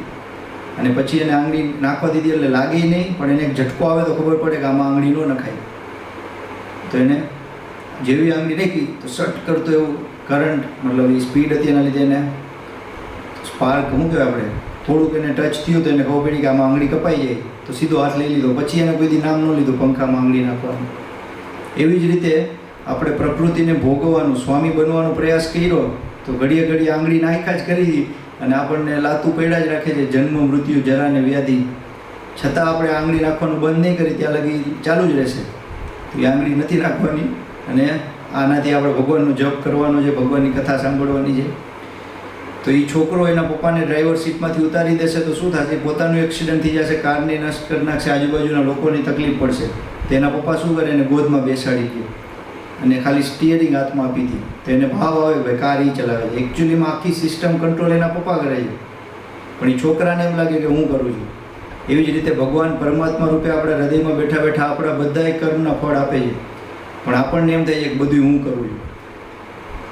Speaker 1: અને પછી એને આંગળી નાખવા દીધી, એટલે લાગે નહીં, પણ એને એક ઝટકો આવે તો ખબર પડે કે આમાં આંગળી ન નખાય. તો એને જેવી આંગળી નાખી તો સટ કરતો એવું કરંટ, મતલબ એ સ્પીડ હતી એના લીધે એને સ્પાર્ક, શું કહેવાય આપણે, થોડુંક એને ટચ થયું તો એને ખબર પડી કે આમાં આંગળી કપાઈ જાય, તો સીધો હાથ લઈ લીધો. પછી એને કોઈ દી નામ ન લીધું પંખામાં આંગળી નાખવાનું. એવી જ રીતે આપણે પ્રકૃતિને ભોગવવાનું, સ્વામી બનવાનો પ્રયાસ કર્યો તો ઘડીએ ઘડીએ આંગળી નાખ્યા જ કરી, અને આપણને લાતું પડ્યા જ રાખે છે, જન્મ મૃત્યુ જરા ને વ્યાધિ. છતાં આપણે આંગળી નાખવાનું બંધ નહીં કરી ત્યાં લગી ચાલુ જ રહેશે. તો એ આંગળી નથી નાખવાની, અને આનાથી આપણે ભગવાનનો જપ કરવાનો છે, ભગવાનની કથા સાંભળવાની છે. તો એ છોકરો એના પપ્પાને ડ્રાઈવર સીટમાંથી ઉતારી દેશે તો શું થશે, પોતાનું એક્સિડન્ટ થઈ જશે, કારને નષ્ટ કરી નાખશે, આજુબાજુના લોકોની તકલીફ પડશે. તો એના પપ્પા શું કરે, એને ગોદમાં બેસાડી દે અને ખાલી સ્ટિયરિંગ હાથમાં આપી દે. તો એને ભાવ આવે ભાઈ કાર એ ચલાવે છે. એકચ્યુઅલીમાં આખી સિસ્ટમ કંટ્રોલ એના પપ્પા કરે છે, પણ એ છોકરાને એમ લાગે કે હું કરું છું. એવી જ રીતે ભગવાન પરમાત્મા રૂપે આપણા હૃદયમાં બેઠા બેઠા આપણા બધાય કર્મના ફળ આપે છે. પણ આપણને એમ થાય છે કે બધું હું કરું છું.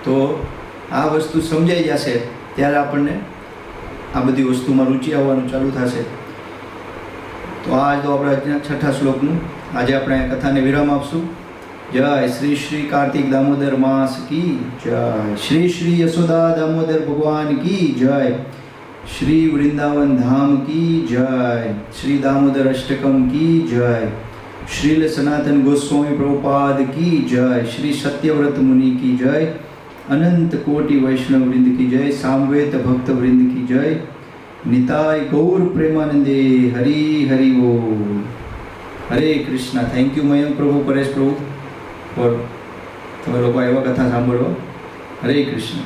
Speaker 1: તો આ વસ્તુ સમજાઈ જશે ત્યારે આપણને આ બધી વસ્તુમાં રુચિ આવવાનું ચાલુ થશે. તો આ તો આપણા 6થા શ્લોકનું આજે આપણે કથાને વિરામ આપશું. જય શ્રી શ્રી કાર્તિક દામોદર માસ કી જય. શ્રી શ્રી યશોદા દામોદર ભગવાન કી જય. શ્રી વૃંદાવન ધામ કી જય. શ્રી દામોદર અષ્ટકમ કી જય. શ્રીલ સનાતન ગોસ્વામી પ્રભુપાદ કી જય. શ્રી સત્યવ્રત મુનિ કી જય. अनंत कोटि वैष्णव वृंद की जय. सामवेद भक्त वृंद की जय. निताय गौर प्रेमानंदे. हरि हरि बोल. हरे कृष्णा. थैंक यू मयंक प्रभु, परेश प्रभु, और તમે લોકો એવા કથા સાંભળવા. હરે કૃષ્ણ.